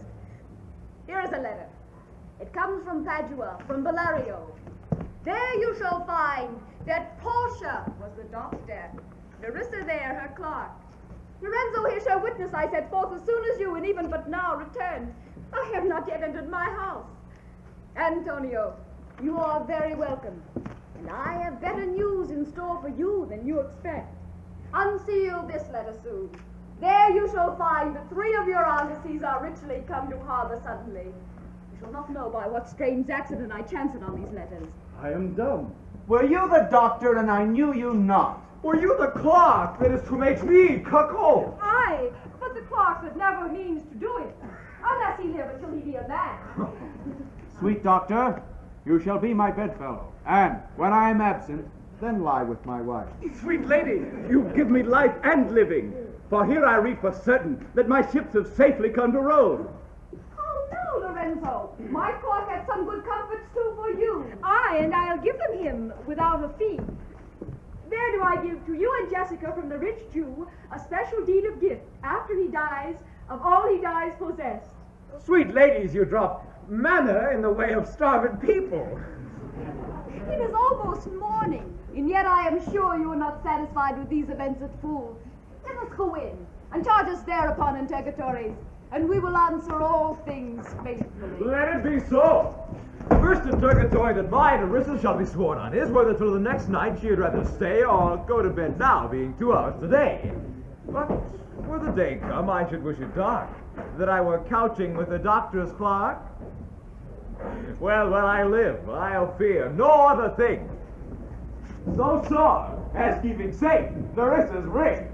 Here is a letter. It comes from Padua, from Valerio. There you shall find that Portia was the doctor, Larissa there her clerk. Lorenzo here shall witness I set forth as soon as you, and even but now, returned. I have not yet entered my house. Antonio, you are very welcome, and I have better news in store for you than you expect. Unseal this letter soon. There you shall find that 3 of your argosies are richly come to harbor suddenly. You shall not know by what strange accident I chanced on these letters. I am dumb. Were you the doctor and I knew you not? Were you the clerk that is to make me cuckold? Aye, but the clerk that never means to do it, unless he live until he be a man. Sweet doctor, you shall be my bedfellow, and when I am absent, then lie with my wife. Sweet lady, you give me life and living, for here I read for certain that my ships have safely come to Rome. Oh no, Lorenzo, my clerk had some good comforts too for you. Aye, and I'll give them him without a fee. There do I give to you and Jessica from the rich Jew a special deed of gift, after he dies, of all he dies possessed. Sweet ladies, you drop manna in the way of starving people. It is almost morning, and yet I am sure you are not satisfied with these events at full. Let us go in, and charge us thereupon interrogatories, and we will answer all things faithfully. Let it be so. The first interrogatory that my Larissa shall be sworn on is whether till the next night she had rather stay or go to bed now, being 2 hours today. But were the day come, I should wish it dark, that I were couching with the doctor's clerk. Well, while I live, I'll fear no other thing. So sore as keeping safe Larissa's ring.